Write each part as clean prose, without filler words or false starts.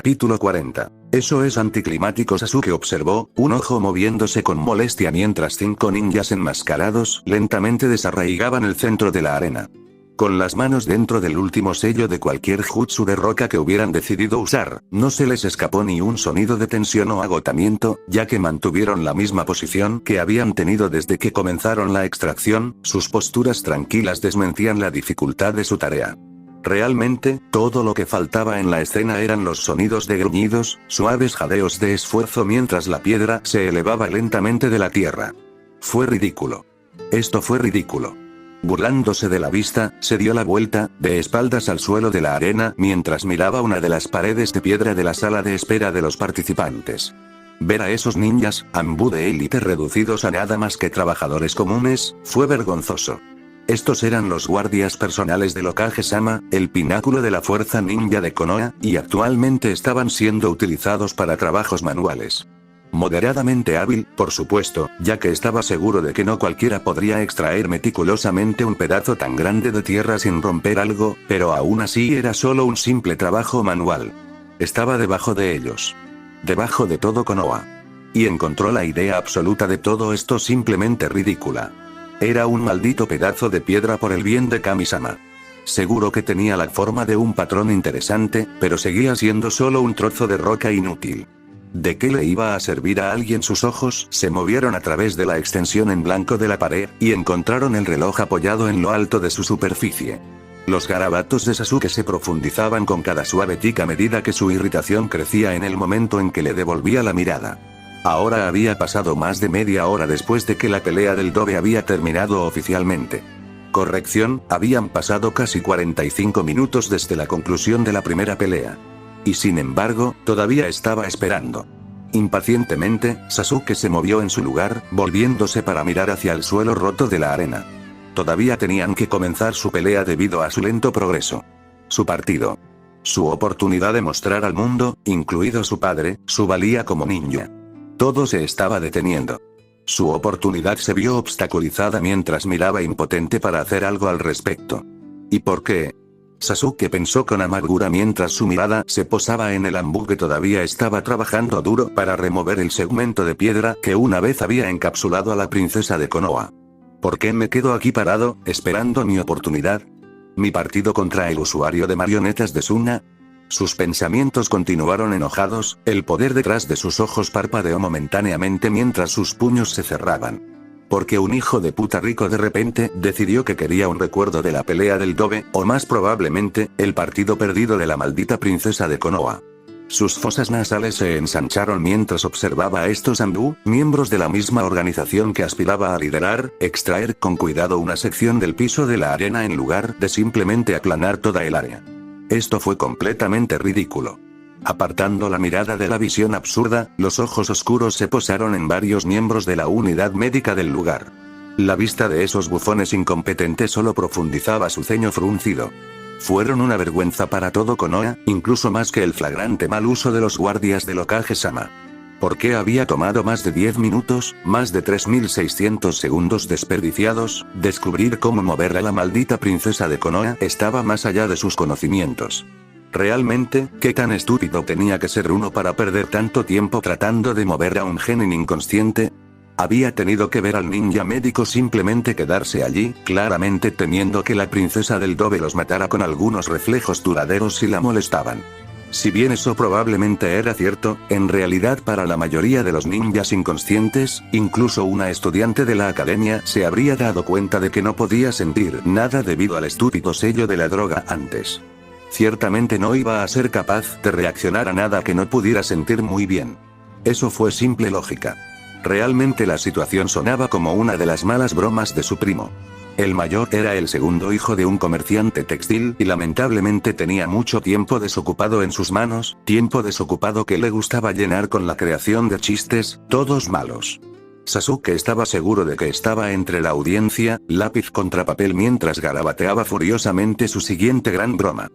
Capítulo 40. Eso es anticlimático. Sasuke observó, un ojo moviéndose con molestia mientras 5 ninjas enmascarados lentamente desarraigaban el centro de la arena. Con las manos dentro del último sello de cualquier jutsu de roca que hubieran decidido usar, no se les escapó ni un sonido de tensión o agotamiento, ya que mantuvieron la misma posición que habían tenido desde que comenzaron la extracción. Sus posturas tranquilas desmentían la dificultad de su tarea. Realmente, todo lo que faltaba en la escena eran los sonidos de gruñidos, suaves jadeos de esfuerzo mientras la piedra se elevaba lentamente de la tierra. Fue ridículo. Esto fue ridículo. Burlándose de la vista, se dio la vuelta, de espaldas al suelo de la arena, mientras miraba una de las paredes de piedra de la sala de espera de los participantes. Ver a esos ninjas, Anbu de élite reducidos a nada más que trabajadores comunes, fue vergonzoso. Estos eran los guardias personales del Hokage-sama, el pináculo de la fuerza ninja de Konoha, y actualmente estaban siendo utilizados para trabajos manuales. Moderadamente hábil, por supuesto, ya que estaba seguro de que no cualquiera podría extraer meticulosamente un pedazo tan grande de tierra sin romper algo, pero aún así era solo un simple trabajo manual. Estaba debajo de ellos. Debajo de todo Konoha. Y encontró la idea absoluta de todo esto simplemente ridícula. Era un maldito pedazo de piedra por el bien de Kami-sama. Seguro que tenía la forma de un patrón interesante, pero seguía siendo solo un trozo de roca inútil. ¿De qué le iba a servir a alguien? Sus ojos se movieron a través de la extensión en blanco de la pared, y encontraron el reloj apoyado en lo alto de su superficie. Los garabatos de Sasuke se profundizaban con cada suave tic a medida que su irritación crecía en el momento en que le devolvía la mirada. Ahora había pasado más de media hora después de que la pelea del dobe había terminado oficialmente. Corrección, habían pasado casi 45 minutos desde la conclusión de la primera pelea. Y sin embargo, todavía estaba esperando. Impacientemente, Sasuke se movió en su lugar, volviéndose para mirar hacia el suelo roto de la arena. Todavía tenían que comenzar su pelea debido a su lento progreso. Su partido. Su oportunidad de mostrar al mundo, incluido su padre, su valía como ninja. Todo se estaba deteniendo. Su oportunidad se vio obstaculizada mientras miraba impotente para hacer algo al respecto. ¿Y por qué? Sasuke pensó con amargura mientras su mirada se posaba en el Anbu que todavía estaba trabajando duro para remover el segmento de piedra que una vez había encapsulado a la princesa de Konoha. ¿Por qué me quedo aquí parado, esperando mi oportunidad? ¿Mi partido contra el usuario de marionetas de Suna? Sus pensamientos continuaron enojados, el poder detrás de sus ojos parpadeó momentáneamente mientras sus puños se cerraban. Porque un hijo de puta rico de repente decidió que quería un recuerdo de la pelea del dobe, o más probablemente, el partido perdido de la maldita princesa de Konoha. Sus fosas nasales se ensancharon mientras observaba a estos Anbu, miembros de la misma organización que aspiraba a liderar, extraer con cuidado una sección del piso de la arena en lugar de simplemente aplanar toda el área. Esto fue completamente ridículo. Apartando la mirada de la visión absurda, los ojos oscuros se posaron en varios miembros de la unidad médica del lugar. La vista de esos bufones incompetentes solo profundizaba su ceño fruncido. Fueron una vergüenza para todo Konoha, incluso más que el flagrante mal uso de los guardias del Hokage-sama. ¿Por qué había tomado más de 10 minutos, más de 3600 segundos desperdiciados? Descubrir cómo mover a la maldita princesa de Konoha estaba más allá de sus conocimientos. Realmente, ¿qué tan estúpido tenía que ser uno para perder tanto tiempo tratando de mover a un genin inconsciente? Había tenido que ver al ninja médico simplemente quedarse allí, claramente temiendo que la princesa del dobe los matara con algunos reflejos duraderos si la molestaban. Si bien eso probablemente era cierto, en realidad para la mayoría de los ninjas inconscientes, incluso una estudiante de la academia se habría dado cuenta de que no podía sentir nada debido al estúpido sello de la droga antes. Ciertamente no iba a ser capaz de reaccionar a nada que no pudiera sentir muy bien. Eso fue simple lógica. Realmente la situación sonaba como una de las malas bromas de su primo. El mayor era el segundo hijo de un comerciante textil y lamentablemente tenía mucho tiempo desocupado en sus manos, tiempo desocupado que le gustaba llenar con la creación de chistes, todos malos. Sasuke estaba seguro de que estaba entre la audiencia, lápiz contra papel mientras garabateaba furiosamente su siguiente gran broma.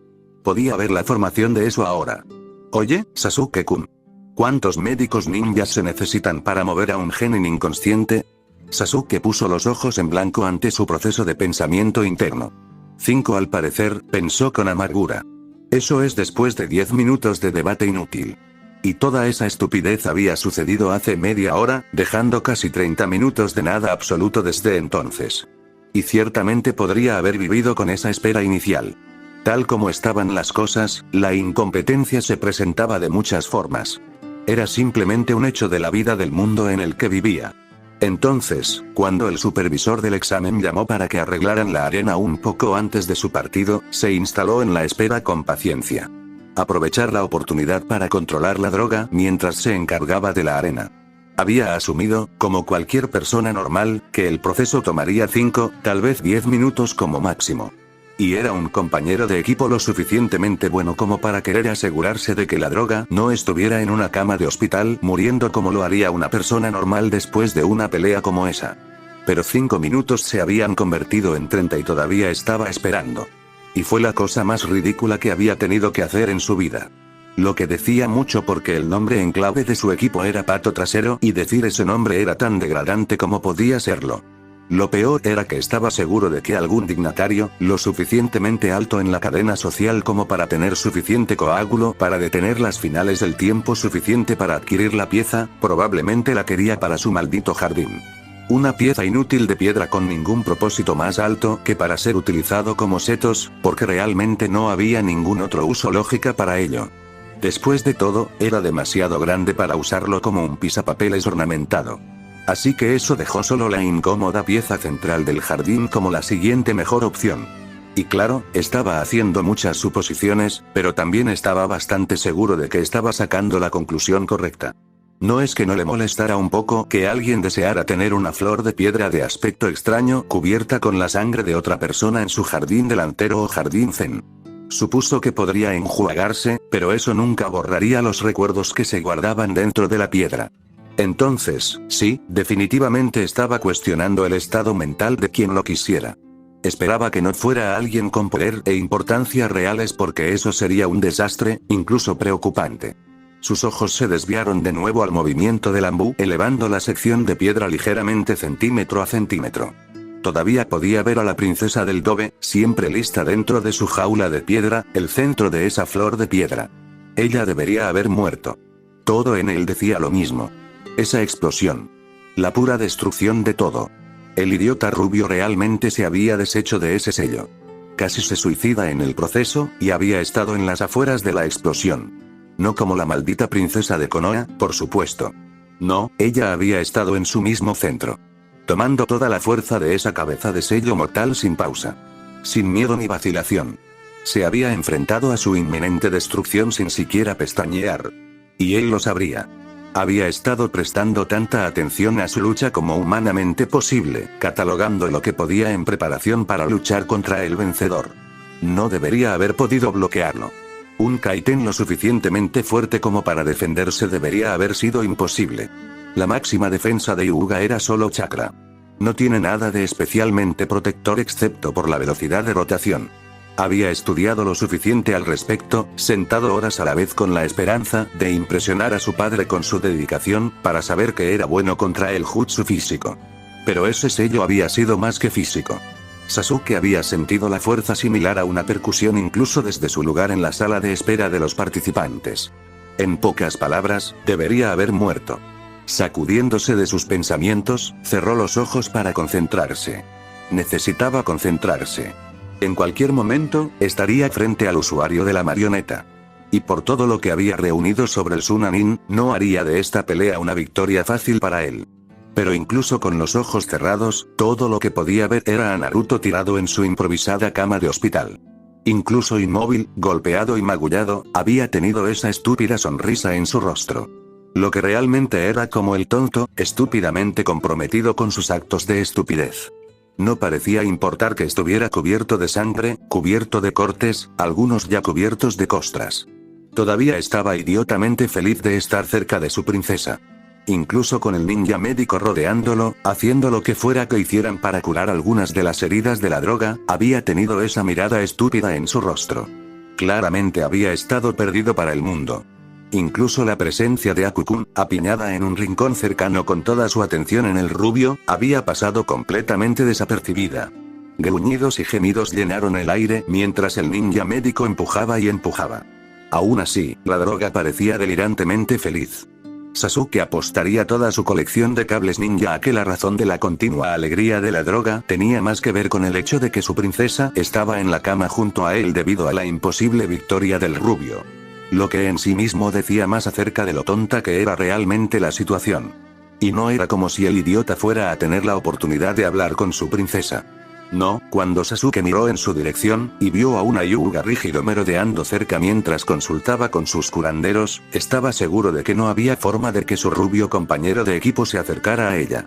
Podía ver la formación de eso ahora. Oye, Sasuke-kun. ¿Cuántos médicos ninjas se necesitan para mover a un genin inconsciente? Sasuke puso los ojos en blanco ante su proceso de pensamiento interno. 5 al parecer, pensó con amargura. Eso es después de 10 minutos de debate inútil. Y toda esa estupidez había sucedido hace media hora, dejando casi 30 minutos de nada absoluto desde entonces. Y ciertamente podría haber vivido con esa espera inicial. Tal como estaban las cosas, la incompetencia se presentaba de muchas formas. Era simplemente un hecho de la vida del mundo en el que vivía. Entonces, cuando el supervisor del examen llamó para que arreglaran la arena un poco antes de su partido, se instaló en la espera con paciencia. Aprovechar la oportunidad para controlar la droga mientras se encargaba de la arena. Había asumido, como cualquier persona normal, que el proceso tomaría 5, tal vez 10 minutos como máximo. Y era un compañero de equipo lo suficientemente bueno como para querer asegurarse de que la droga no estuviera en una cama de hospital muriendo como lo haría una persona normal después de una pelea como esa. Pero 5 minutos se habían convertido en 30 y todavía estaba esperando. Y fue la cosa más ridícula que había tenido que hacer en su vida. Lo que decía mucho porque el nombre en clave de su equipo era Pato Trasero y decir ese nombre era tan degradante como podía serlo. Lo peor era que estaba seguro de que algún dignatario, lo suficientemente alto en la cadena social como para tener suficiente coágulo para detener las finales del tiempo suficiente para adquirir la pieza, probablemente la quería para su maldito jardín. Una pieza inútil de piedra con ningún propósito más alto que para ser utilizado como setos, porque realmente no había ningún otro uso lógica para ello. Después de todo, era demasiado grande para usarlo como un pisapapeles ornamentado. Así que eso dejó solo la incómoda pieza central del jardín como la siguiente mejor opción. Y claro, estaba haciendo muchas suposiciones, pero también estaba bastante seguro de que estaba sacando la conclusión correcta. No es que no le molestara un poco que alguien deseara tener una flor de piedra de aspecto extraño cubierta con la sangre de otra persona en su jardín delantero o jardín zen. Supuso que podría enjuagarse, pero eso nunca borraría los recuerdos que se guardaban dentro de la piedra. Entonces, sí, definitivamente estaba cuestionando el estado mental de quien lo quisiera. Esperaba que no fuera alguien con poder e importancia reales porque eso sería un desastre, incluso preocupante. Sus ojos se desviaron de nuevo al movimiento del ambú, elevando la sección de piedra ligeramente centímetro a centímetro. Todavía podía ver a la princesa del Dove, siempre lista dentro de su jaula de piedra, el centro de esa flor de piedra. Ella debería haber muerto. Todo en él decía lo mismo. Esa explosión. La pura destrucción de todo. El idiota rubio realmente se había deshecho de ese sello. Casi se suicida en el proceso, y había estado en las afueras de la explosión. No como la maldita princesa de Konoha, por supuesto. No, ella había estado en su mismo centro. Tomando toda la fuerza de esa cabeza de sello mortal sin pausa. Sin miedo ni vacilación. Se había enfrentado a su inminente destrucción sin siquiera pestañear. Y él lo sabría. Había estado prestando tanta atención a su lucha como humanamente posible, catalogando lo que podía en preparación para luchar contra el vencedor. No debería haber podido bloquearlo. Un kaiten lo suficientemente fuerte como para defenderse debería haber sido imposible. La máxima defensa de Hyuga era solo chakra. No tiene nada de especialmente protector excepto por la velocidad de rotación. Había estudiado lo suficiente al respecto, sentado horas a la vez con la esperanza de impresionar a su padre con su dedicación, para saber que era bueno contra el jutsu físico. Pero ese sello había sido más que físico. Sasuke había sentido la fuerza similar a una percusión incluso desde su lugar en la sala de espera de los participantes. En pocas palabras, debería haber muerto. Sacudiéndose de sus pensamientos, cerró los ojos para concentrarse. Necesitaba concentrarse. En cualquier momento, estaría frente al usuario de la marioneta. Y por todo lo que había reunido sobre el Sunanin, no haría de esta pelea una victoria fácil para él. Pero incluso con los ojos cerrados, todo lo que podía ver era a Naruto tirado en su improvisada cama de hospital. Incluso inmóvil, golpeado y magullado, había tenido esa estúpida sonrisa en su rostro. Lo que realmente era como el tonto, estúpidamente comprometido con sus actos de estupidez. No parecía importar que estuviera cubierto de sangre, cubierto de cortes, algunos ya cubiertos de costras. Todavía estaba idiotamente feliz de estar cerca de su princesa. Incluso con el ninja médico rodeándolo, haciendo lo que fuera que hicieran para curar algunas de las heridas de la droga, había tenido esa mirada estúpida en su rostro. Claramente había estado perdido para el mundo. Incluso la presencia de Akukun, apiñada en un rincón cercano con toda su atención en el rubio, había pasado completamente desapercibida. Gruñidos y gemidos llenaron el aire mientras el ninja médico empujaba y empujaba. Aún así, la droga parecía delirantemente feliz. Sasuke apostaría toda su colección de cables ninja a que la razón de la continua alegría de la droga tenía más que ver con el hecho de que su princesa estaba en la cama junto a él debido a la imposible victoria del rubio. Lo que en sí mismo decía más acerca de lo tonta que era realmente la situación. Y no era como si el idiota fuera a tener la oportunidad de hablar con su princesa. No, cuando Sasuke miró en su dirección, y vio a una Hyuga rígido merodeando cerca mientras consultaba con sus curanderos, estaba seguro de que no había forma de que su rubio compañero de equipo se acercara a ella.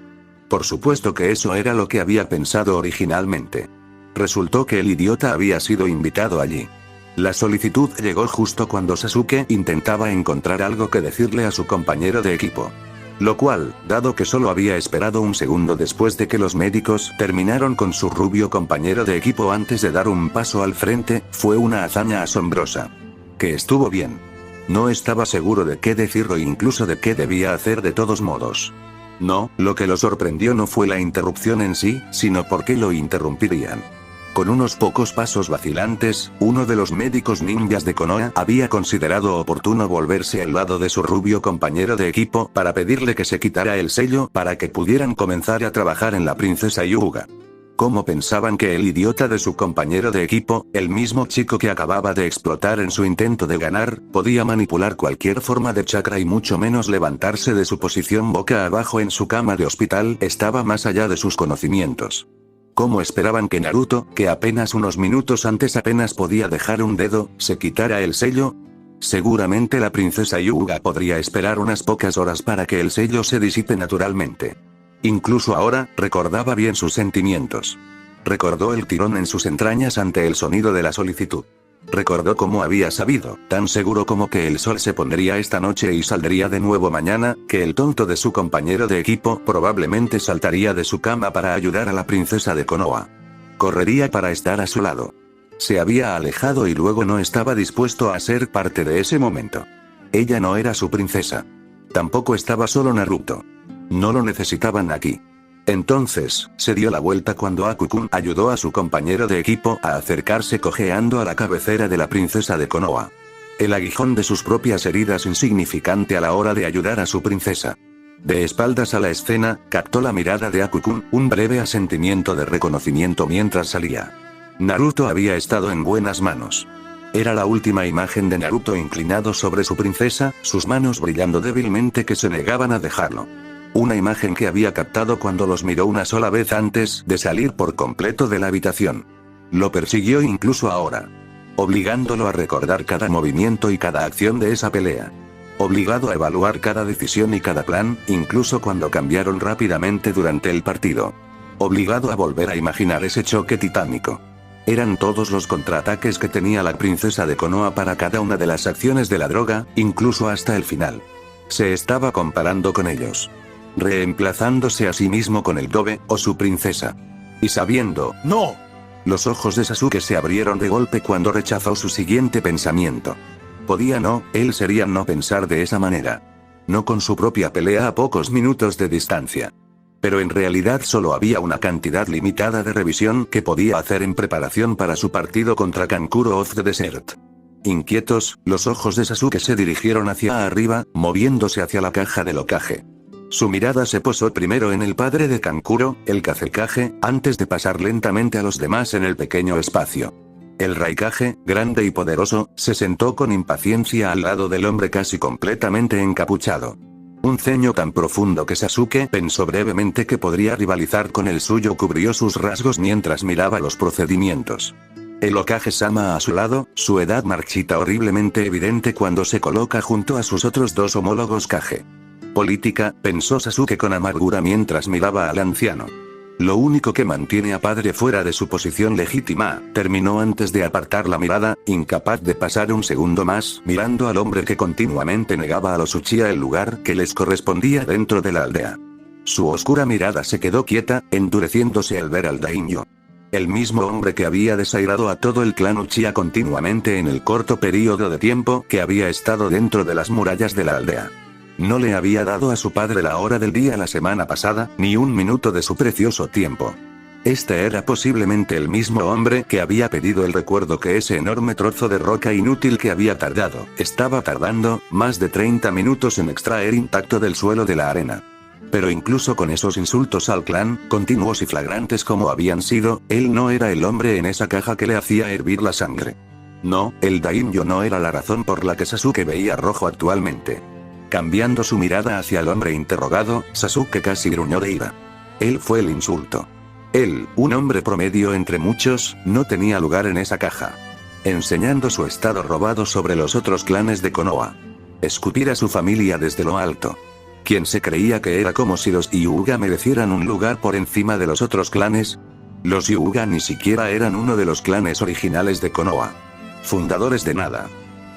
Por supuesto que eso era lo que había pensado originalmente. Resultó que el idiota había sido invitado allí. La solicitud llegó justo cuando Sasuke intentaba encontrar algo que decirle a su compañero de equipo. Lo cual, dado que solo había esperado un segundo después de que los médicos terminaron con su rubio compañero de equipo antes de dar un paso al frente, fue una hazaña asombrosa. Que estuvo bien. No estaba seguro de qué decir o incluso de qué debía hacer de todos modos. No, lo que lo sorprendió no fue la interrupción en sí, sino por qué lo interrumpirían. Con unos pocos pasos vacilantes, uno de los médicos ninjas de Konoha había considerado oportuno volverse al lado de su rubio compañero de equipo para pedirle que se quitara el sello para que pudieran comenzar a trabajar en la princesa Hyuga. ¿Cómo pensaban que el idiota de su compañero de equipo, el mismo chico que acababa de explotar en su intento de ganar, podía manipular cualquier forma de chakra y mucho menos levantarse de su posición boca abajo en su cama de hospital? Estaba más allá de sus conocimientos. ¿Cómo esperaban que Naruto, que apenas unos minutos antes apenas podía dejar un dedo, se quitara el sello? Seguramente la princesa Hyuga podría esperar unas pocas horas para que el sello se disipe naturalmente. Incluso ahora, recordaba bien sus sentimientos. Recordó el tirón en sus entrañas ante el sonido de la solicitud. Recordó cómo había sabido, tan seguro como que el sol se pondría esta noche y saldría de nuevo mañana, que el tonto de su compañero de equipo probablemente saltaría de su cama para ayudar a la princesa de Konoha. Correría para estar a su lado. Se había alejado y luego no estaba dispuesto a ser parte de ese momento. Ella no era su princesa. Tampoco estaba solo Naruto. No lo necesitaban aquí. Entonces, se dio la vuelta cuando Aku-kun ayudó a su compañero de equipo a acercarse cojeando a la cabecera de la princesa de Konoha. El aguijón de sus propias heridas insignificante a la hora de ayudar a su princesa. De espaldas a la escena, captó la mirada de Aku-kun, un breve asentimiento de reconocimiento mientras salía. Naruto había estado en buenas manos. Era la última imagen de Naruto inclinado sobre su princesa, sus manos brillando débilmente que se negaban a dejarlo. Una imagen que había captado cuando los miró una sola vez antes de salir por completo de la habitación. Lo persiguió incluso ahora. Obligándolo a recordar cada movimiento y cada acción de esa pelea. Obligado a evaluar cada decisión y cada plan, incluso cuando cambiaron rápidamente durante el partido. Obligado a volver a imaginar ese choque titánico. Eran todos los contraataques que tenía la princesa de Konoha para cada una de las acciones de la droga, incluso hasta el final. Se estaba comparando con ellos. Reemplazándose a sí mismo con el Dobe, o su princesa. Y sabiendo, ¡no! Los ojos de Sasuke se abrieron de golpe cuando rechazó su siguiente pensamiento. Podía no, él sería no pensar de esa manera. No con su propia pelea a pocos minutos de distancia. Pero en realidad solo había una cantidad limitada de revisión que podía hacer en preparación para su partido contra Kankuro of the Desert. Inquietos, los ojos de Sasuke se dirigieron hacia arriba, moviéndose hacia la caja del Hokage. Su mirada se posó primero en el padre de Kankuro, el Kazekage, antes de pasar lentamente a los demás en el pequeño espacio. El Raikage, grande y poderoso, se sentó con impaciencia al lado del hombre casi completamente encapuchado. Un ceño tan profundo que Sasuke pensó brevemente que podría rivalizar con el suyo cubrió sus rasgos mientras miraba los procedimientos. El Hokage-sama a su lado, su edad marchita horriblemente evidente cuando se coloca junto a sus otros dos homólogos Kage. Política, pensó Sasuke con amargura mientras miraba al anciano. Lo único que mantiene a padre fuera de su posición legítima, terminó antes de apartar la mirada, incapaz de pasar un segundo más, mirando al hombre que continuamente negaba a los Uchiha el lugar que les correspondía dentro de la aldea. Su oscura mirada se quedó quieta, endureciéndose al ver al daimyo. El mismo hombre que había desairado a todo el clan Uchiha continuamente en el corto período de tiempo que había estado dentro de las murallas de la aldea. No le había dado a su padre la hora del día la semana pasada, ni un minuto de su precioso tiempo. Este era posiblemente el mismo hombre que había pedido el recuerdo que ese enorme trozo de roca inútil que había tardado, estaba tardando, más de 30 minutos en extraer intacto del suelo de la arena. Pero incluso con esos insultos al clan, continuos y flagrantes como habían sido, él no era el hombre en esa caja que le hacía hervir la sangre. No, el daimyo no era la razón por la que Sasuke veía rojo actualmente. Cambiando su mirada hacia el hombre interrogado, Sasuke casi gruñó de ira. Él fue el insulto. Él, un hombre promedio entre muchos, no tenía lugar en esa caja. Enseñando su estado robado sobre los otros clanes de Konoha. Escupir a su familia desde lo alto. ¿Quién se creía que era como si los Hyuga merecieran un lugar por encima de los otros clanes? Los Hyuga ni siquiera eran uno de los clanes originales de Konoha. Fundadores de nada.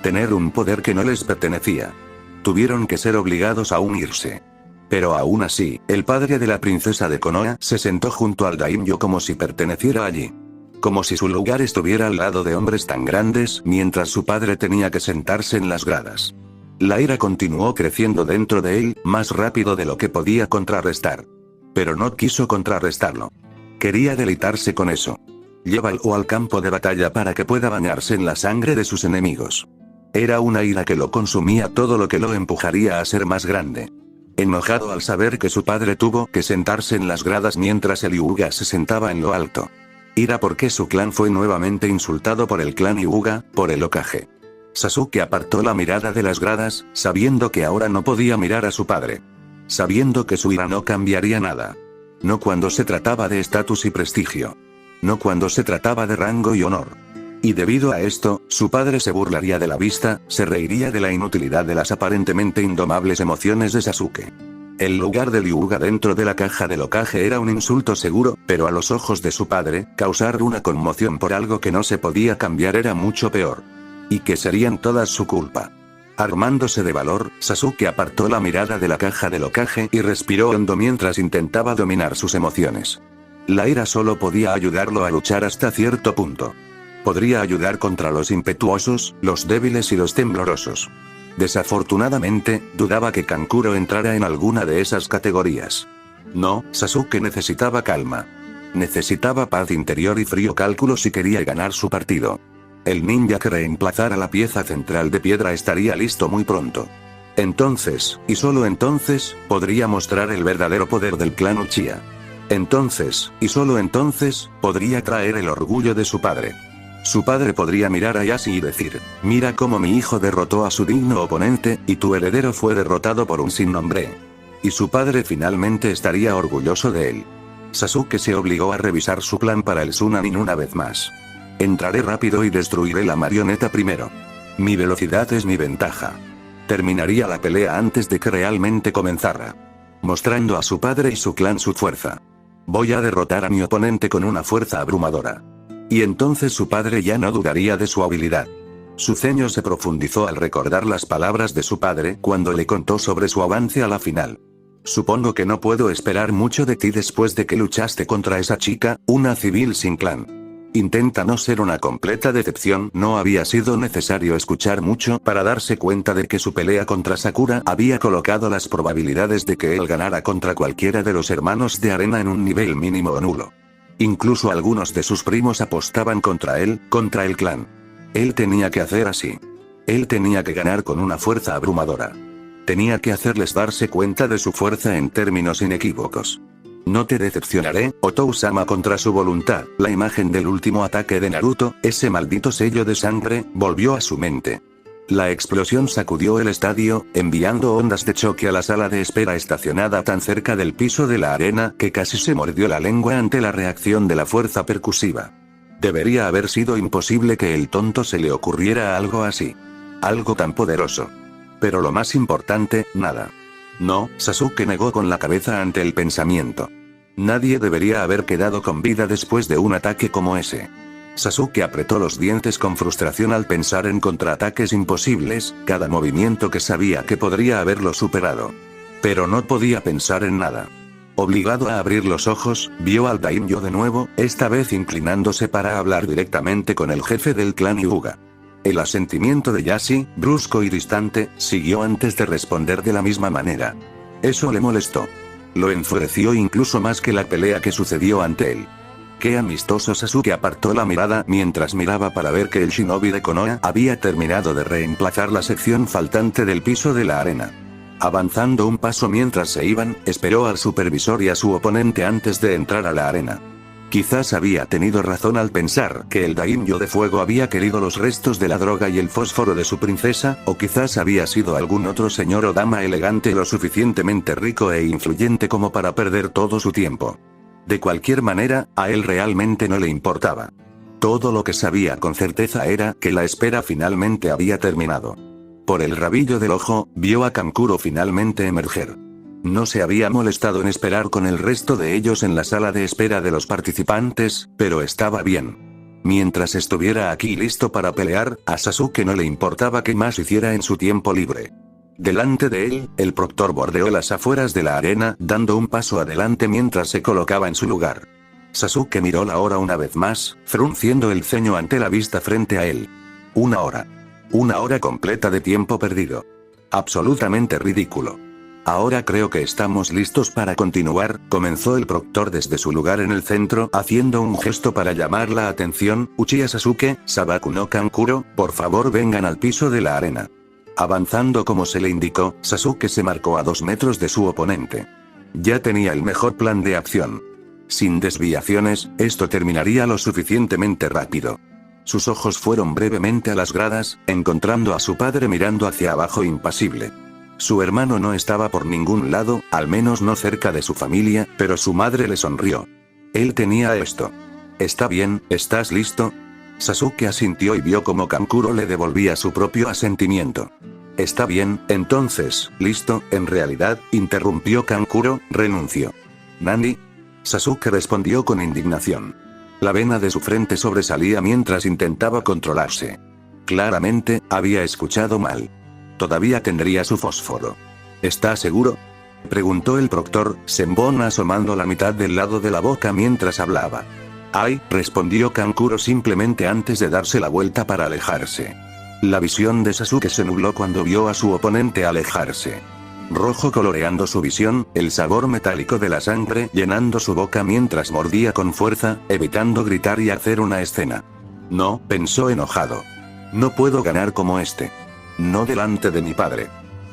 Tener un poder que no les pertenecía. Tuvieron que ser obligados a unirse. Pero aún así, el padre de la princesa de Konoha se sentó junto al daimyo como si perteneciera allí. Como si su lugar estuviera al lado de hombres tan grandes, mientras su padre tenía que sentarse en las gradas. La ira continuó creciendo dentro de él, más rápido de lo que podía contrarrestar. Pero no quiso contrarrestarlo. Quería deleitarse con eso. Llévalo al campo de batalla para que pueda bañarse en la sangre de sus enemigos. Era una ira que lo consumía todo lo que lo empujaría a ser más grande. Enojado al saber que su padre tuvo que sentarse en las gradas mientras el Hyuga se sentaba en lo alto. Ira porque su clan fue nuevamente insultado por el clan Hyuga, por el Hokage. Sasuke apartó la mirada de las gradas, sabiendo que ahora no podía mirar a su padre. Sabiendo que su ira no cambiaría nada. No cuando se trataba de estatus y prestigio. No cuando se trataba de rango y honor. Y debido a esto, su padre se burlaría de la vista, se reiría de la inutilidad de las aparentemente indomables emociones de Sasuke. El lugar del Hyuga dentro de la caja del Hokage era un insulto seguro, pero a los ojos de su padre, causar una conmoción por algo que no se podía cambiar era mucho peor. Y que serían todas su culpa. Armándose de valor, Sasuke apartó la mirada de la caja del Hokage y respiró hondo mientras intentaba dominar sus emociones. La ira solo podía ayudarlo a luchar hasta cierto punto. Podría ayudar contra los impetuosos, los débiles y los temblorosos. Desafortunadamente, dudaba que Kankuro entrara en alguna de esas categorías. No, Sasuke necesitaba calma. Necesitaba paz interior y frío cálculo si quería ganar su partido. El ninja que reemplazara la pieza central de piedra estaría listo muy pronto. Entonces, y solo entonces, podría mostrar el verdadero poder del clan Uchiha. Entonces, y solo entonces, podría traer el orgullo de su padre. Su padre podría mirar a Yashi y decir, mira cómo mi hijo derrotó a su digno oponente, y tu heredero fue derrotado por un sin nombre. Y su padre finalmente estaría orgulloso de él. Sasuke se obligó a revisar su plan para el Sunanin una vez más. Entraré rápido y destruiré la marioneta primero. Mi velocidad es mi ventaja. Terminaría la pelea antes de que realmente comenzara. Mostrando a su padre y su clan su fuerza. Voy a derrotar a mi oponente con una fuerza abrumadora. Y entonces su padre ya no dudaría de su habilidad. Su ceño se profundizó al recordar las palabras de su padre cuando le contó sobre su avance a la final. Supongo que no puedo esperar mucho de ti después de que luchaste contra esa chica, una civil sin clan. Intenta no ser una completa decepción. No había sido necesario escuchar mucho para darse cuenta de que su pelea contra Sakura había colocado las probabilidades de que él ganara contra cualquiera de los hermanos de arena en un nivel mínimo o nulo. Incluso algunos de sus primos apostaban contra él, contra el clan. Él tenía que hacer así. Él tenía que ganar con una fuerza abrumadora. Tenía que hacerles darse cuenta de su fuerza en términos inequívocos. No te decepcionaré, Otou-sama contra su voluntad. La imagen del último ataque de Naruto, ese maldito sello de sangre, volvió a su mente. La explosión sacudió el estadio, enviando ondas de choque a la sala de espera estacionada tan cerca del piso de la arena que casi se mordió la lengua ante la reacción de la fuerza percusiva. Debería haber sido imposible que el tonto se le ocurriera algo así. Algo tan poderoso. Pero lo más importante, nada. No, Sasuke negó con la cabeza ante el pensamiento. Nadie debería haber quedado con vida después de un ataque como ese. Sasuke apretó los dientes con frustración al pensar en contraataques imposibles, cada movimiento que sabía que podría haberlo superado. Pero no podía pensar en nada. Obligado a abrir los ojos, vio al daimyo de nuevo, esta vez inclinándose para hablar directamente con el jefe del clan Hyuga. El asentimiento de Yashi, brusco y distante, siguió antes de responder de la misma manera. Eso le molestó. Lo enfureció incluso más que la pelea que sucedió ante él. Qué amistoso. Sasuke apartó la mirada mientras miraba para ver que el shinobi de Konoha había terminado de reemplazar la sección faltante del piso de la arena. Avanzando un paso mientras se iban, esperó al supervisor y a su oponente antes de entrar a la arena. Quizás había tenido razón al pensar que el daimyo de fuego había querido los restos de la droga y el fósforo de su princesa, o quizás había sido algún otro señor o dama elegante lo suficientemente rico e influyente como para perder todo su tiempo. De cualquier manera, a él realmente no le importaba. Todo lo que sabía con certeza era que la espera finalmente había terminado. Por el rabillo del ojo, vio a Kankuro finalmente emerger. No se había molestado en esperar con el resto de ellos en la sala de espera de los participantes, pero estaba bien. Mientras estuviera aquí listo para pelear, a Sasuke no le importaba qué más hiciera en su tiempo libre. Delante de él, el proctor bordeó las afueras de la arena, dando un paso adelante mientras se colocaba en su lugar. Sasuke miró la hora una vez más, frunciendo el ceño ante la vista frente a él. 1 hora. 1 hora completa de tiempo perdido. Absolutamente ridículo. Ahora creo que estamos listos para continuar, comenzó el proctor desde su lugar en el centro, haciendo un gesto para llamar la atención. Uchiha Sasuke, Sabaku no Kankuro, por favor vengan al piso de la arena. Avanzando como se le indicó, Sasuke se marcó a 2 metros de su oponente. Ya tenía el mejor plan de acción. Sin desviaciones, esto terminaría lo suficientemente rápido. Sus ojos fueron brevemente a las gradas, encontrando a su padre mirando hacia abajo impasible. Su hermano no estaba por ningún lado, al menos no cerca de su familia, pero su madre le sonrió. Él tenía esto. ¿Está bien? ¿Estás listo? Sasuke asintió y vio cómo Kankuro le devolvía su propio asentimiento. Está bien, entonces, ¿listo? En realidad, interrumpió Kankuro, renunció. ¿Nani? Sasuke respondió con indignación. La vena de su frente sobresalía mientras intentaba controlarse. Claramente, había escuchado mal. Todavía tendría su fósforo. ¿Está seguro? Preguntó el proctor, Senbon asomando la mitad del lado de la boca mientras hablaba. ¡Ay!, respondió Kankuro simplemente antes de darse la vuelta para alejarse. La visión de Sasuke se nubló cuando vio a su oponente alejarse. Rojo coloreando su visión, el sabor metálico de la sangre llenando su boca mientras mordía con fuerza, evitando gritar y hacer una escena. No, pensó enojado. No puedo ganar como este. No delante de mi padre.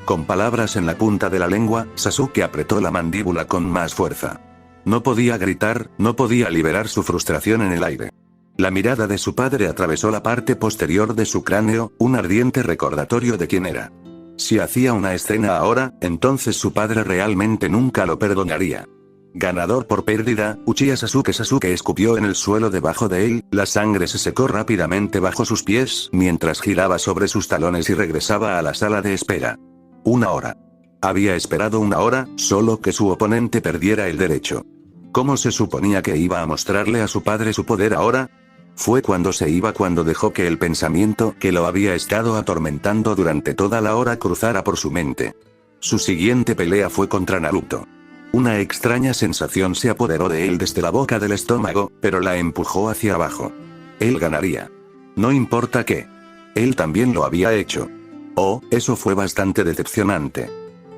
Con palabras en la punta de la lengua, Sasuke apretó la mandíbula con más fuerza. No podía gritar, no podía liberar su frustración en el aire. La mirada de su padre atravesó la parte posterior de su cráneo, un ardiente recordatorio de quién era. Si hacía una escena ahora, entonces su padre realmente nunca lo perdonaría. Ganador por pérdida, Uchiha Sasuke. Sasuke escupió en el suelo debajo de él, la sangre se secó rápidamente bajo sus pies, mientras giraba sobre sus talones y regresaba a la sala de espera. 1 hora. Había esperado 1 hora, solo que su oponente perdiera el derecho. ¿Cómo se suponía que iba a mostrarle a su padre su poder ahora? Fue cuando dejó que el pensamiento que lo había estado atormentando durante toda la hora cruzara por su mente. Su siguiente pelea fue contra Naruto. Una extraña sensación se apoderó de él desde la boca del estómago, pero la empujó hacia abajo. Él ganaría. No importa qué. Él también lo había hecho. Oh, eso fue bastante decepcionante.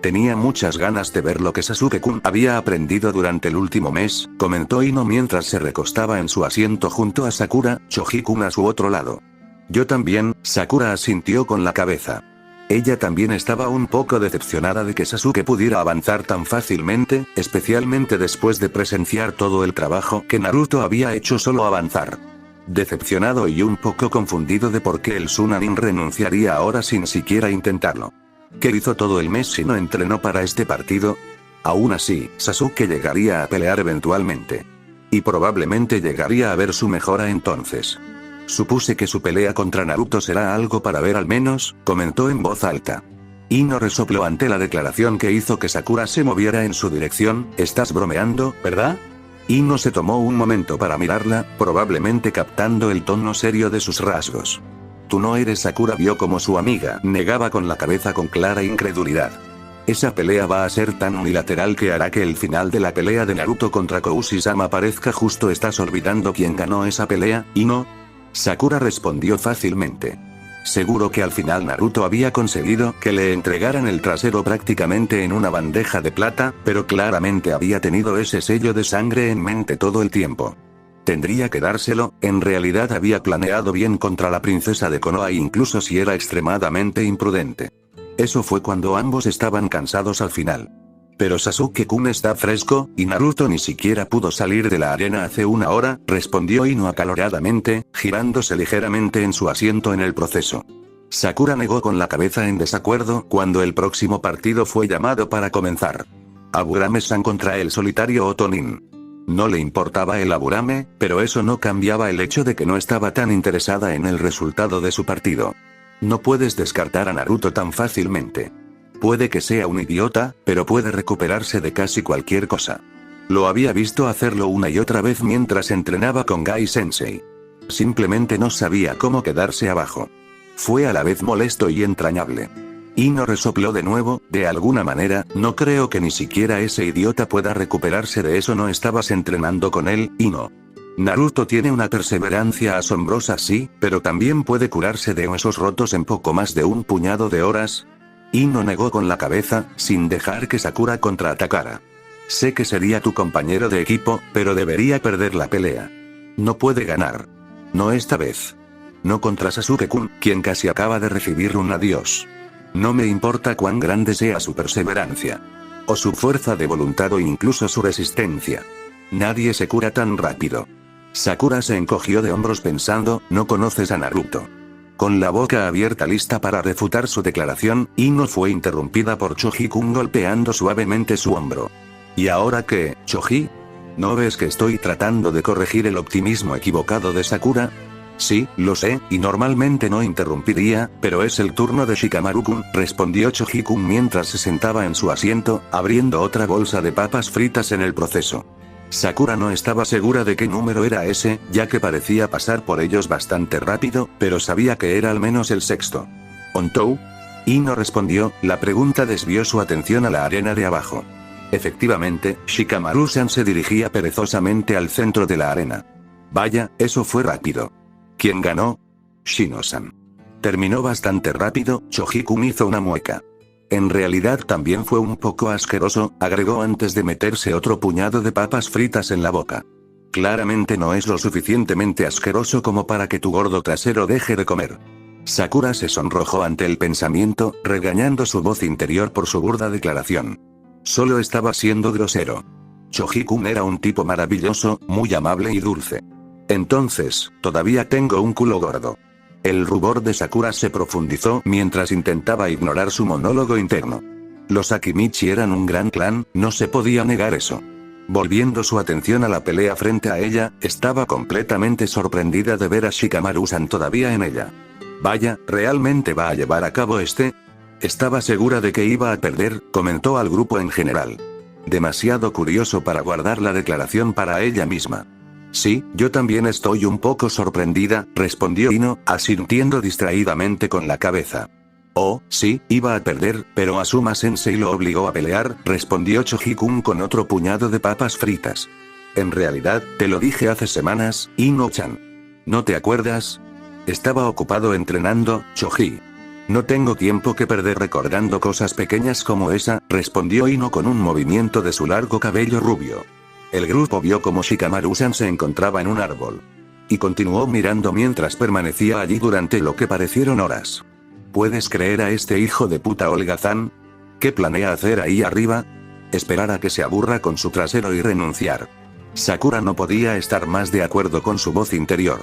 Tenía muchas ganas de ver lo que Sasuke-kun había aprendido durante el último mes, comentó Ino mientras se recostaba en su asiento junto a Sakura, Choji-kun a su otro lado. Yo también, Sakura asintió con la cabeza. Ella también estaba un poco decepcionada de que Sasuke pudiera avanzar tan fácilmente, especialmente después de presenciar todo el trabajo que Naruto había hecho solo avanzar. Decepcionado y un poco confundido de por qué el Sunanin renunciaría ahora sin siquiera intentarlo. ¿Qué hizo todo el mes si no entrenó para este partido? Aún así, Sasuke llegaría a pelear eventualmente. Y probablemente llegaría a ver su mejora entonces. Supuse que su pelea contra Naruto será algo para ver al menos, comentó en voz alta. Ino resopló ante la declaración que hizo que Sakura se moviera en su dirección. ¿Estás bromeando, verdad? Ino se tomó un momento para mirarla, probablemente captando el tono serio de sus rasgos. Tú no eres Sakura. Vio como su amiga negaba con la cabeza con clara incredulidad. Esa pelea va a ser tan unilateral que hará que el final de la pelea de Naruto contra Koushisama parezca justo. ¿Estás olvidando quién ganó esa pelea, Ino? Sakura respondió fácilmente. Seguro que al final Naruto había conseguido que le entregaran el trasero prácticamente en una bandeja de plata, pero claramente había tenido ese sello de sangre en mente todo el tiempo. Tendría que dárselo, en realidad había planeado bien contra la princesa de Konoha incluso si era extremadamente imprudente. Eso fue cuando ambos estaban cansados al final. Pero Sasuke-kun está fresco, y Naruto ni siquiera pudo salir de la arena hace una hora, respondió Ino acaloradamente, girándose ligeramente en su asiento en el proceso. Sakura negó con la cabeza en desacuerdo cuando el próximo partido fue llamado para comenzar. Aburame-san contra el solitario Otonin. No le importaba el Aburame, pero eso no cambiaba el hecho de que no estaba tan interesada en el resultado de su partido. No puedes descartar a Naruto tan fácilmente. Puede que sea un idiota, pero puede recuperarse de casi cualquier cosa. Lo había visto hacerlo una y otra vez mientras entrenaba con Gai Sensei. Simplemente no sabía cómo quedarse abajo. Fue a la vez molesto y entrañable. Ino resopló de nuevo, de alguna manera, no creo que ni siquiera ese idiota pueda recuperarse de eso. ¿No estabas entrenando con él, Ino? Naruto tiene una perseverancia asombrosa, sí, pero también puede curarse de huesos rotos en poco más de un puñado de horas. Ino negó con la cabeza, sin dejar que Sakura contraatacara. Sé que sería tu compañero de equipo, pero debería perder la pelea. No puede ganar. No esta vez. No contra Sasuke-kun, quien casi acaba de recibir un adiós. No me importa cuán grande sea su perseverancia. O su fuerza de voluntad o incluso su resistencia. Nadie se cura tan rápido. Sakura se encogió de hombros pensando, no conoces a Naruto. Con la boca abierta lista para refutar su declaración, Ino fue interrumpida por Choji-kun golpeando suavemente su hombro. ¿Y ahora qué, Choji? ¿No ves que estoy tratando de corregir el optimismo equivocado de Sakura? Sí, lo sé, y normalmente no interrumpiría, pero es el turno de Shikamaru-kun, respondió Choji-kun mientras se sentaba en su asiento, abriendo otra bolsa de papas fritas en el proceso. Sakura no estaba segura de qué número era ese, ya que parecía pasar por ellos bastante rápido, pero sabía que era al menos el sexto. ¿Ontou? Ino respondió, la pregunta desvió su atención a la arena de abajo. Efectivamente, Shikamaru-san se dirigía perezosamente al centro de la arena. Vaya, eso fue rápido. ¿Quién ganó? Shino-san. Terminó bastante rápido, Choji-kun hizo una mueca. En realidad también fue un poco asqueroso, agregó antes de meterse otro puñado de papas fritas en la boca. Claramente no es lo suficientemente asqueroso como para que tu gordo trasero deje de comer. Sakura se sonrojó ante el pensamiento, regañando su voz interior por su burda declaración. Solo estaba siendo grosero. Choji-kun era un tipo maravilloso, muy amable y dulce. Entonces, todavía tengo un culo gordo. El rubor de Sakura se profundizó mientras intentaba ignorar su monólogo interno. Los Akimichi eran un gran clan, no se podía negar eso. Volviendo su atención a la pelea frente a ella, estaba completamente sorprendida de ver a Shikamaru-san todavía en ella. Vaya, ¿realmente va a llevar a cabo este? Estaba segura de que iba a perder, comentó al grupo en general. Demasiado curioso para guardar la declaración para ella misma. Sí, yo también estoy un poco sorprendida, respondió Ino, asintiendo distraídamente con la cabeza. Oh, sí, iba a perder, pero Asuma-sensei lo obligó a pelear, respondió Choji-kun con otro puñado de papas fritas. En realidad, te lo dije hace semanas, Ino-chan. ¿No te acuerdas? Estaba ocupado entrenando, Choji. No tengo tiempo que perder recordando cosas pequeñas como esa, respondió Ino con un movimiento de su largo cabello rubio. El grupo vio como Shikamaru-san se encontraba en un árbol. Y continuó mirando mientras permanecía allí durante lo que parecieron horas. ¿Puedes creer a este hijo de puta holgazán? ¿Qué planea hacer ahí arriba? Esperar a que se aburra con su trasero y renunciar. Sakura no podía estar más de acuerdo con su voz interior.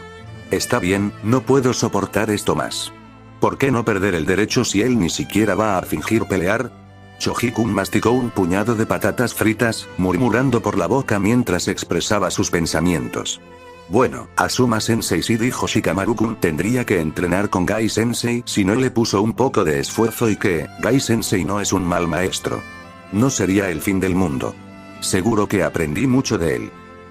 Está bien, no puedo soportar esto más. ¿Por qué no perder el derecho si él ni siquiera va a fingir pelear? Choji-kun masticó un puñado de patatas fritas, murmurando por la boca mientras expresaba sus pensamientos. Bueno, Asuma-sensei sí, dijo Shikamaru-kun, tendría que entrenar con Gai-sensei si no le puso un poco de esfuerzo y que, Gai-sensei no es un mal maestro. No sería el fin del mundo. Seguro que aprendí mucho de él.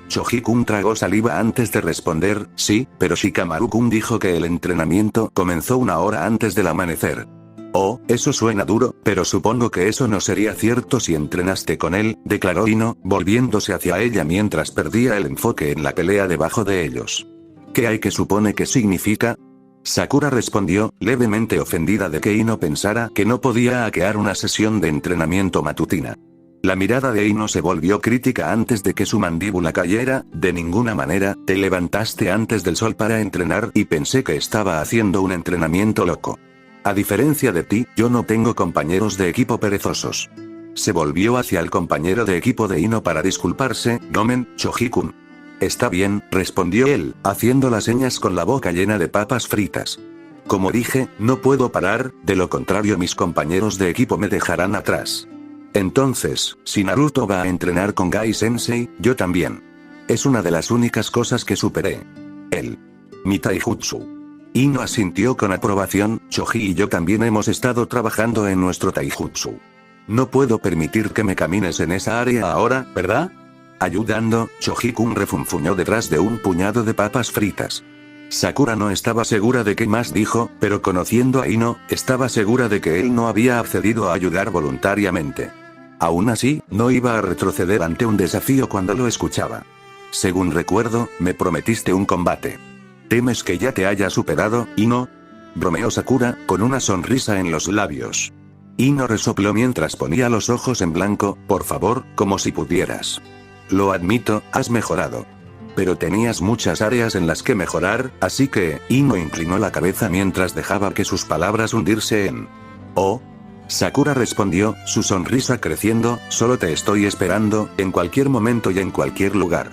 Choji-kun tragó saliva antes de responder, sí, pero Shikamaru-kun dijo que el entrenamiento comenzó una hora antes del amanecer. Oh, eso suena duro, pero supongo que eso no sería cierto si entrenaste con él, declaró Ino, volviéndose hacia ella mientras perdía el enfoque en la pelea debajo de ellos. ¿Qué hay que supone que significa? Sakura respondió, levemente ofendida de que Ino pensara que no podía hackear una sesión de entrenamiento matutina. La mirada de Ino se volvió crítica antes de que su mandíbula cayera. De ninguna manera, te levantaste antes del sol para entrenar y pensé que estaba haciendo un entrenamiento loco. A diferencia de ti, yo no tengo compañeros de equipo perezosos. Se volvió hacia el compañero de equipo de Ino para disculparse. Nomen, Choji-kun. Está bien, respondió él, haciendo las señas con la boca llena de papas fritas. Como dije, no puedo parar, de lo contrario mis compañeros de equipo me dejarán atrás. Entonces, si Naruto va a entrenar con Gai Sensei, yo también. Es una de las únicas cosas que superé. Mi taijutsu. Ino asintió con aprobación. Choji y yo también hemos estado trabajando en nuestro taijutsu. No puedo permitir que me camines en esa área ahora, ¿verdad? Ayudando, Choji-kun refunfuñó detrás de un puñado de papas fritas. Sakura no estaba segura de qué más dijo, pero conociendo a Ino, estaba segura de que él no había accedido a ayudar voluntariamente. Aún así, no iba a retroceder ante un desafío cuando lo escuchaba. Según recuerdo, me prometiste un combate. ¿Temes que ya te haya superado, Ino? Bromeó Sakura, con una sonrisa en los labios. Ino resopló mientras ponía los ojos en blanco. Por favor, como si pudieras. Lo admito, has mejorado. Pero tenías muchas áreas en las que mejorar, así que, Ino inclinó la cabeza mientras dejaba que sus palabras hundirse en... Oh. Sakura respondió, su sonrisa creciendo, solo te estoy esperando, en cualquier momento y en cualquier lugar.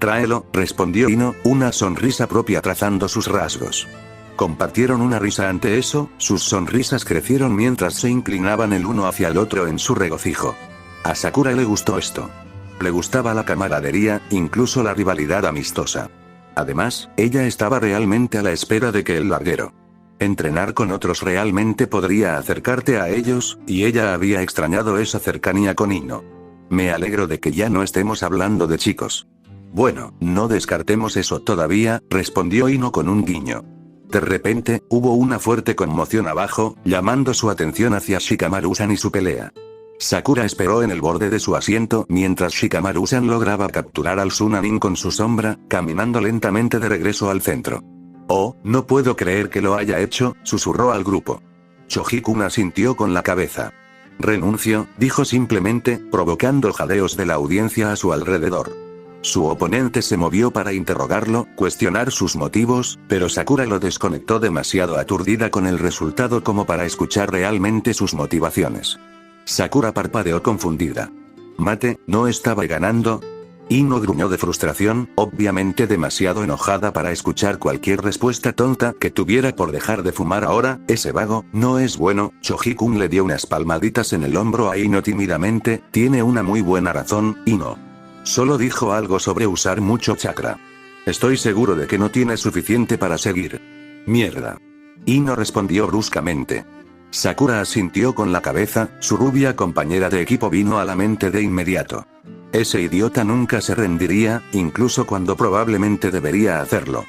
Tráelo, respondió Ino, una sonrisa propia trazando sus rasgos. Compartieron una risa ante eso, sus sonrisas crecieron mientras se inclinaban el uno hacia el otro en su regocijo. A Sakura le gustó esto. Le gustaba la camaradería, incluso la rivalidad amistosa. Además, ella estaba realmente a la espera de que el larguero. Entrenar con otros realmente podría acercarte a ellos, y ella había extrañado esa cercanía con Ino. Me alegro de que ya no estemos hablando de chicos. Bueno, no descartemos eso todavía, respondió Ino con un guiño. De repente, hubo una fuerte conmoción abajo, llamando su atención hacia Shikamaru-san y su pelea. Sakura esperó en el borde de su asiento mientras Shikamaru-san lograba capturar al Sunanin con su sombra, caminando lentamente de regreso al centro. Oh, no puedo creer que lo haya hecho, susurró al grupo. Choji-kun asintió con la cabeza. Renuncio, dijo simplemente, provocando jadeos de la audiencia a su alrededor. Su oponente se movió para interrogarlo, cuestionar sus motivos, pero Sakura lo desconectó demasiado aturdida con el resultado como para escuchar realmente sus motivaciones. Sakura parpadeó confundida. Mate, ¿no estaba ganando? Ino gruñó de frustración, obviamente demasiado enojada para escuchar cualquier respuesta tonta que tuviera por dejar de fumar ahora. Ese vago, no es bueno. Choji-kun le dio unas palmaditas en el hombro a Ino tímidamente. Tiene una muy buena razón, Ino. Solo dijo algo sobre usar mucho chakra. Estoy seguro de que no tiene suficiente para seguir. Mierda. Ino respondió bruscamente. Sakura asintió con la cabeza, su rubia compañera de equipo vino a la mente de inmediato. Ese idiota nunca se rendiría, incluso cuando probablemente debería hacerlo.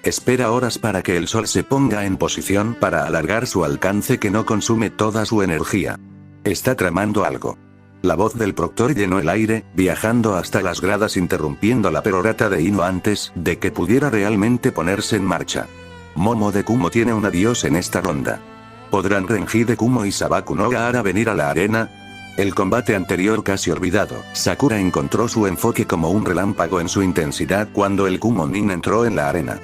Espera horas para que el sol se ponga en posición para alargar su alcance que no consume toda su energía. Está tramando algo. La voz del proctor llenó el aire, viajando hasta las gradas interrumpiendo la perorata de Ino antes de que pudiera realmente ponerse en marcha. Momo de Kumo tiene un adiós en esta ronda. ¿Podrán Renji de Kumo y Sabaku no Gaara venir a la arena? El combate anterior casi olvidado, Sakura encontró su enfoque como un relámpago en su intensidad cuando el Kumonin entró en la arena.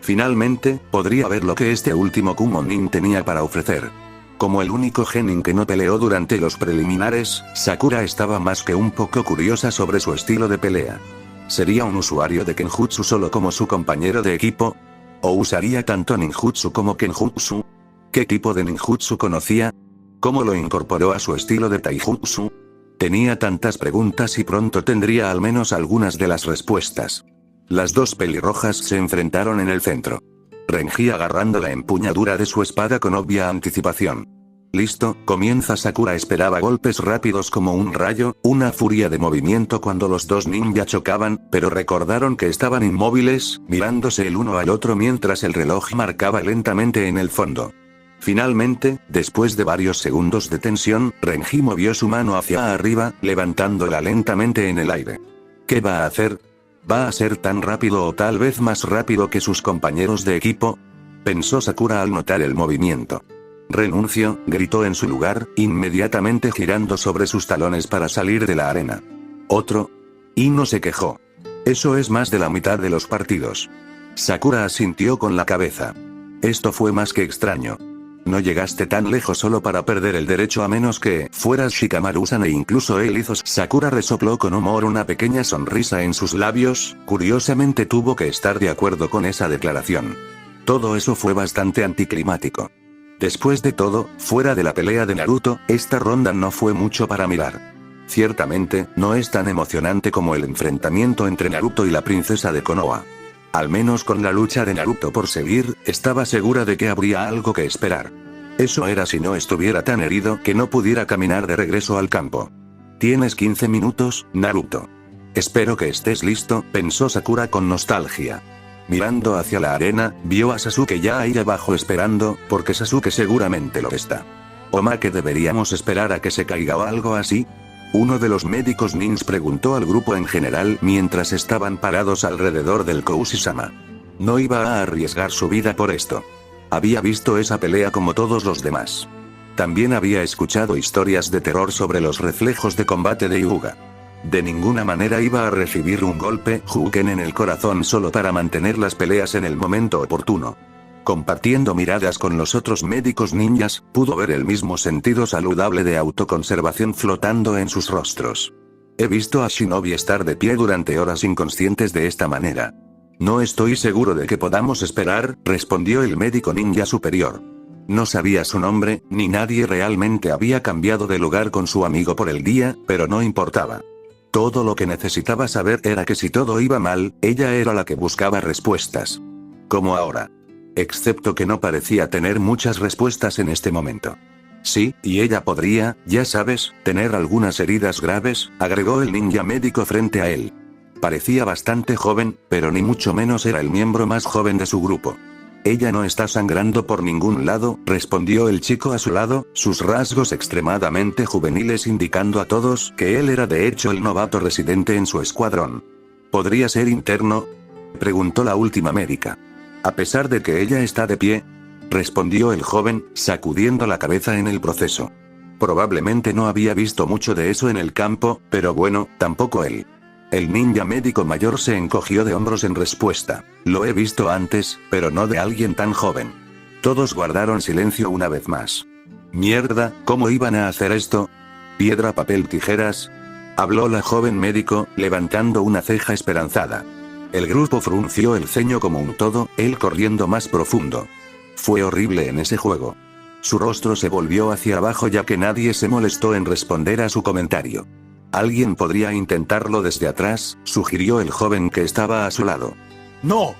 Finalmente, podría ver lo que este último Kumonin tenía para ofrecer. Como el único genin que no peleó durante los preliminares, Sakura estaba más que un poco curiosa sobre su estilo de pelea. ¿Sería un usuario de Kenjutsu solo como su compañero de equipo? ¿O usaría tanto ninjutsu como Kenjutsu? ¿Qué tipo de ninjutsu conocía? ¿Cómo lo incorporó a su estilo de taijutsu? Tenía tantas preguntas y pronto tendría al menos algunas de las respuestas. Las dos pelirrojas se enfrentaron en el centro. Renji agarrando la empuñadura de su espada con obvia anticipación. Listo, comienza. Sakura esperaba golpes rápidos como un rayo, una furia de movimiento cuando los dos ninja chocaban, pero recordaron que estaban inmóviles, mirándose el uno al otro mientras el reloj marcaba lentamente en el fondo. Finalmente, después de varios segundos de tensión, Renji movió su mano hacia arriba, levantándola lentamente en el aire. ¿Qué va a hacer? ¿Va a ser tan rápido o tal vez más rápido que sus compañeros de equipo? Pensó Sakura al notar el movimiento. Renuncio, gritó en su lugar, inmediatamente girando sobre sus talones para salir de la arena. ¿Otro? Ino se quejó. Eso es más de la mitad de los partidos. Sakura asintió con la cabeza. Esto fue más que extraño. No llegaste tan lejos solo para perder el derecho a menos que fueras Shikamaru-san e incluso él hizo. Sakura resopló con humor una pequeña sonrisa en sus labios, curiosamente tuvo que estar de acuerdo con esa declaración. Todo eso fue bastante anticlimático. Después de todo, fuera de la pelea de Naruto, esta ronda no fue mucho para mirar. Ciertamente, no es tan emocionante como el enfrentamiento entre Naruto y la princesa de Konoha. Al menos con la lucha de Naruto por seguir, estaba segura de que habría algo que esperar. Eso era si no estuviera tan herido que no pudiera caminar de regreso al campo. Tienes 15 minutos, Naruto. Espero que estés listo, pensó Sakura con nostalgia. Mirando hacia la arena, vio a Sasuke ya ahí abajo esperando, porque Sasuke seguramente lo está. ¿O que deberíamos esperar a que se caiga o algo así? Uno de los médicos ninjas preguntó al grupo en general mientras estaban parados alrededor del Koushisama. No iba a arriesgar su vida por esto. Había visto esa pelea como todos los demás. También había escuchado historias de terror sobre los reflejos de combate de Hyuga. De ninguna manera iba a recibir un golpe Juken en el corazón solo para mantener las peleas en el momento oportuno. Compartiendo miradas con los otros médicos ninjas, pudo ver el mismo sentido saludable de autoconservación flotando en sus rostros. He visto a Shinobi estar de pie durante horas inconscientes de esta manera. No estoy seguro de que podamos esperar, respondió el médico ninja superior. No sabía su nombre, ni nadie realmente había cambiado de lugar con su amigo por el día, pero no importaba. Todo lo que necesitaba saber era que si todo iba mal, ella era la que buscaba respuestas. Como ahora. Excepto que no parecía tener muchas respuestas en este momento. Sí, y ella podría, ya sabes, tener algunas heridas graves, agregó el ninja médico frente a él. Parecía bastante joven, pero ni mucho menos era el miembro más joven de su grupo. Ella no está sangrando por ningún lado, respondió el chico a su lado, sus rasgos extremadamente juveniles indicando a todos que él era de hecho el novato residente en su escuadrón. ¿Podría ser interno?, preguntó la última médica. A pesar de que ella está de pie, respondió el joven, sacudiendo la cabeza en el proceso. Probablemente no había visto mucho de eso en el campo, pero bueno, tampoco él. El ninja médico mayor se encogió de hombros en respuesta. Lo he visto antes, pero no de alguien tan joven. Todos guardaron silencio una vez más. Mierda, ¿cómo iban a hacer esto? Piedra, papel, tijeras. Habló la joven médico, levantando una ceja esperanzada. El grupo frunció el ceño como un todo, él corriendo más profundo. Fue horrible en ese juego. Su rostro se volvió hacia abajo ya que nadie se molestó en responder a su comentario. Alguien podría intentarlo desde atrás, sugirió el joven que estaba a su lado. ¡No!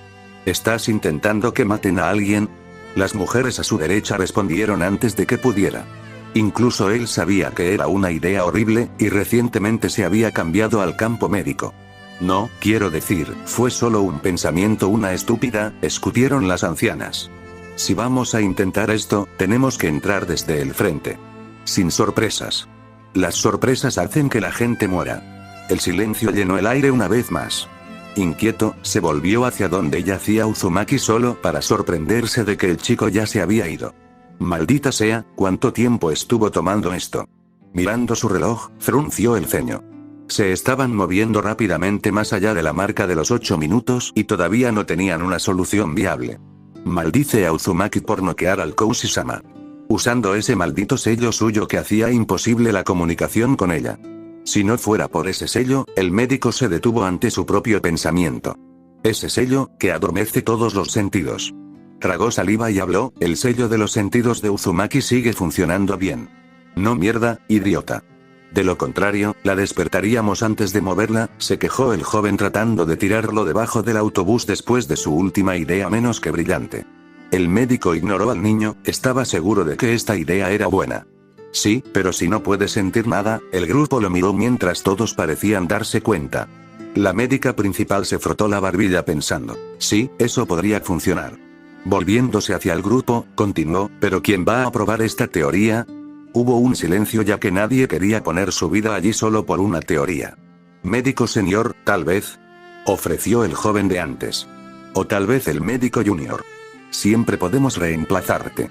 ¿Estás intentando que maten a alguien? Las mujeres a su derecha respondieron antes de que pudiera. Incluso él sabía que era una idea horrible, y recientemente se había cambiado al campo médico. No, quiero decir, fue solo un pensamiento, una estúpida, escupieron las ancianas. Si vamos a intentar esto, tenemos que entrar desde el frente. Sin sorpresas. Las sorpresas hacen que la gente muera. El silencio llenó el aire una vez más. Inquieto, se volvió hacia donde yacía Uzumaki solo para sorprenderse de que el chico ya se había ido. Maldita sea, ¿cuánto tiempo estuvo tomando esto? Mirando su reloj, frunció el ceño. Se estaban moviendo rápidamente más allá de la marca de los 8 minutos y todavía no tenían una solución viable. Maldice a Uzumaki por noquear al Koushisama. Usando ese maldito sello suyo que hacía imposible la comunicación con ella. Si no fuera por ese sello, el médico se detuvo ante su propio pensamiento. Ese sello, que adormece todos los sentidos. Tragó saliva y habló, el sello de los sentidos de Uzumaki sigue funcionando bien. No mierda, idiota. De lo contrario, la despertaríamos antes de moverla, se quejó el joven tratando de tirarlo debajo del autobús después de su última idea menos que brillante. El médico ignoró al niño, estaba seguro de que esta idea era buena. Sí, pero si no puede sentir nada, el grupo lo miró mientras todos parecían darse cuenta. La médica principal se frotó la barbilla pensando, sí, eso podría funcionar. Volviéndose hacia el grupo, continuó, ¿pero quién va a probar esta teoría? Hubo un silencio ya que nadie quería poner su vida allí solo por una teoría. Médico señor, tal vez. Ofreció el joven de antes. O tal vez el médico junior. Siempre podemos reemplazarte.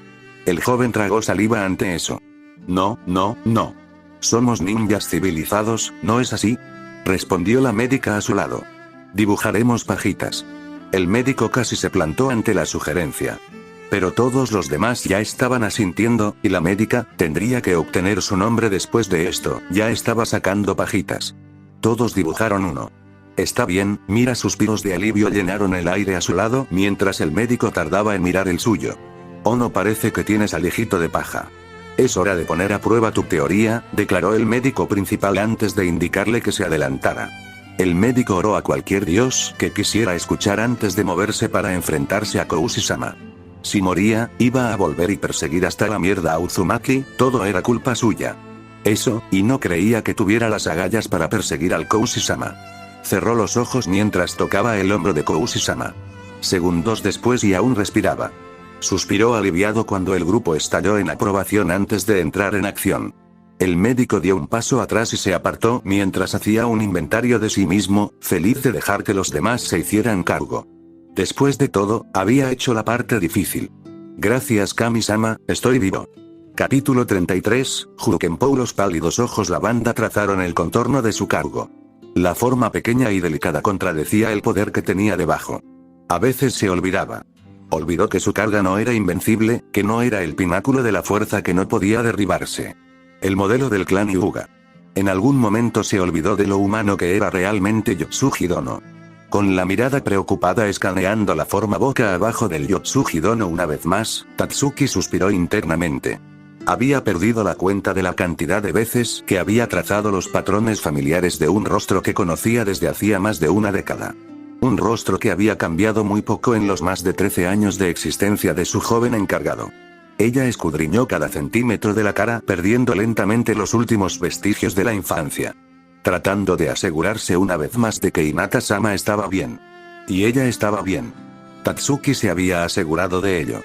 El joven tragó saliva ante eso. No, no, no. Somos ninjas civilizados, ¿no es así? Respondió la médica a su lado. Dibujaremos pajitas. El médico casi se plantó ante la sugerencia. Pero todos los demás ya estaban asintiendo, y la médica tendría que obtener su nombre después de esto, ya estaba sacando pajitas. Todos dibujaron uno. Está bien, mira, suspiros de alivio llenaron el aire a su lado mientras el médico tardaba en mirar el suyo. Oh, no, parece que tienes alijito de paja. Es hora de poner a prueba tu teoría, declaró el médico principal antes de indicarle que se adelantara. El médico oró a cualquier dios que quisiera escuchar antes de moverse para enfrentarse a Koushi-sama. Si moría, iba a volver y perseguir hasta la mierda a Uzumaki, todo era culpa suya. Eso, y no creía que tuviera las agallas para perseguir al Koushi-sama. Cerró los ojos mientras tocaba el hombro de Koushi-sama. Segundos después y aún respiraba. Suspiró aliviado cuando el grupo estalló en aprobación antes de entrar en acción. El médico dio un paso atrás y se apartó mientras hacía un inventario de sí mismo, feliz de dejar que los demás se hicieran cargo. Después de todo, había hecho la parte difícil. Gracias Kami-sama, estoy vivo. Capítulo 33, Jukenpou. Los pálidos ojos lavanda trazaron el contorno de su cargo. La forma pequeña y delicada contradecía el poder que tenía debajo. A veces se olvidaba. Olvidó que su carga no era invencible, que no era el pináculo de la fuerza que no podía derribarse. El modelo del clan Hyuga. En algún momento se olvidó de lo humano que era realmente Yotsuji Dono. Con la mirada preocupada escaneando la forma boca abajo del Yotsuji Dono una vez más, Tatsuki suspiró internamente. Había perdido la cuenta de la cantidad de veces que había trazado los patrones familiares de un rostro que conocía desde hacía más de una década. Un rostro que había cambiado muy poco en los más de 13 años de existencia de su joven encargado. Ella escudriñó cada centímetro de la cara, perdiendo lentamente los últimos vestigios de la infancia. Tratando de asegurarse una vez más de que Hinata-sama estaba bien. Y ella estaba bien. Tatsuki se había asegurado de ello.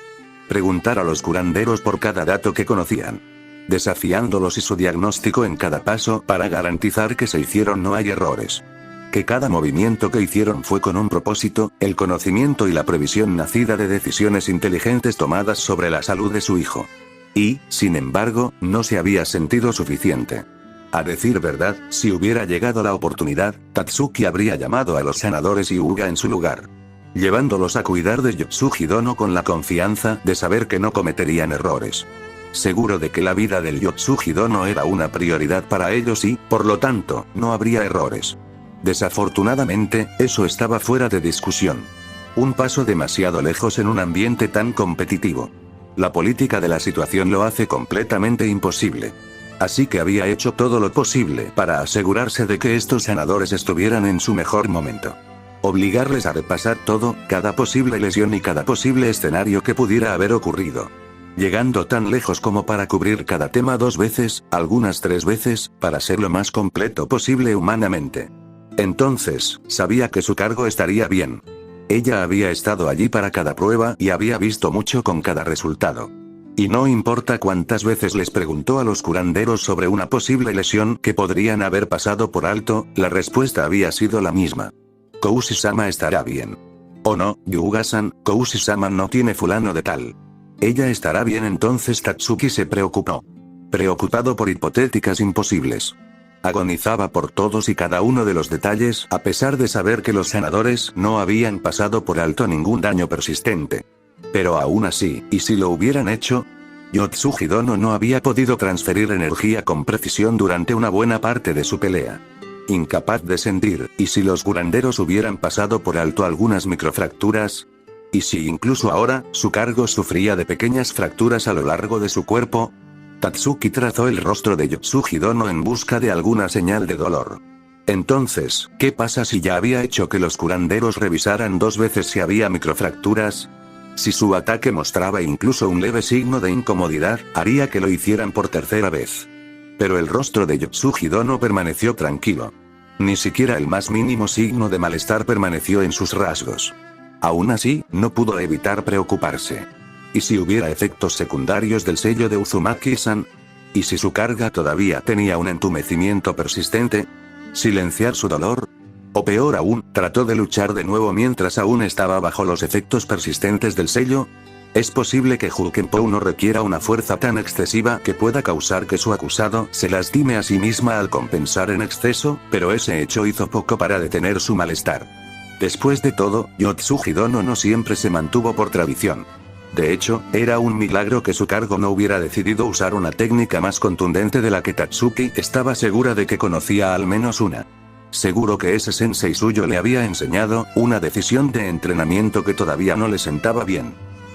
Preguntar a los curanderos por cada dato que conocían. Desafiándolos y su diagnóstico en cada paso para garantizar que se hicieron no hay errores. Que cada movimiento que hicieron fue con un propósito, el conocimiento y la previsión nacida de decisiones inteligentes tomadas sobre la salud de su hijo. Y, sin embargo, no se había sentido suficiente. A decir verdad, si hubiera llegado la oportunidad, Tatsuki habría llamado a los sanadores Hyuga en su lugar. Llevándolos a cuidar de Yotsuji Dono con la confianza de saber que no cometerían errores. Seguro de que la vida del Yotsuji Dono era una prioridad para ellos y, por lo tanto, no habría errores. Desafortunadamente, eso estaba fuera de discusión. Un paso demasiado lejos en un ambiente tan competitivo. La política de la situación lo hace completamente imposible. Así que había hecho todo lo posible para asegurarse de que estos sanadores estuvieran en su mejor momento. Obligarles a repasar todo, cada posible lesión y cada posible escenario que pudiera haber ocurrido. Llegando tan lejos como para cubrir cada tema 2 veces, algunas 3 veces, para ser lo más completo posible humanamente. Entonces, sabía que su cargo estaría bien. Ella había estado allí para cada prueba y había visto mucho con cada resultado. Y no importa cuántas veces les preguntó a los curanderos sobre una posible lesión que podrían haber pasado por alto, la respuesta había sido la misma. Koushi-sama estará bien. Oh no, Hyuga-san, Koushi-sama no tiene fulano de tal. Ella estará bien. Entonces Tatsuki se preocupó. Preocupado por hipotéticas imposibles. Agonizaba por todos y cada uno de los detalles a pesar de saber que los sanadores no habían pasado por alto ningún daño persistente. Pero aún así, ¿y si lo hubieran hecho? Yotsuji Dono no había podido transferir energía con precisión durante una buena parte de su pelea. Incapaz de sentir, ¿y si los curanderos hubieran pasado por alto algunas microfracturas? ¿Y si incluso ahora, su cargo sufría de pequeñas fracturas a lo largo de su cuerpo? Tatsuki trazó el rostro de Yotsuji Dono en busca de alguna señal de dolor. Entonces, ¿qué pasa si ya había hecho que los curanderos revisaran 2 veces si había microfracturas? Si su ataque mostraba incluso un leve signo de incomodidad, haría que lo hicieran por 3ª vez. Pero el rostro de Yotsuji Dono permaneció tranquilo. Ni siquiera el más mínimo signo de malestar permaneció en sus rasgos. Aún así, no pudo evitar preocuparse. ¿Y si hubiera efectos secundarios del sello de Uzumaki-san? ¿Y si su carga todavía tenía un entumecimiento persistente? ¿Silenciar su dolor? O peor aún, trató de luchar de nuevo mientras aún estaba bajo los efectos persistentes del sello. Es posible que Hukenpou no requiera una fuerza tan excesiva que pueda causar que su acusado se lastime a sí misma al compensar en exceso, pero ese hecho hizo poco para detener su malestar. Después de todo, Yotsuji Dono no siempre se mantuvo por tradición. De hecho, era un milagro que su cargo no hubiera decidido usar una técnica más contundente de la que Tatsuki estaba segura de que conocía al menos una. Seguro que ese sensei suyo le había enseñado una decisión de entrenamiento que todavía no le sentaba bien.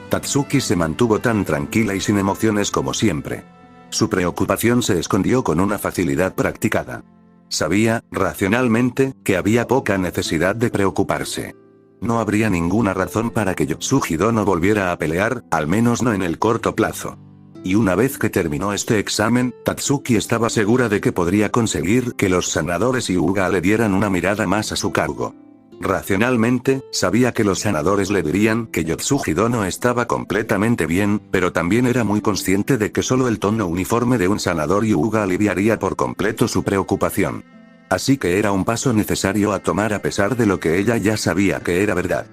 Tatsuki se mantuvo tan tranquila y sin emociones como siempre. Su preocupación se escondió con una facilidad practicada. Sabía, racionalmente, que había poca necesidad de preocuparse. No habría ninguna razón para que Yotsuji Dono volviera a pelear, al menos no en el corto plazo. Y una vez que terminó este examen, Tatsuki estaba segura de que podría conseguir que los sanadores Hyuga le dieran una mirada más a su cargo. Racionalmente, sabía que los sanadores le dirían que Yotsuji Dono estaba completamente bien, pero también era muy consciente de que solo el tono uniforme de un sanador Hyuga aliviaría por completo su preocupación. Así que era un paso necesario a tomar a pesar de lo que ella ya sabía que era verdad.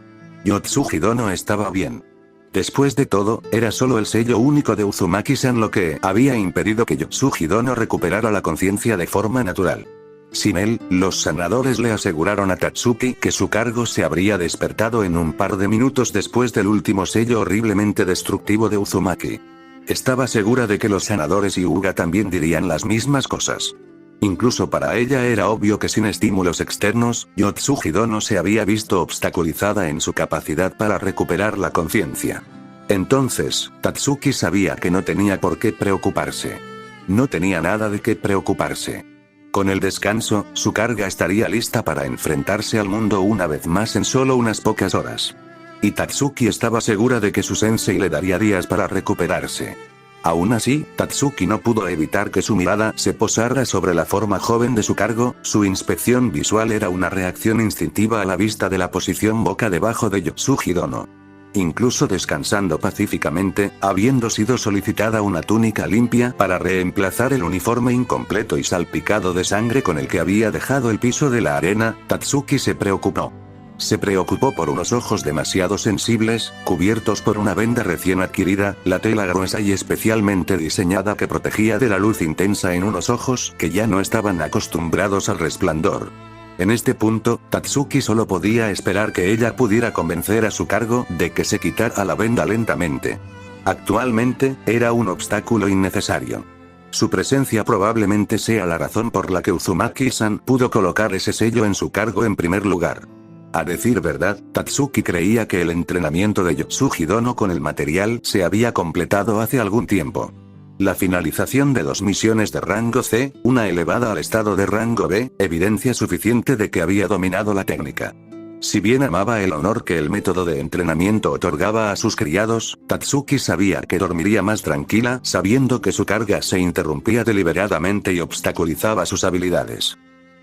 Yotsuji Dono estaba bien. Después de todo, era solo el sello único de Uzumaki-san lo que había impedido que Yotsuji Dono recuperara la conciencia de forma natural. Sin él, los sanadores le aseguraron a Tatsuki que su cargo se habría despertado en un par de minutos después del último sello horriblemente destructivo de Uzumaki. Estaba segura de que los sanadores Hyuga también dirían las mismas cosas. Incluso para ella era obvio que sin estímulos externos, Yotsuji Dono se había visto obstaculizada en su capacidad para recuperar la conciencia. Entonces, Tatsuki sabía que no tenía por qué preocuparse. No tenía nada de qué preocuparse. Con el descanso, su carga estaría lista para enfrentarse al mundo una vez más en solo unas pocas horas. Y Tatsuki estaba segura de que su sensei le daría días para recuperarse. Aún así, Tatsuki no pudo evitar que su mirada se posara sobre la forma joven de su cargo. Su inspección visual era una reacción instintiva a la vista de la posición boca debajo de Yotsuji Dono. Incluso descansando pacíficamente, habiendo sido solicitada una túnica limpia para reemplazar el uniforme incompleto y salpicado de sangre con el que había dejado el piso de la arena, Tatsuki se preocupó. Se preocupó por unos ojos demasiado sensibles, cubiertos por una venda recién adquirida, la tela gruesa y especialmente diseñada que protegía de la luz intensa en unos ojos que ya no estaban acostumbrados al resplandor. En este punto, Tatsuki solo podía esperar que ella pudiera convencer a su cargo de que se quitara la venda lentamente. Actualmente, era un obstáculo innecesario. Su presencia probablemente sea la razón por la que Uzumaki-san pudo colocar ese sello en su cargo en primer lugar. A decir verdad, Tatsuki creía que el entrenamiento de Yotsuji Dono con el material se había completado hace algún tiempo. La finalización de 2 misiones de rango C, una elevada al estado de rango B, evidencia suficiente de que había dominado la técnica. Si bien amaba el honor que el método de entrenamiento otorgaba a sus criados, Tatsuki sabía que dormiría más tranquila sabiendo que su carga se interrumpía deliberadamente y obstaculizaba sus habilidades.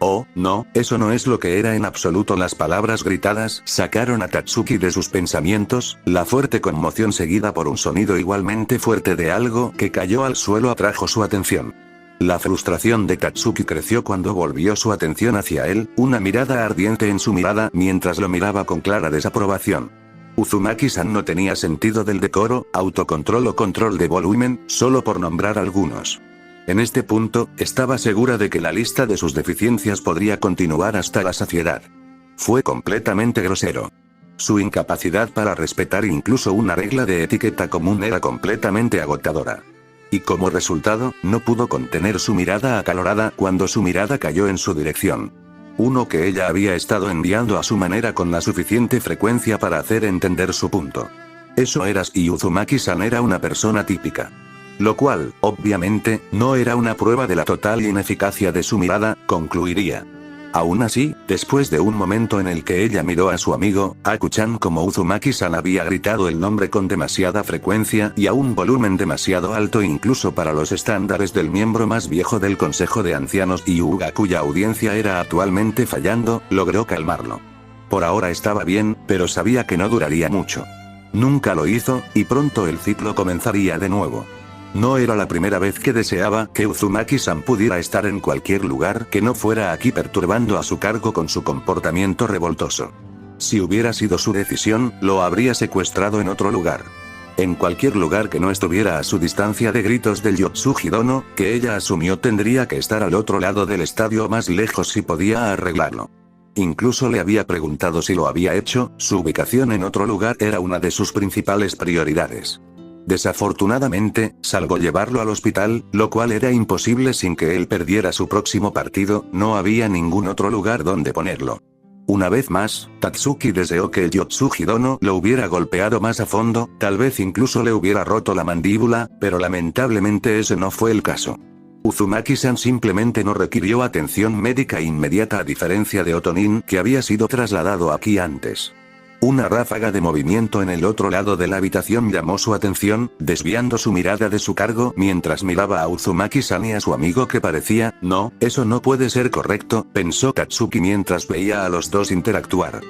Oh, no, eso no es lo que era en absoluto. Las palabras gritadas sacaron a Tatsuki de sus pensamientos, la fuerte conmoción seguida por un sonido igualmente fuerte de algo que cayó al suelo atrajo su atención. La frustración de Tatsuki creció cuando volvió su atención hacia él, una mirada ardiente en su mirada mientras lo miraba con clara desaprobación. Uzumaki-san no tenía sentido del decoro, autocontrol o control de volumen, solo por nombrar algunos. En este punto, estaba segura de que la lista de sus deficiencias podría continuar hasta la saciedad. Fue completamente grosero. Su incapacidad para respetar incluso una regla de etiqueta común era completamente agotadora. Y como resultado, no pudo contener su mirada acalorada cuando su mirada cayó en su dirección. Uno que ella había estado enviando a su manera con la suficiente frecuencia para hacer entender su punto. Eso era, y Uzumaki-san era una persona típica. Lo cual, obviamente, no era una prueba de la total ineficacia de su mirada, concluiría. Aún así, después de un momento en el que ella miró a su amigo, Aku-chan como Uzumaki-san había gritado el nombre con demasiada frecuencia y a un volumen demasiado alto incluso para los estándares del miembro más viejo del Consejo de Ancianos Hyuga cuya audiencia era actualmente fallando, logró calmarlo. Por ahora estaba bien, pero sabía que no duraría mucho. Nunca lo hizo, y pronto el ciclo comenzaría de nuevo. No era la primera vez que deseaba que Uzumaki-san pudiera estar en cualquier lugar que no fuera aquí perturbando a su cargo con su comportamiento revoltoso. Si hubiera sido su decisión, lo habría secuestrado en otro lugar. En cualquier lugar que no estuviera a su distancia de gritos del Yotsuji Dono, que ella asumió tendría que estar al otro lado del estadio más lejos si podía arreglarlo. Incluso le había preguntado si lo había hecho, su ubicación en otro lugar era una de sus principales prioridades. Desafortunadamente, salvo llevarlo al hospital, lo cual era imposible sin que él perdiera su próximo partido, no había ningún otro lugar donde ponerlo. Una vez más, Tatsuki deseó que el Yotsuji Dono lo hubiera golpeado más a fondo, tal vez incluso le hubiera roto la mandíbula, pero lamentablemente ese no fue el caso. Uzumaki-san simplemente no requirió atención médica inmediata a diferencia de Otonin, que había sido trasladado aquí antes. Una ráfaga de movimiento en el otro lado de la habitación llamó su atención, desviando su mirada de su cargo mientras miraba a Uzumaki-san y a su amigo que parecía, no, eso no puede ser correcto, pensó Tatsuki mientras veía a los dos interactuar.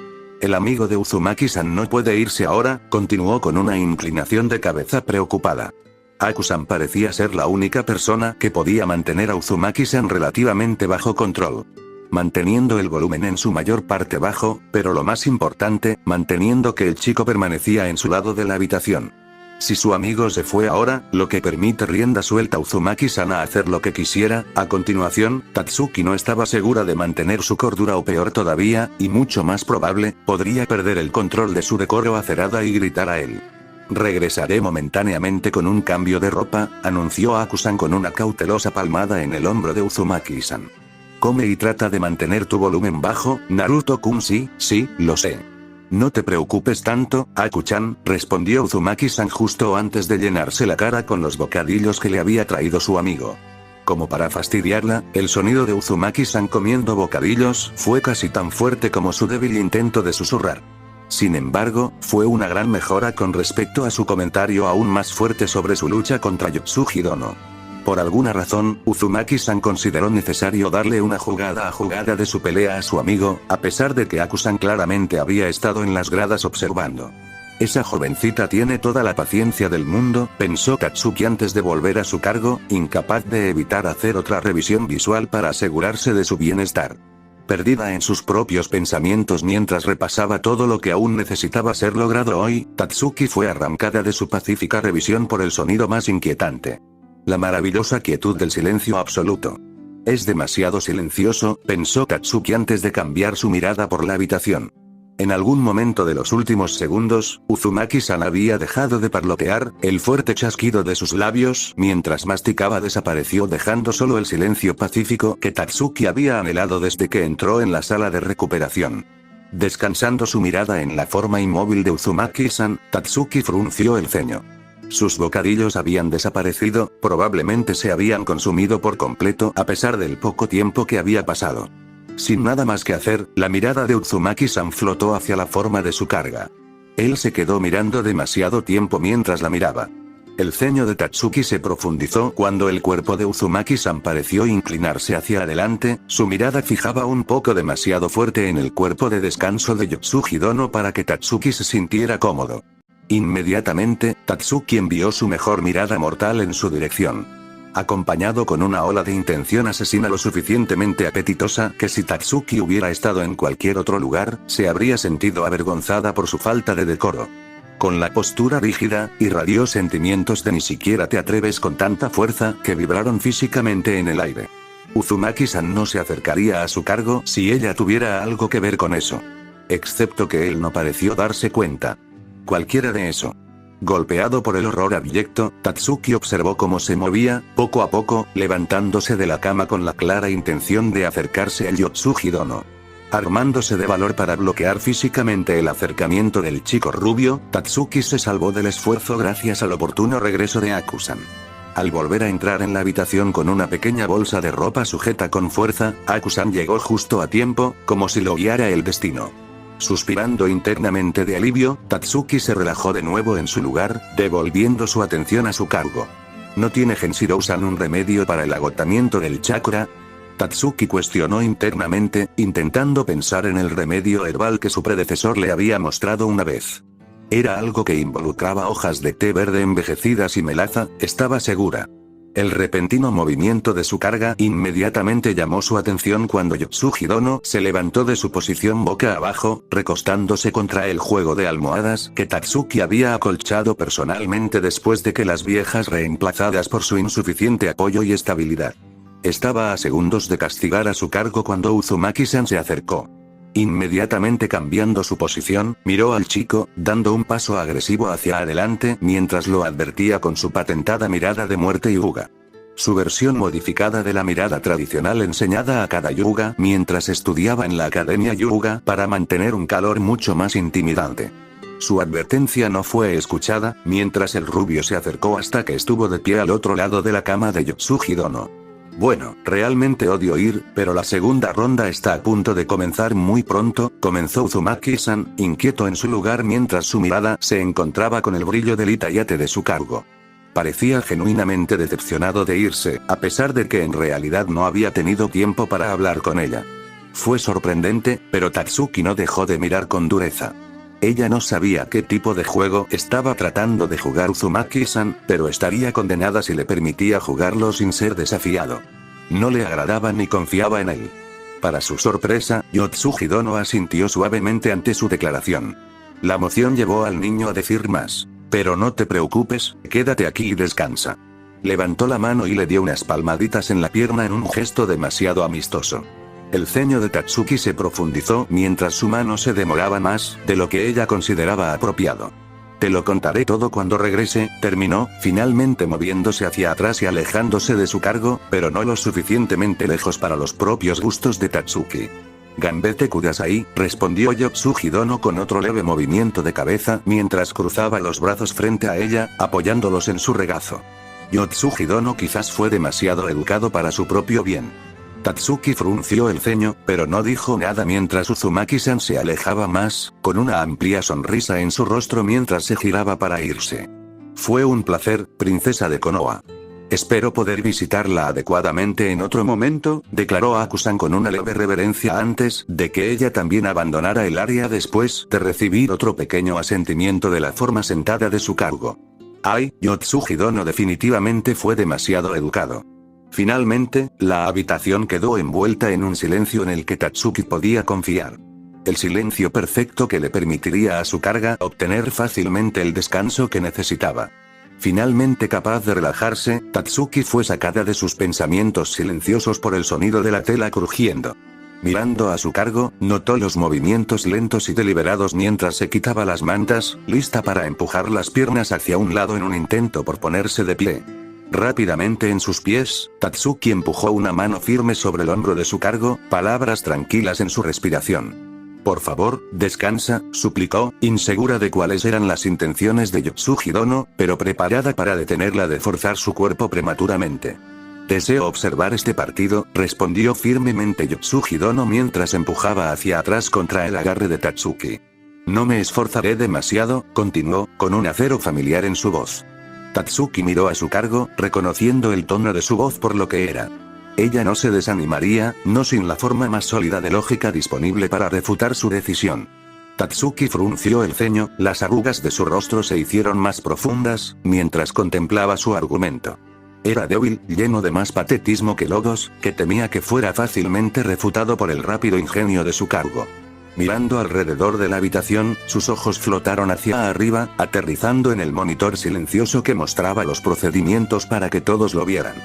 El amigo de Uzumaki-san no puede irse ahora, continuó con una inclinación de cabeza preocupada. Aku-san parecía ser la única persona que podía mantener a Uzumaki-san relativamente bajo control. Manteniendo el volumen en su mayor parte bajo, pero lo más importante, manteniendo que el chico permanecía en su lado de la habitación. Si su amigo se fue ahora, lo que permite rienda suelta a Uzumaki-san a hacer lo que quisiera, a continuación, Tatsuki no estaba segura de mantener su cordura o peor todavía, y mucho más probable, podría perder el control de su decoro acerada y gritar a él. Regresaré momentáneamente con un cambio de ropa, anunció Aku-san con una cautelosa palmada en el hombro de Uzumaki-san. Come y trata de mantener tu volumen bajo, Naruto-kun. Sí, lo sé. No te preocupes tanto, Aku-chan, respondió Uzumaki-san justo antes de llenarse la cara con los bocadillos que le había traído su amigo. Como para fastidiarla, el sonido de Uzumaki-san comiendo bocadillos fue casi tan fuerte como su débil intento de susurrar. Sin embargo, fue una gran mejora con respecto a su comentario aún más fuerte sobre su lucha contra Yotsuji Dono. Por alguna razón, Uzumaki-san consideró necesario darle una jugada de su pelea a su amigo, a pesar de que Aku-san claramente había estado en las gradas observando. Esa jovencita tiene toda la paciencia del mundo, pensó Tatsuki antes de volver a su cargo, incapaz de evitar hacer otra revisión visual para asegurarse de su bienestar. Perdida en sus propios pensamientos mientras repasaba todo lo que aún necesitaba ser logrado hoy, Tatsuki fue arrancada de su pacífica revisión por el sonido más inquietante. La maravillosa quietud del silencio absoluto. Es demasiado silencioso, pensó Tatsuki antes de cambiar su mirada por la habitación. En algún momento de los últimos segundos, Uzumaki-san había dejado de parlotear, el fuerte chasquido de sus labios mientras masticaba desapareció dejando solo el silencio pacífico que Tatsuki había anhelado desde que entró en la sala de recuperación. Descansando su mirada en la forma inmóvil de Uzumaki-san, Tatsuki frunció el ceño. Sus bocadillos habían desaparecido, probablemente se habían consumido por completo a pesar del poco tiempo que había pasado. Sin nada más que hacer, la mirada de Uzumaki-san flotó hacia la forma de su carga. Él se quedó mirando demasiado tiempo mientras la miraba. El ceño de Tatsuki se profundizó cuando el cuerpo de Uzumaki-san pareció inclinarse hacia adelante, su mirada fijaba un poco demasiado fuerte en el cuerpo de descanso de Yotsuji Dono para que Tatsuki se sintiera cómodo. Inmediatamente, Tatsuki envió su mejor mirada mortal en su dirección. Acompañado con una ola de intención asesina lo suficientemente apetitosa que si Tatsuki hubiera estado en cualquier otro lugar, se habría sentido avergonzada por su falta de decoro. Con la postura rígida, irradió sentimientos de ni siquiera te atreves con tanta fuerza que vibraron físicamente en el aire. Uzumaki-san no se acercaría a su cargo si ella tuviera algo que ver con eso. Excepto que él no pareció darse cuenta. Cualquiera de eso. Golpeado por el horror abyecto, Tatsuki observó cómo se movía, poco a poco, levantándose de la cama con la clara intención de acercarse al Yotsuji Dono. Armándose de valor para bloquear físicamente el acercamiento del chico rubio, Tatsuki se salvó del esfuerzo gracias al oportuno regreso de Aku-san. Al volver a entrar en la habitación con una pequeña bolsa de ropa sujeta con fuerza, Aku-san llegó justo a tiempo, como si lo guiara el destino. Suspirando internamente de alivio, Tatsuki se relajó de nuevo en su lugar, devolviendo su atención a su cargo. ¿No tiene Genshiro-san un remedio para el agotamiento del chakra? Tatsuki cuestionó internamente, intentando pensar en el remedio herbal que su predecesor le había mostrado una vez. Era algo que involucraba hojas de té verde envejecidas y melaza, estaba segura. El repentino movimiento de su carga inmediatamente llamó su atención cuando Yotsuji Dono se levantó de su posición boca abajo, recostándose contra el juego de almohadas que Tatsuki había acolchado personalmente después de que las viejas reemplazadas por su insuficiente apoyo y estabilidad. Estaba a segundos de castigar a su cargo cuando Uzumaki-san se acercó. Inmediatamente cambiando su posición, miró al chico, dando un paso agresivo hacia adelante mientras lo advertía con su patentada mirada de muerte yuga. Su versión modificada de la mirada tradicional enseñada a cada yuga mientras estudiaba en la Academia Yuga para mantener un calor mucho más intimidante. Su advertencia no fue escuchada, mientras el rubio se acercó hasta que estuvo de pie al otro lado de la cama de Yotsuji Dono. Bueno, realmente odio ir, pero la segunda ronda está a punto de comenzar muy pronto, comenzó Uzumaki-san, inquieto en su lugar mientras su mirada se encontraba con el brillo del itayate de su cargo. Parecía genuinamente decepcionado de irse, a pesar de que en realidad no había tenido tiempo para hablar con ella. Fue sorprendente, pero Tatsuki no dejó de mirar con dureza. Ella no sabía qué tipo de juego estaba tratando de jugar Uzumaki-san, pero estaría condenada si le permitía jugarlo sin ser desafiado. No le agradaba ni confiaba en él. Para su sorpresa, Yotsuji Dono asintió suavemente ante su declaración. La emoción llevó al niño a decir más. Pero no te preocupes, quédate aquí y descansa. Levantó la mano y le dio unas palmaditas en la pierna en un gesto demasiado amistoso. El ceño de Tatsuki se profundizó mientras su mano se demoraba más de lo que ella consideraba apropiado. Te lo contaré todo cuando regrese, terminó, finalmente moviéndose hacia atrás y alejándose de su cargo, pero no lo suficientemente lejos para los propios gustos de Tatsuki. Gambete Kudasai, respondió Yotsuji Dono con otro leve movimiento de cabeza mientras cruzaba los brazos frente a ella, apoyándolos en su regazo. Yotsuji Dono quizás fue demasiado educado para su propio bien. Tatsuki frunció el ceño, pero no dijo nada mientras Uzumaki-san se alejaba más, con una amplia sonrisa en su rostro mientras se giraba para irse. Fue un placer, princesa de Konoha. Espero poder visitarla adecuadamente en otro momento, declaró Akusan con una leve reverencia antes de que ella también abandonara el área después de recibir otro pequeño asentimiento de la forma sentada de su cargo. Ay, Yotsuji Dono definitivamente fue demasiado educado. Finalmente, la habitación quedó envuelta en un silencio en el que Tatsuki podía confiar. El silencio perfecto que le permitiría a su carga obtener fácilmente el descanso que necesitaba. Finalmente capaz de relajarse, Tatsuki fue sacada de sus pensamientos silenciosos por el sonido de la tela crujiendo. Mirando a su cargo, notó los movimientos lentos y deliberados mientras se quitaba las mantas, lista para empujar las piernas hacia un lado en un intento por ponerse de pie. Rápidamente en sus pies, Tatsuki empujó una mano firme sobre el hombro de su cargo, palabras tranquilas en su respiración. Por favor, descansa, suplicó, insegura de cuáles eran las intenciones de Yotsuji Dono, pero preparada para detenerla de forzar su cuerpo prematuramente. Deseo observar este partido, respondió firmemente Yotsuji Dono mientras empujaba hacia atrás contra el agarre de Tatsuki. No me esforzaré demasiado, continuó, con un acero familiar en su voz. Tatsuki miró a su cargo, reconociendo el tono de su voz por lo que era. Ella no se desanimaría, no sin la forma más sólida de lógica disponible para refutar su decisión. Tatsuki frunció el ceño, las arrugas de su rostro se hicieron más profundas, mientras contemplaba su argumento. Era débil, lleno de más patetismo que logos, que temía que fuera fácilmente refutado por el rápido ingenio de su cargo. Mirando alrededor de la habitación, sus ojos flotaron hacia arriba, aterrizando en el monitor silencioso que mostraba los procedimientos para que todos lo vieran.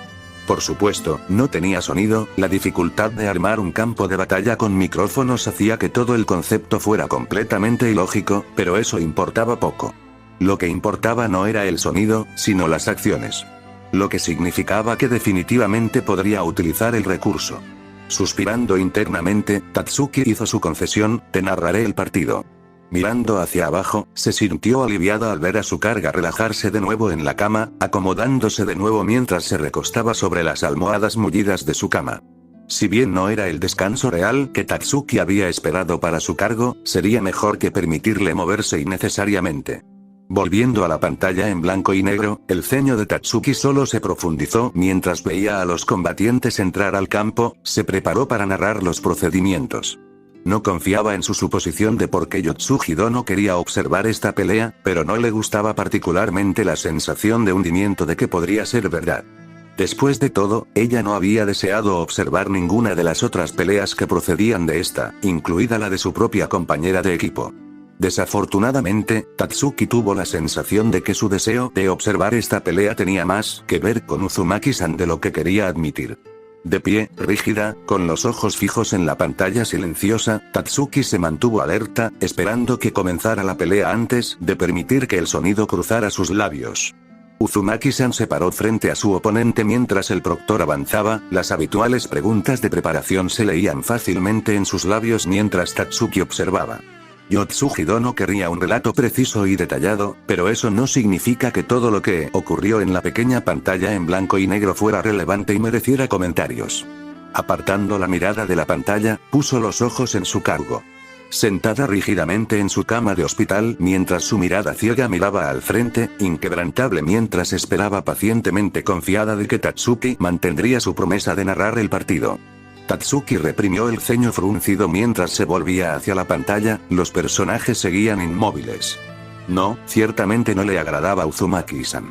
Por supuesto, no tenía sonido, la dificultad de armar un campo de batalla con micrófonos hacía que todo el concepto fuera completamente ilógico, pero eso importaba poco. Lo que importaba no era el sonido, sino las acciones. Lo que significaba que definitivamente podría utilizar el recurso. Suspirando internamente, Tatsuki hizo su concesión, te narraré el partido. Mirando hacia abajo, se sintió aliviada al ver a su carga relajarse de nuevo en la cama, acomodándose de nuevo mientras se recostaba sobre las almohadas mullidas de su cama. Si bien no era el descanso real que Tatsuki había esperado para su cargo, sería mejor que permitirle moverse innecesariamente. Volviendo a la pantalla en blanco y negro, el ceño de Tatsuki solo se profundizó mientras veía a los combatientes entrar al campo, se preparó para narrar los procedimientos. No confiaba en su suposición de por qué Yotsuji Dono quería observar esta pelea, pero no le gustaba particularmente la sensación de hundimiento de que podría ser verdad. Después de todo, ella no había deseado observar ninguna de las otras peleas que procedían de esta, incluida la de su propia compañera de equipo. Desafortunadamente, Tatsuki tuvo la sensación de que su deseo de observar esta pelea tenía más que ver con Uzumaki-san de lo que quería admitir. De pie, rígida, con los ojos fijos en la pantalla silenciosa, Tatsuki se mantuvo alerta, esperando que comenzara la pelea antes de permitir que el sonido cruzara sus labios. Uzumaki-san se paró frente a su oponente mientras el proctor avanzaba, las habituales preguntas de preparación se leían fácilmente en sus labios mientras Tatsuki observaba. Yotsuji Dono quería un relato preciso y detallado, pero eso no significa que todo lo que ocurrió en la pequeña pantalla en blanco y negro fuera relevante y mereciera comentarios. Apartando la mirada de la pantalla, puso los ojos en su cargo. Sentada rígidamente en su cama de hospital mientras su mirada ciega miraba al frente, inquebrantable mientras esperaba pacientemente confiada de que Tatsuki mantendría su promesa de narrar el partido. Tatsuki reprimió el ceño fruncido mientras se volvía hacia la pantalla, los personajes seguían inmóviles. No, ciertamente no le agradaba a Uzumaki-san.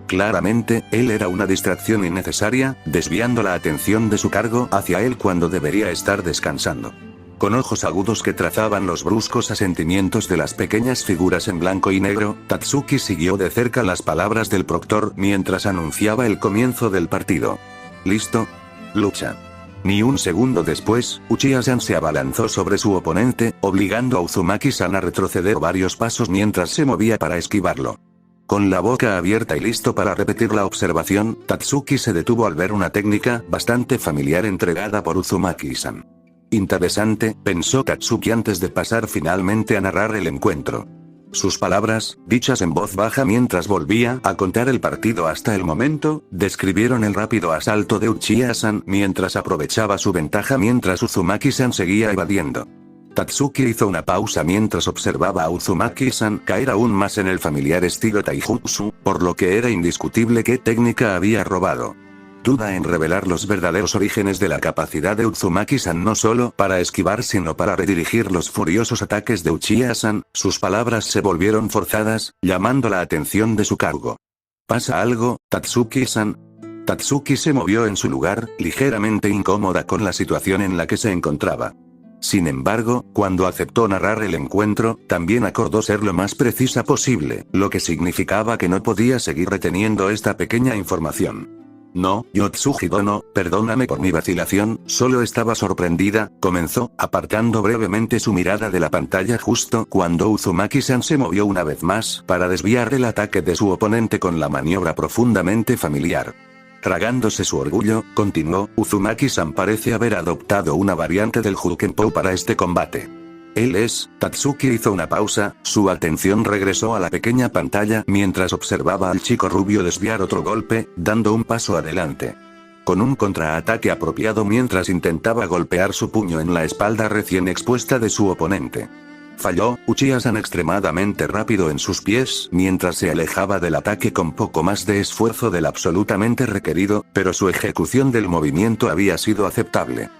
Claramente, él era una distracción innecesaria, desviando la atención de su cargo hacia él cuando debería estar descansando. Con ojos agudos que trazaban los bruscos asentimientos de las pequeñas figuras en blanco y negro, Tatsuki siguió de cerca las palabras del proctor mientras anunciaba el comienzo del partido. ¿Listo? Lucha. Ni un segundo después, Uchiha-san se abalanzó sobre su oponente, obligando a Uzumaki-san a retroceder varios pasos mientras se movía para esquivarlo. Con la boca abierta y listo para repetir la observación, Tatsuki se detuvo al ver una técnica bastante familiar entregada por Uzumaki-san. Interesante, pensó Tatsuki antes de pasar finalmente a narrar el encuentro. Sus palabras, dichas en voz baja mientras volvía a contar el partido hasta el momento, describieron el rápido asalto de Uchiha-san mientras aprovechaba su ventaja mientras Uzumaki-san seguía evadiendo. Tatsuki hizo una pausa mientras observaba a Uzumaki-san caer aún más en el familiar estilo taijutsu, por lo que era indiscutible qué técnica había robado. Duda en revelar los verdaderos orígenes de la capacidad de Uzumaki-san no solo para esquivar sino para redirigir los furiosos ataques de Uchiha-san, sus palabras se volvieron forzadas, llamando la atención de su cargo. ¿Pasa algo, Tatsuki-san? Tatsuki se movió en su lugar, ligeramente incómoda con la situación en la que se encontraba. Sin embargo, cuando aceptó narrar el encuentro, también acordó ser lo más precisa posible, lo que significaba que no podía seguir reteniendo esta pequeña información. No, Yotsuji Dono, perdóname por mi vacilación, solo estaba sorprendida, comenzó, apartando brevemente su mirada de la pantalla justo cuando Uzumaki-san se movió una vez más para desviar el ataque de su oponente con la maniobra profundamente familiar. Tragándose su orgullo, continuó, Uzumaki-san parece haber adoptado una variante del Jukenpou para este combate. Él es, Tatsuki hizo una pausa, su atención regresó a la pequeña pantalla mientras observaba al chico rubio desviar otro golpe, dando un paso adelante. Con un contraataque apropiado mientras intentaba golpear su puño en la espalda recién expuesta de su oponente. Falló, Uchiha-san extremadamente rápido en sus pies mientras se alejaba del ataque con poco más de esfuerzo del absolutamente requerido, pero su ejecución del movimiento había sido aceptable.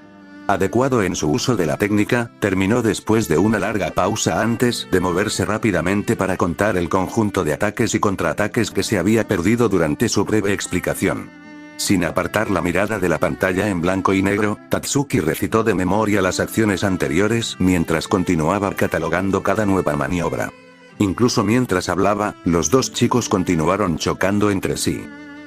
Adecuado en su uso de la técnica, terminó después de una larga pausa antes de moverse rápidamente para contar el conjunto de ataques y contraataques que se había perdido durante su breve explicación. Sin apartar la mirada de la pantalla en blanco y negro, Tatsuki recitó de memoria las acciones anteriores mientras continuaba catalogando cada nueva maniobra. Incluso mientras hablaba, los dos chicos continuaron chocando entre sí.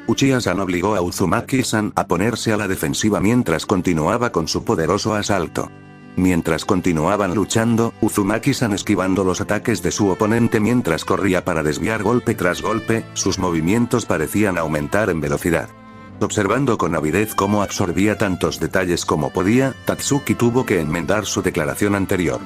Uchiha-san obligó a Uzumaki-san a ponerse a la defensiva mientras continuaba con su poderoso asalto. Mientras continuaban luchando, Uzumaki-san esquivando los ataques de su oponente mientras corría para desviar golpe tras golpe, sus movimientos parecían aumentar en velocidad. Observando con avidez cómo absorbía tantos detalles como podía, Tatsuki tuvo que enmendar su declaración anterior.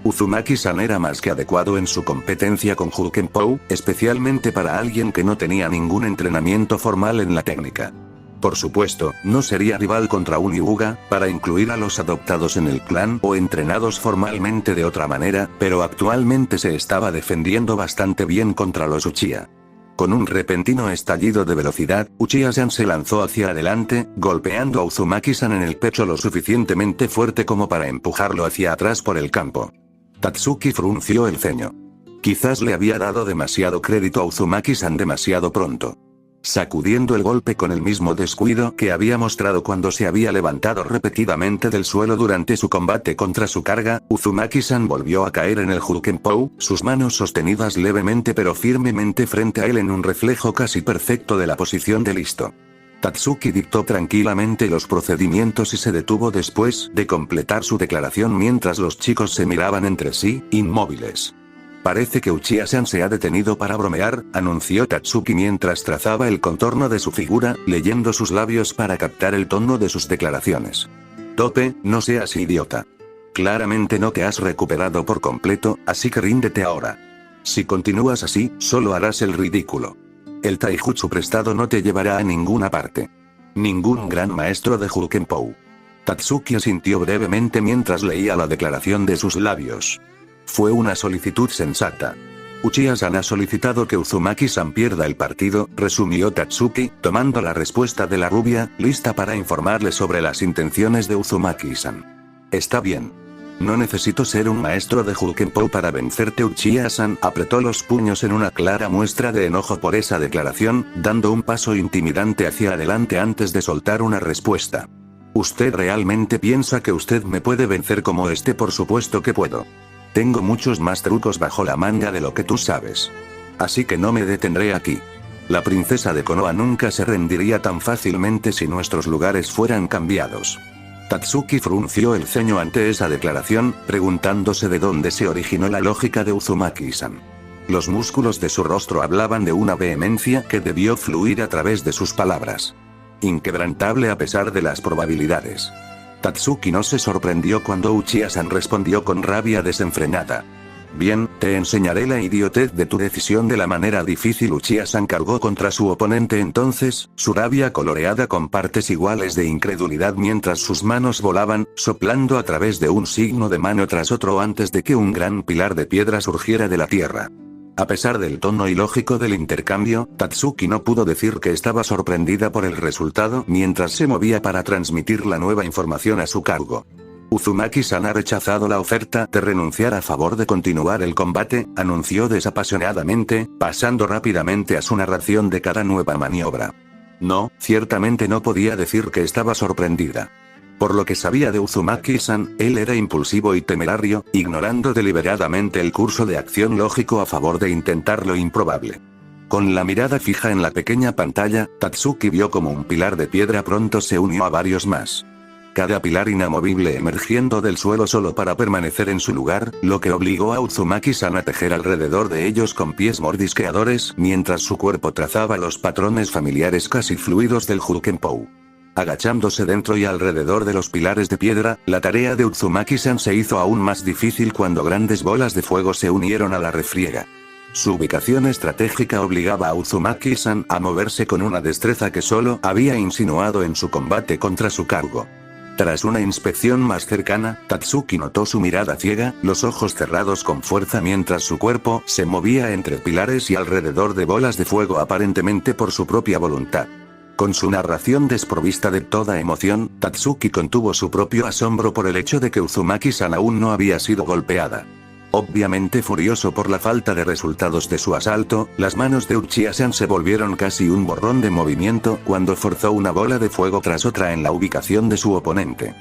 Uzumaki-san era más que adecuado en su competencia con Jukenpou, especialmente para alguien que no tenía ningún entrenamiento formal en la técnica. Por supuesto, no sería rival contra un Hyuga, para incluir a los adoptados en el clan o entrenados formalmente de otra manera, pero actualmente se estaba defendiendo bastante bien contra los Uchiha. Con un repentino estallido de velocidad, Uchiha-san se lanzó hacia adelante, golpeando a Uzumaki-san en el pecho lo suficientemente fuerte como para empujarlo hacia atrás por el campo. Tatsuki frunció el ceño. Quizás le había dado demasiado crédito a Uzumaki-san demasiado pronto. Sacudiendo el golpe con el mismo descuido que había mostrado cuando se había levantado repetidamente del suelo durante su combate contra su carga, Uzumaki-san volvió a caer en el Hulkenpou, sus manos sostenidas levemente pero firmemente frente a él en un reflejo casi perfecto de la posición de listo. Tatsuki dictó tranquilamente los procedimientos y se detuvo después de completar su declaración mientras los chicos se miraban entre sí, inmóviles. Parece que Uchiha-san se ha detenido para bromear, anunció Tatsuki mientras trazaba el contorno de su figura, leyendo sus labios para captar el tono de sus declaraciones. Tope, no seas idiota. Claramente no te has recuperado por completo, así que ríndete ahora. Si continúas así, solo harás el ridículo. El taijutsu prestado no te llevará a ninguna parte. Ningún gran maestro de Hulkenpou. Tatsuki asintió brevemente mientras leía la declaración de sus labios. Fue una solicitud sensata. Uchiha-san ha solicitado que Uzumaki-san pierda el partido, resumió Tatsuki, tomando la respuesta de la rubia, lista para informarle sobre las intenciones de Uzumaki-san. Está bien. No necesito ser un maestro de Hulkenpou para vencerte. Uchiha-san apretó los puños en una clara muestra de enojo por esa declaración, dando un paso intimidante hacia adelante antes de soltar una respuesta. ¿Usted realmente piensa que usted me puede vencer como este? Por supuesto que puedo. Tengo muchos más trucos bajo la manga de lo que tú sabes. Así que no me detendré aquí. La princesa de Konoha nunca se rendiría tan fácilmente si nuestros lugares fueran cambiados. Tatsuki frunció el ceño ante esa declaración, preguntándose de dónde se originó la lógica de Uzumaki-san. Los músculos de su rostro hablaban de una vehemencia que debió fluir a través de sus palabras. Inquebrantable a pesar de las probabilidades. Tatsuki no se sorprendió cuando Uchiha-san respondió con rabia desenfrenada. Bien, te enseñaré la idiotez de tu decisión de la manera difícil. Uchiha-san cargó contra su oponente entonces, su rabia coloreada con partes iguales de incredulidad mientras sus manos volaban, soplando a través de un signo de mano tras otro antes de que un gran pilar de piedra surgiera de la tierra. A pesar del tono ilógico del intercambio, Tatsuki no pudo decir que estaba sorprendida por el resultado mientras se movía para transmitir la nueva información a su cargo. Uzumaki-san ha rechazado la oferta de renunciar a favor de continuar el combate, anunció desapasionadamente, pasando rápidamente a su narración de cada nueva maniobra. No, ciertamente no podía decir que estaba sorprendida. Por lo que sabía de Uzumaki-san, él era impulsivo y temerario, ignorando deliberadamente el curso de acción lógico a favor de intentar lo improbable. Con la mirada fija en la pequeña pantalla, Tatsuki vio como un pilar de piedra pronto se unió a varios más. Cada pilar inamovible emergiendo del suelo solo para permanecer en su lugar, lo que obligó a Uzumaki-san a tejer alrededor de ellos con pies mordisqueadores, mientras su cuerpo trazaba los patrones familiares casi fluidos del Hulkenpou. Agachándose dentro y alrededor de los pilares de piedra, la tarea de Uzumaki-san se hizo aún más difícil cuando grandes bolas de fuego se unieron a la refriega. Su ubicación estratégica obligaba a Uzumaki-san a moverse con una destreza que solo había insinuado en su combate contra su cargo. Tras una inspección más cercana, Tatsuki notó su mirada ciega, los ojos cerrados con fuerza mientras su cuerpo se movía entre pilares y alrededor de bolas de fuego aparentemente por su propia voluntad. Con su narración desprovista de toda emoción, Tatsuki contuvo su propio asombro por el hecho de que Uzumaki-san aún no había sido golpeada. Obviamente furioso por la falta de resultados de su asalto, las manos de Uchiha-san se volvieron casi un borrón de movimiento cuando forzó una bola de fuego tras otra en la ubicación de su oponente.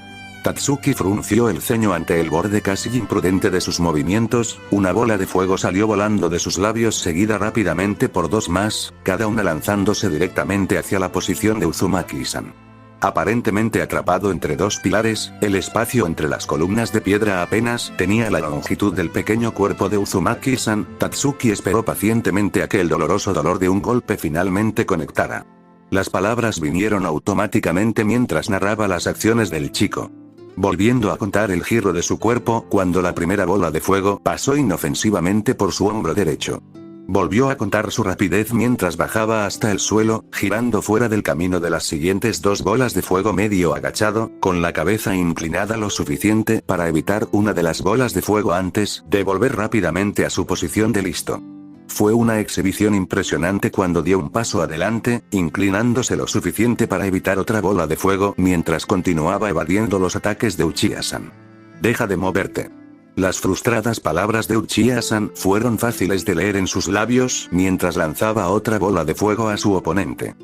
Tatsuki frunció el ceño ante el borde casi imprudente de sus movimientos, una bola de fuego salió volando de sus labios seguida rápidamente por dos más, cada una lanzándose directamente hacia la posición de Uzumaki-san. Aparentemente atrapado entre dos pilares, el espacio entre las columnas de piedra apenas tenía la longitud del pequeño cuerpo de Uzumaki-san. Tatsuki esperó pacientemente a que el doloroso dolor de un golpe finalmente conectara. Las palabras vinieron automáticamente mientras narraba las acciones del chico. Volviendo a contar el giro de su cuerpo cuando la primera bola de fuego pasó inofensivamente por su hombro derecho. Volvió a contar su rapidez mientras bajaba hasta el suelo, girando fuera del camino de las siguientes dos bolas de fuego medio agachado, con la cabeza inclinada lo suficiente para evitar una de las bolas de fuego antes de volver rápidamente a su posición de listo. Fue una exhibición impresionante cuando dio un paso adelante, inclinándose lo suficiente para evitar otra bola de fuego mientras continuaba evadiendo los ataques de Uchiha-san. Deja de moverte. Las frustradas palabras de Uchiha-san fueron fáciles de leer en sus labios mientras lanzaba otra bola de fuego a su oponente.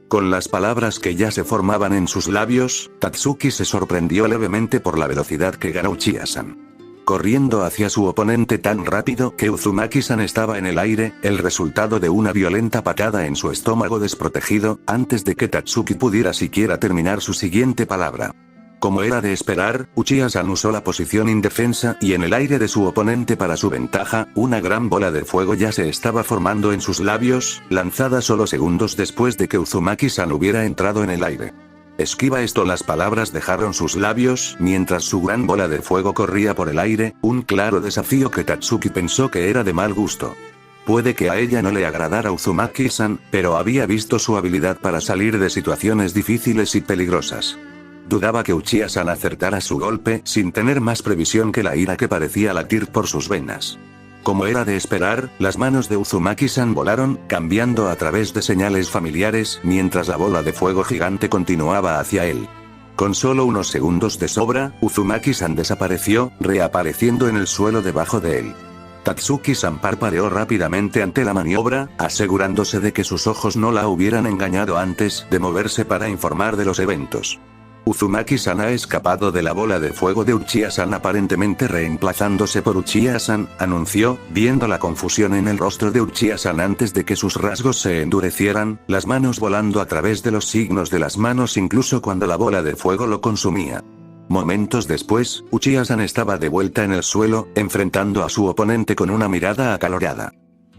Con las palabras que ya se formaban en sus labios, Tatsuki se sorprendió levemente por la velocidad que ganó Uchiha-san. Corriendo hacia su oponente tan rápido que Uzumaki-san estaba en el aire, el resultado de una violenta patada en su estómago desprotegido, antes de que Tatsuki pudiera siquiera terminar su siguiente palabra. Como era de esperar, Uchiha-san usó la posición indefensa y en el aire de su oponente para su ventaja, una gran bola de fuego ya se estaba formando en sus labios, lanzada solo segundos después de que Uzumaki-san hubiera entrado en el aire. Esquiva esto, las palabras dejaron sus labios mientras su gran bola de fuego corría por el aire, un claro desafío que Tatsuki pensó que era de mal gusto. Puede que a ella no le agradara Uzumaki-san, pero había visto su habilidad para salir de situaciones difíciles y peligrosas. Dudaba que Uchiha-san acertara su golpe sin tener más previsión que la ira que parecía latir por sus venas. Como era de esperar, las manos de Uzumaki-san volaron, cambiando a través de señales familiares, mientras la bola de fuego gigante continuaba hacia él. Con solo unos segundos de sobra, Uzumaki-san desapareció, reapareciendo en el suelo debajo de él. Tatsuki-san parpadeó rápidamente ante la maniobra, asegurándose de que sus ojos no la hubieran engañado antes de moverse para informar de los eventos. Uzumaki-san ha escapado de la bola de fuego de Uchiha-san, aparentemente reemplazándose por Uchiha-san, anunció, viendo la confusión en el rostro de Uchiha-san antes de que sus rasgos se endurecieran, las manos volando a través de los signos de las manos incluso cuando la bola de fuego lo consumía. Momentos después, Uchiha-san estaba de vuelta en el suelo, enfrentando a su oponente con una mirada acalorada.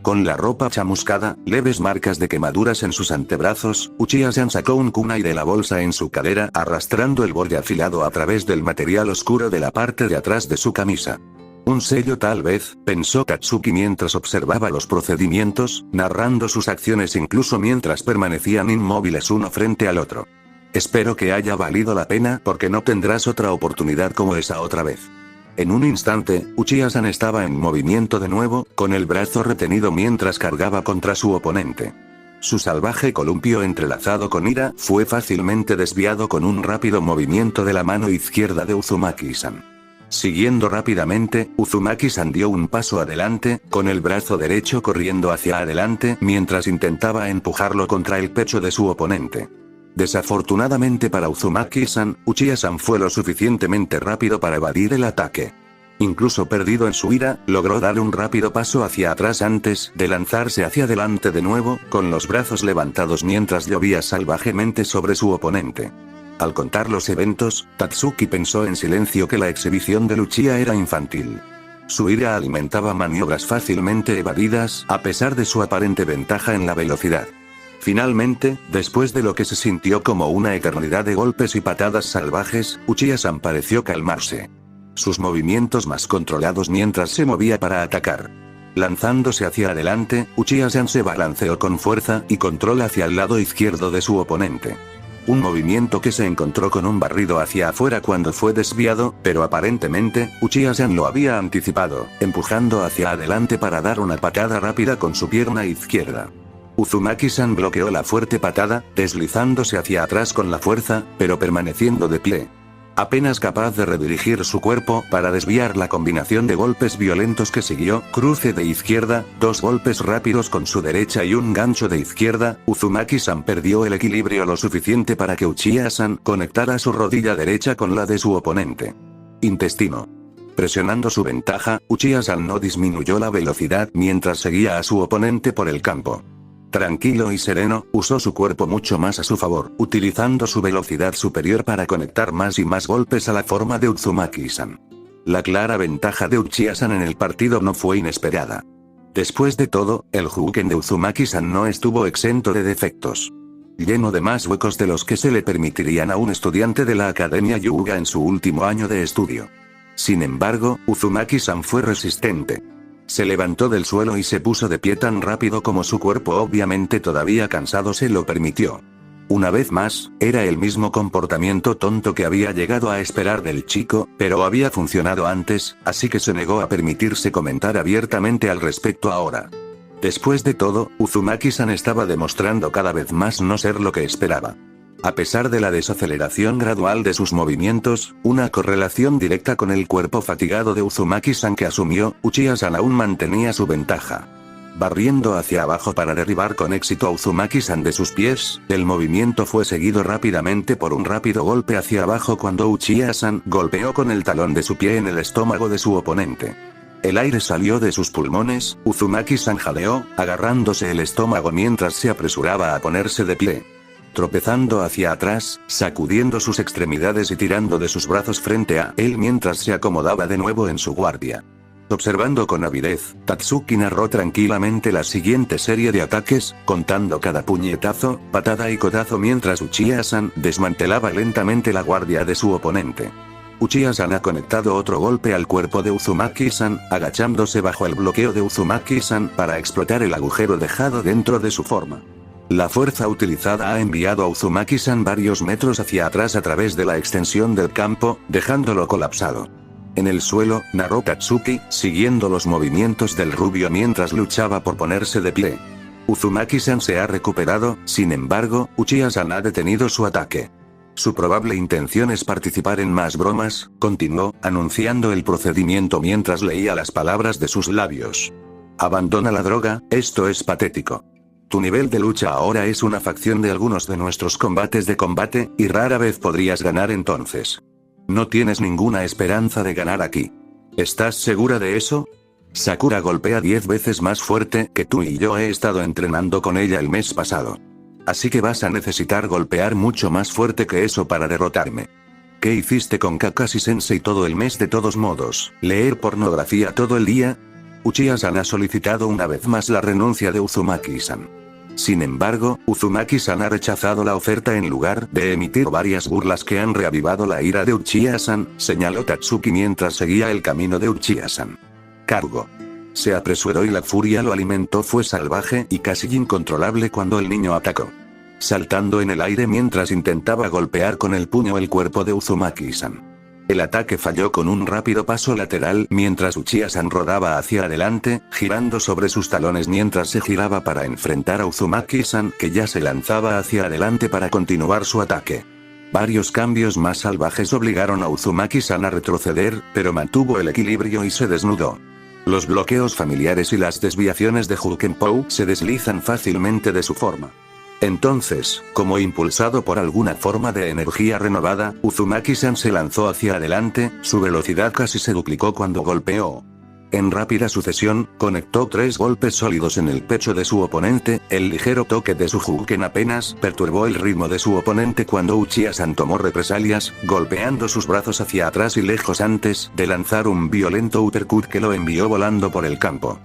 Con la ropa chamuscada, leves marcas de quemaduras en sus antebrazos, Uchiha-san sacó un kunai de la bolsa en su cadera, arrastrando el borde afilado a través del material oscuro de la parte de atrás de su camisa. Un sello tal vez, pensó Tatsuki mientras observaba los procedimientos, narrando sus acciones incluso mientras permanecían inmóviles uno frente al otro. Espero que haya valido la pena porque no tendrás otra oportunidad como esa otra vez. En un instante, Uchiha-san estaba en movimiento de nuevo, con el brazo retenido mientras cargaba contra su oponente. Su salvaje columpio entrelazado con ira fue fácilmente desviado con un rápido movimiento de la mano izquierda de Uzumaki-san. Siguiendo rápidamente, Uzumaki-san dio un paso adelante, con el brazo derecho corriendo hacia adelante mientras intentaba empujarlo contra el pecho de su oponente. Desafortunadamente para Uzumaki-san, Uchiha-san fue lo suficientemente rápido para evadir el ataque. Incluso perdido en su ira, logró dar un rápido paso hacia atrás antes de lanzarse hacia adelante de nuevo, con los brazos levantados mientras llovía salvajemente sobre su oponente. Al contar los eventos, Tatsuki pensó en silencio que la exhibición de Uchiha era infantil. Su ira alimentaba maniobras fácilmente evadidas, a pesar de su aparente ventaja en la velocidad. Finalmente, después de lo que se sintió como una eternidad de golpes y patadas salvajes, Uchiha-san pareció calmarse. Sus movimientos más controlados mientras se movía para atacar. Lanzándose hacia adelante, Uchiha-san se balanceó con fuerza y control hacia el lado izquierdo de su oponente. Un movimiento que se encontró con un barrido hacia afuera cuando fue desviado, pero aparentemente, Uchiha-san lo había anticipado, empujando hacia adelante para dar una patada rápida con su pierna izquierda. Uzumaki-san bloqueó la fuerte patada, deslizándose hacia atrás con la fuerza, pero permaneciendo de pie. Apenas capaz de redirigir su cuerpo para desviar la combinación de golpes violentos que siguió, cruce de izquierda, dos golpes rápidos con su derecha y un gancho de izquierda, Uzumaki-san perdió el equilibrio lo suficiente para que Uchiha-san conectara su rodilla derecha con la de su oponente. Intestino. Presionando su ventaja, Uchiha-san no disminuyó la velocidad mientras seguía a su oponente por el campo. Tranquilo y sereno, usó su cuerpo mucho más a su favor, utilizando su velocidad superior para conectar más y más golpes a la forma de Uzumaki-san. La clara ventaja de Uchiha-san en el partido no fue inesperada. Después de todo, el Juken de Uzumaki-san no estuvo exento de defectos. Lleno de más huecos de los que se le permitirían a un estudiante de la Academia Hyuga en su último año de estudio. Sin embargo, Uzumaki-san fue resistente. Se levantó del suelo y se puso de pie tan rápido como su cuerpo, obviamente todavía cansado, se lo permitió. Una vez más, era el mismo comportamiento tonto que había llegado a esperar del chico, pero había funcionado antes, así que se negó a permitirse comentar abiertamente al respecto ahora. Después de todo, Uzumaki-san estaba demostrando cada vez más no ser lo que esperaba. A pesar de la desaceleración gradual de sus movimientos, una correlación directa con el cuerpo fatigado de Uzumaki-san que asumió, Uchiha-san aún mantenía su ventaja. Barriendo hacia abajo para derribar con éxito a Uzumaki-san de sus pies, el movimiento fue seguido rápidamente por un rápido golpe hacia abajo cuando Uchiha-san golpeó con el talón de su pie en el estómago de su oponente. El aire salió de sus pulmones, Uzumaki-san jadeó, agarrándose el estómago mientras se apresuraba a ponerse de pie. Tropezando hacia atrás, sacudiendo sus extremidades y tirando de sus brazos frente a él mientras se acomodaba de nuevo en su guardia. Observando con avidez, Tatsuki narró tranquilamente la siguiente serie de ataques, contando cada puñetazo, patada y codazo mientras Uchiha-san desmantelaba lentamente la guardia de su oponente. Uchiha-san ha conectado otro golpe al cuerpo de Uzumaki-san, agachándose bajo el bloqueo de Uzumaki-san para explotar el agujero dejado dentro de su forma. La fuerza utilizada ha enviado a Uzumaki-san varios metros hacia atrás a través de la extensión del campo, dejándolo colapsado. En el suelo, narró Tatsuki, siguiendo los movimientos del rubio mientras luchaba por ponerse de pie. Uzumaki-san se ha recuperado, sin embargo, Uchiha-san ha detenido su ataque. Su probable intención es participar en más bromas, continuó, anunciando el procedimiento mientras leía las palabras de sus labios. Abandona la droga, esto es patético. Tu nivel de lucha ahora es una facción de algunos de nuestros combates de combate, y rara vez podrías ganar entonces. No tienes ninguna esperanza de ganar aquí. ¿Estás segura de eso? Sakura golpea 10 veces más fuerte que tú y yo he estado entrenando con ella el mes pasado. Así que vas a necesitar golpear mucho más fuerte que eso para derrotarme. ¿Qué hiciste con Kakashi-sensei todo el mes de todos modos? ¿Leer pornografía todo el día? Uchiha-san ha solicitado una vez más la renuncia de Uzumaki-san. Sin embargo, Uzumaki-san ha rechazado la oferta en lugar de emitir varias burlas que han reavivado la ira de Uchiha-san, señaló Tatsuki mientras seguía el camino de Uchiha-san. Cargo. Se apresuró y la furia lo alimentó. Fue salvaje y casi incontrolable cuando el niño atacó. Saltando en el aire mientras intentaba golpear con el puño el cuerpo de Uzumaki-san. El ataque falló con un rápido paso lateral mientras Uchiha-san rodaba hacia adelante, girando sobre sus talones mientras se giraba para enfrentar a Uzumaki-san que ya se lanzaba hacia adelante para continuar su ataque. Varios cambios más salvajes obligaron a Uzumaki-san a retroceder, pero mantuvo el equilibrio y se desnudó. Los bloqueos familiares y las desviaciones de Hulkenpou se deslizan fácilmente de su forma. Entonces, como impulsado por alguna forma de energía renovada, Uzumaki-san se lanzó hacia adelante, su velocidad casi se duplicó cuando golpeó. En rápida sucesión, conectó 3 golpes sólidos en el pecho de su oponente, el ligero toque de su Huken apenas perturbó el ritmo de su oponente cuando Uchiha-san tomó represalias, golpeando sus brazos hacia atrás y lejos antes de lanzar un violento uppercut que lo envió volando por el campo.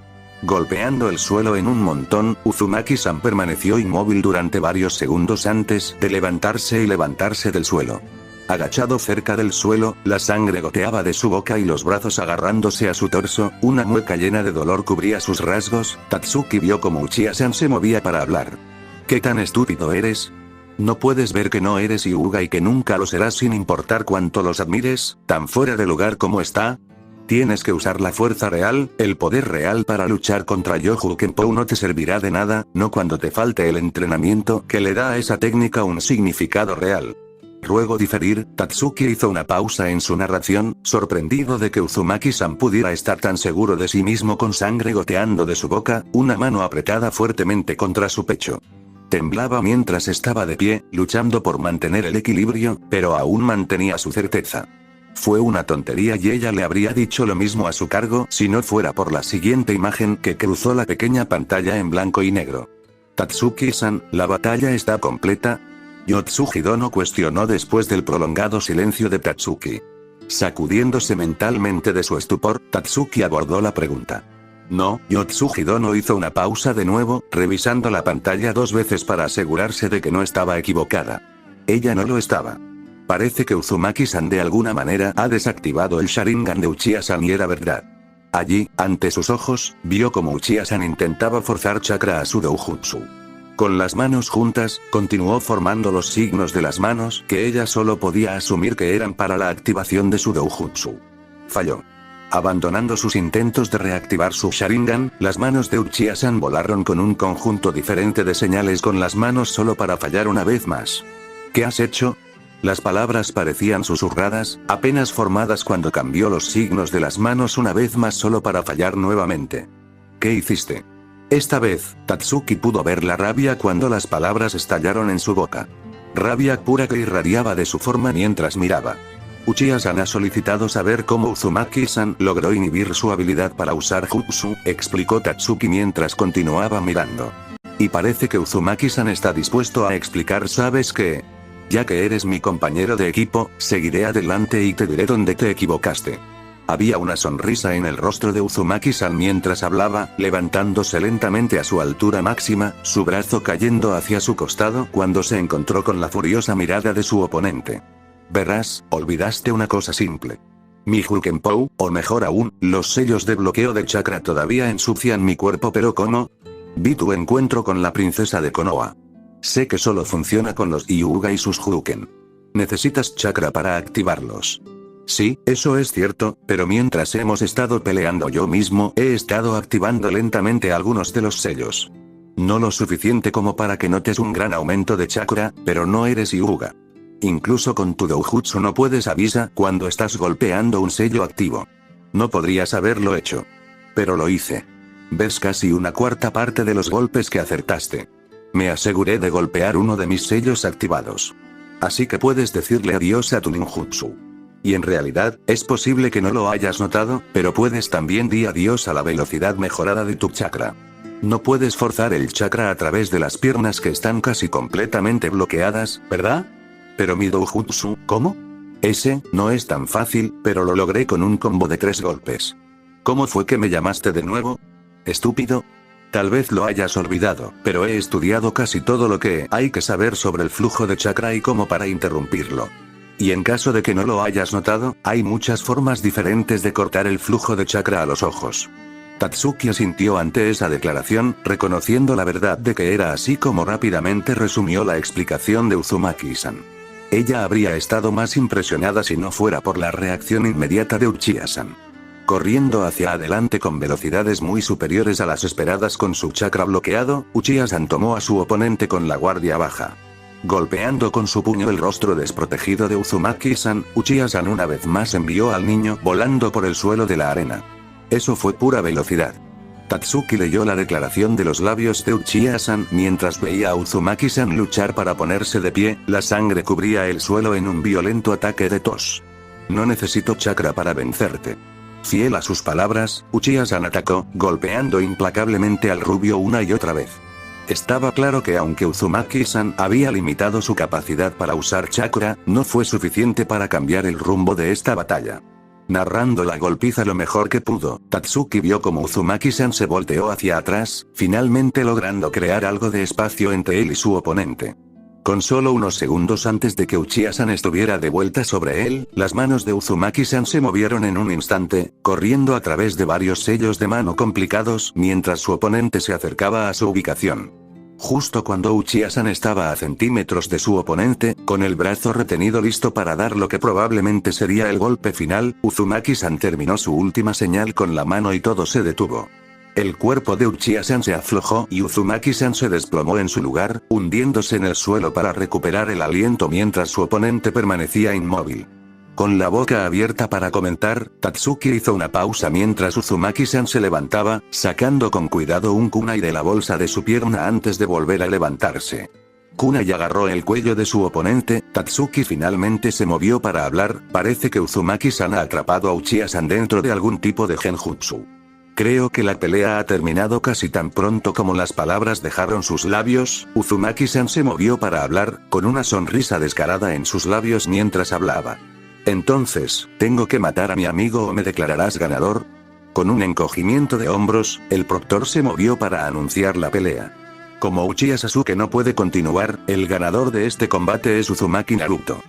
Golpeando el suelo en un montón, Uzumaki-san permaneció inmóvil durante varios segundos antes de levantarse y levantarse del suelo. Agachado cerca del suelo, la sangre goteaba de su boca y los brazos agarrándose a su torso, una mueca llena de dolor cubría sus rasgos. Tatsuki vio como Uchiha-san se movía para hablar. ¿Qué tan estúpido eres? ¿No puedes ver que no eres Hyuga y que nunca lo serás sin importar cuánto los admires, tan fuera de lugar como está? Tienes que usar la fuerza real, el poder real para luchar contra Yohu Kenpo. No te servirá de nada, no cuando te falte el entrenamiento que le da a esa técnica un significado real. Ruego diferir. Tatsuki hizo una pausa en su narración, sorprendido de que Uzumaki-san pudiera estar tan seguro de sí mismo con sangre goteando de su boca, una mano apretada fuertemente contra su pecho. Temblaba mientras estaba de pie, luchando por mantener el equilibrio, pero aún mantenía su certeza. Fue una tontería y ella le habría dicho lo mismo a su cargo si no fuera por la siguiente imagen que cruzó la pequeña pantalla en blanco y negro. Tatsuki-san, ¿la batalla está completa? Yotsuji Dono cuestionó después del prolongado silencio de Tatsuki. Sacudiéndose mentalmente de su estupor, Tatsuki abordó la pregunta. No, Yotsuji Dono hizo una pausa de nuevo, revisando la pantalla 2 veces para asegurarse de que no estaba equivocada. Ella no lo estaba. Parece que Uzumaki-san de alguna manera ha desactivado el Sharingan de Uchiha-san y era verdad. Allí, ante sus ojos, vio como Uchiha-san intentaba forzar chakra a su doujutsu. Con las manos juntas, continuó formando los signos de las manos que ella solo podía asumir que eran para la activación de su doujutsu. Falló. Abandonando sus intentos de reactivar su Sharingan, las manos de Uchiha-san volaron con un conjunto diferente de señales con las manos solo para fallar una vez más. ¿Qué has hecho? Las palabras parecían susurradas, apenas formadas cuando cambió los signos de las manos una vez más solo para fallar nuevamente. ¿Qué hiciste? Esta vez, Tatsuki pudo ver la rabia cuando las palabras estallaron en su boca. Rabia pura que irradiaba de su forma mientras miraba. Uchiha-san ha solicitado saber cómo Uzumaki-san logró inhibir su habilidad para usar jutsu, explicó Tatsuki mientras continuaba mirando. Y parece que Uzumaki-san está dispuesto a explicar. ¿Sabes qué? Ya que eres mi compañero de equipo, seguiré adelante y te diré dónde te equivocaste. Había una sonrisa en el rostro de Uzumaki-san mientras hablaba, levantándose lentamente a su altura máxima, su brazo cayendo hacia su costado cuando se encontró con la furiosa mirada de su oponente. Verás, olvidaste una cosa simple. Mi Jukenpou, o mejor aún, los sellos de bloqueo de chakra todavía ensucian mi cuerpo. ¿Pero cómo? Vi tu encuentro con la princesa de Konoha. Sé que solo funciona con los Hyuga y sus Juken. Necesitas chakra para activarlos. Sí, eso es cierto, pero mientras hemos estado peleando yo mismo he estado activando lentamente algunos de los sellos. No lo suficiente como para que notes un gran aumento de chakra, pero no eres Hyuga. Incluso con tu doujutsu no puedes avisar cuando estás golpeando un sello activo. No podrías haberlo hecho. Pero lo hice. Ves casi una cuarta parte de los golpes que acertaste. Me aseguré de golpear uno de mis sellos activados. Así que puedes decirle adiós a tu ninjutsu. Y en realidad, es posible que no lo hayas notado, pero puedes también decir adiós a la velocidad mejorada de tu chakra. No puedes forzar el chakra a través de las piernas que están casi completamente bloqueadas, ¿verdad? Pero mi doujutsu, ¿cómo? Ese, no es tan fácil, pero lo logré con un combo de 3 golpes. ¿Cómo fue que me llamaste de nuevo? ¿Estúpido? Tal vez lo hayas olvidado, pero he estudiado casi todo lo que hay que saber sobre el flujo de chakra y cómo para interrumpirlo. Y en caso de que no lo hayas notado, hay muchas formas diferentes de cortar el flujo de chakra a los ojos. Tatsuki asintió ante esa declaración, reconociendo la verdad de que era así como rápidamente resumió la explicación de Uzumaki-san. Ella habría estado más impresionada si no fuera por la reacción inmediata de Uchiha-san. Corriendo hacia adelante con velocidades muy superiores a las esperadas con su chakra bloqueado, Uchiha-san tomó a su oponente con la guardia baja. Golpeando con su puño el rostro desprotegido de Uzumaki-san, Uchiha-san una vez más envió al niño volando por el suelo de la arena. Eso fue pura velocidad. Tatsuki leyó la declaración de los labios de Uchiha-san mientras veía a Uzumaki-san luchar para ponerse de pie, la sangre cubría el suelo en un violento ataque de tos. No necesito chakra para vencerte. Fiel a sus palabras, Uchiha-san atacó, golpeando implacablemente al rubio una y otra vez. Estaba claro que aunque Uzumaki-san había limitado su capacidad para usar chakra, no fue suficiente para cambiar el rumbo de esta batalla. Narrando la golpiza lo mejor que pudo, Tatsuki vio como Uzumaki-san se volteó hacia atrás, finalmente logrando crear algo de espacio entre él y su oponente. Con solo unos segundos antes de que Uchiha-san estuviera de vuelta sobre él, las manos de Uzumaki-san se movieron en un instante, corriendo a través de varios sellos de mano complicados mientras su oponente se acercaba a su ubicación. Justo cuando Uchiha-san estaba a centímetros de su oponente, con el brazo retenido listo para dar lo que probablemente sería el golpe final, Uzumaki-san terminó su última señal con la mano y todo se detuvo. El cuerpo de Uchiha-san se aflojó y Uzumaki-san se desplomó en su lugar, hundiéndose en el suelo para recuperar el aliento mientras su oponente permanecía inmóvil. Con la boca abierta para comentar, Tatsuki hizo una pausa mientras Uzumaki-san se levantaba, sacando con cuidado un kunai de la bolsa de su pierna antes de volver a levantarse. Kunai agarró el cuello de su oponente, Tatsuki finalmente se movió para hablar, parece que Uzumaki-san ha atrapado a Uchiha-san dentro de algún tipo de genjutsu. Creo que la pelea ha terminado casi tan pronto como las palabras dejaron sus labios. Uzumaki-san se movió para hablar, con una sonrisa descarada en sus labios mientras hablaba. Entonces, ¿tengo que matar a mi amigo o me declararás ganador? Con un encogimiento de hombros, el proctor se movió para anunciar la pelea. Como Uchiha Sasuke no puede continuar, el ganador de este combate es Uzumaki Naruto.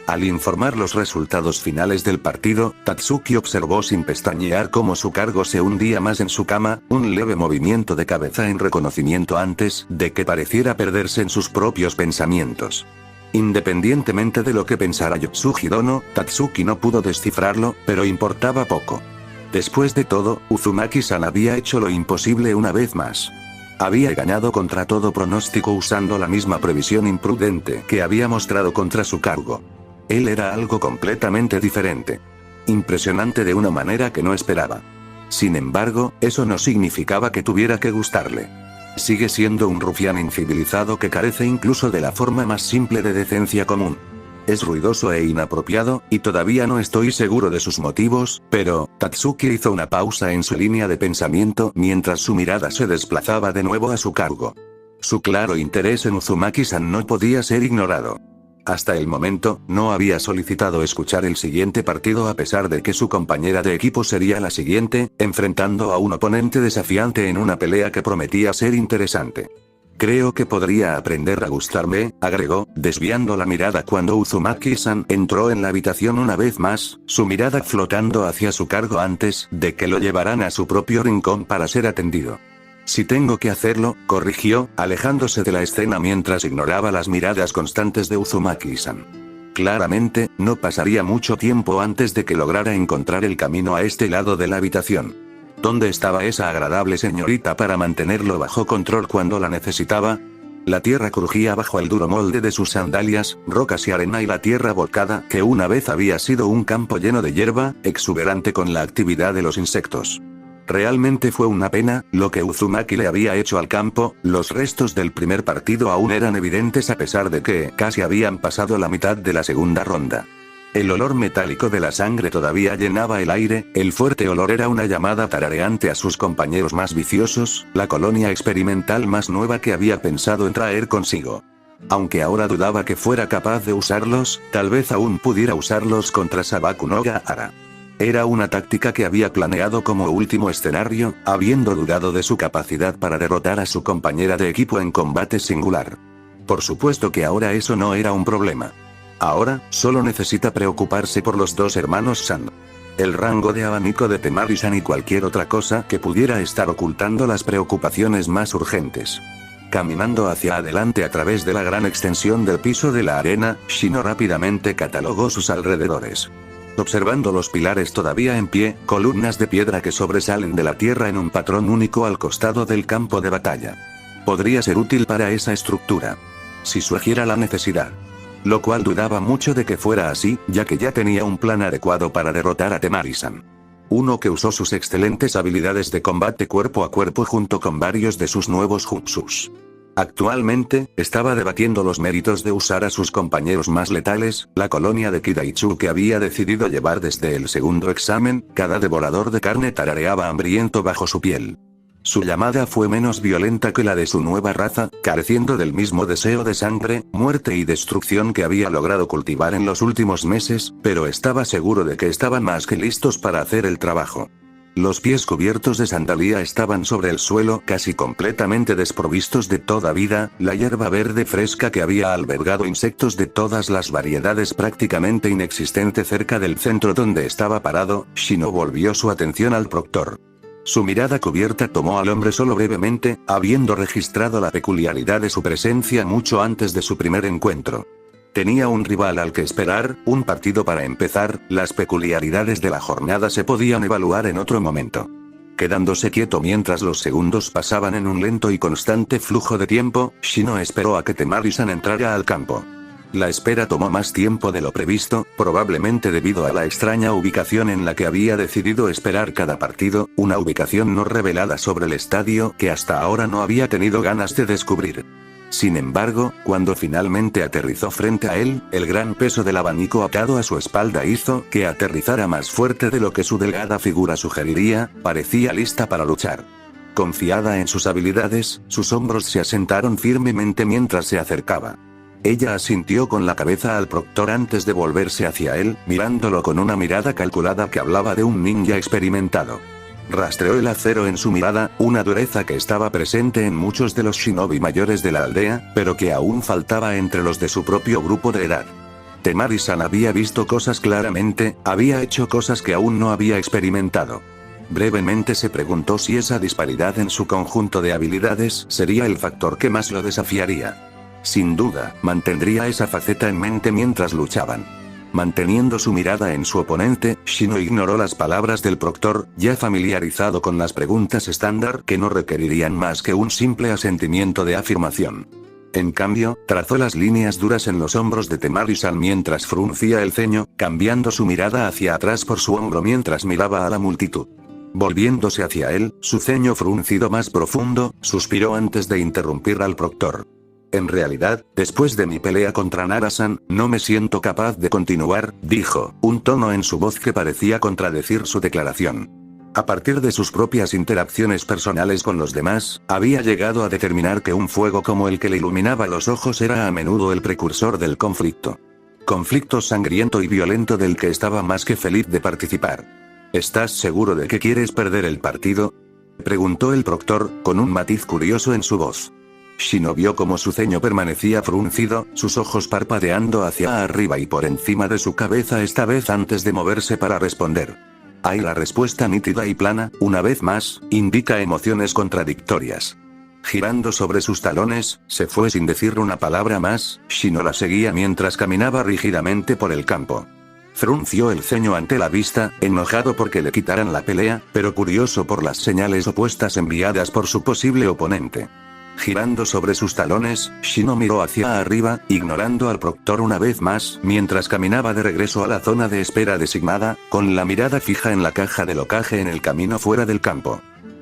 Al informar los resultados finales del partido, Tatsuki observó sin pestañear cómo su cargo se hundía más en su cama, un leve movimiento de cabeza en reconocimiento antes de que pareciera perderse en sus propios pensamientos. Independientemente de lo que pensara Yotsuji Dono, Tatsuki no pudo descifrarlo, pero importaba poco. Después de todo, Uzumaki-san había hecho lo imposible una vez más. Había ganado contra todo pronóstico usando la misma previsión imprudente que había mostrado contra su cargo. Él era algo completamente diferente. Impresionante de una manera que no esperaba. Sin embargo, eso no significaba que tuviera que gustarle. Sigue siendo un rufián incivilizado que carece incluso de la forma más simple de decencia común. Es ruidoso e inapropiado, y todavía no estoy seguro de sus motivos, pero Tatsuki hizo una pausa en su línea de pensamiento mientras su mirada se desplazaba de nuevo a su cargo. Su claro interés en Uzumaki-san no podía ser ignorado. Hasta el momento, no había solicitado escuchar el siguiente partido a pesar de que su compañera de equipo sería la siguiente, enfrentando a un oponente desafiante en una pelea que prometía ser interesante. Creo que podría aprender a gustarme, agregó, desviando la mirada cuando Uzumaki-san entró en la habitación una vez más, su mirada flotando hacia su cargo antes de que lo llevaran a su propio rincón para ser atendido. Si tengo que hacerlo, corrigió, alejándose de la escena mientras ignoraba las miradas constantes de Uzumaki-san. Claramente, no pasaría mucho tiempo antes de que lograra encontrar el camino a este lado de la habitación. ¿Dónde estaba esa agradable señorita para mantenerlo bajo control cuando la necesitaba? La tierra crujía bajo el duro molde de sus sandalias, rocas y arena y la tierra volcada que una vez había sido un campo lleno de hierba, exuberante con la actividad de los insectos. Realmente fue una pena, lo que Uzumaki le había hecho al campo, los restos del primer partido aún eran evidentes a pesar de que casi habían pasado la mitad de la segunda ronda. El olor metálico de la sangre todavía llenaba el aire, el fuerte olor era una llamada tarareante a sus compañeros más viciosos, la colonia experimental más nueva que había pensado en traer consigo. Aunque ahora dudaba que fuera capaz de usarlos, tal vez aún pudiera usarlos contra Sabaku no Gaara. Era una táctica que había planeado como último escenario, habiendo dudado de su capacidad para derrotar a su compañera de equipo en combate singular. Por supuesto que ahora eso no era un problema. Ahora, solo necesita preocuparse por los dos hermanos San. El rango de abanico de Temari-san y cualquier otra cosa que pudiera estar ocultando las preocupaciones más urgentes. Caminando hacia adelante a través de la gran extensión del piso de la arena, Shino rápidamente catalogó sus alrededores. Observando los pilares todavía en pie, columnas de piedra que sobresalen de la tierra en un patrón único al costado del campo de batalla. Podría ser útil para esa estructura. Si surgiera la necesidad. Lo cual dudaba mucho de que fuera así, ya que ya tenía un plan adecuado para derrotar a Temari-san. Uno que usó sus excelentes habilidades de combate cuerpo a cuerpo junto con varios de sus nuevos jutsus. Actualmente, estaba debatiendo los méritos de usar a sus compañeros más letales, la colonia de Kidaichu que había decidido llevar desde el segundo examen, cada devorador de carne tarareaba hambriento bajo su piel. Su llamada fue menos violenta que la de su nueva raza, careciendo del mismo deseo de sangre, muerte y destrucción que había logrado cultivar en los últimos meses, pero estaba seguro de que estaban más que listos para hacer el trabajo. Los pies cubiertos de sandalía estaban sobre el suelo, casi completamente desprovistos de toda vida, la hierba verde fresca que había albergado insectos de todas las variedades prácticamente inexistente cerca del centro donde estaba parado. Shino volvió su atención al proctor. Su mirada cubierta tomó al hombre solo brevemente, habiendo registrado la peculiaridad de su presencia mucho antes de su primer encuentro. Tenía un rival al que esperar, un partido para empezar, las peculiaridades de la jornada se podían evaluar en otro momento. Quedándose quieto mientras los segundos pasaban en un lento y constante flujo de tiempo, Shino esperó a que Temari-san entrara al campo. La espera tomó más tiempo de lo previsto, probablemente debido a la extraña ubicación en la que había decidido esperar cada partido, una ubicación no revelada sobre el estadio que hasta ahora no había tenido ganas de descubrir. Sin embargo, cuando finalmente aterrizó frente a él, el gran peso del abanico atado a su espalda hizo que aterrizara más fuerte de lo que su delgada figura sugeriría, parecía lista para luchar. Confiada en sus habilidades, sus hombros se asentaron firmemente mientras se acercaba. Ella asintió con la cabeza al proctor antes de volverse hacia él, mirándolo con una mirada calculada que hablaba de un ninja experimentado. Rastreó el acero en su mirada, una dureza que estaba presente en muchos de los shinobi mayores de la aldea, pero que aún faltaba entre los de su propio grupo de edad. Temari-san había visto cosas claramente, había hecho cosas que aún no había experimentado. Brevemente se preguntó si esa disparidad en su conjunto de habilidades sería el factor que más lo desafiaría. Sin duda, mantendría esa faceta en mente mientras luchaban. Manteniendo su mirada en su oponente, Shino ignoró las palabras del proctor, ya familiarizado con las preguntas estándar que no requerirían más que un simple asentimiento de afirmación. En cambio, trazó las líneas duras en los hombros de Temari-san mientras fruncía el ceño, cambiando su mirada hacia atrás por su hombro mientras miraba a la multitud. Volviéndose hacia él, su ceño fruncido más profundo, suspiró antes de interrumpir al proctor. En realidad, después de mi pelea contra Nara-san, no me siento capaz de continuar, dijo, un tono en su voz que parecía contradecir su declaración. A partir de sus propias interacciones personales con los demás, había llegado a determinar que un fuego como el que le iluminaba los ojos era a menudo el precursor del conflicto. Conflicto sangriento y violento del que estaba más que feliz de participar. ¿Estás seguro de que quieres perder el partido?, preguntó el proctor, con un matiz curioso en su voz. Shino vio cómo su ceño permanecía fruncido, sus ojos parpadeando hacia arriba y por encima de su cabeza esta vez antes de moverse para responder. Hay la respuesta nítida y plana, una vez más, indica emociones contradictorias. Girando sobre sus talones, se fue sin decir una palabra más, Shino la seguía mientras caminaba rígidamente por el campo. Frunció el ceño ante la vista, enojado porque le quitaran la pelea, pero curioso por las señales opuestas enviadas por su posible oponente. Girando sobre sus talones, Shino miró hacia arriba, ignorando al proctor una vez más, mientras caminaba de regreso a la zona de espera designada, con la mirada fija en la caja de locaje en el camino fuera del campo.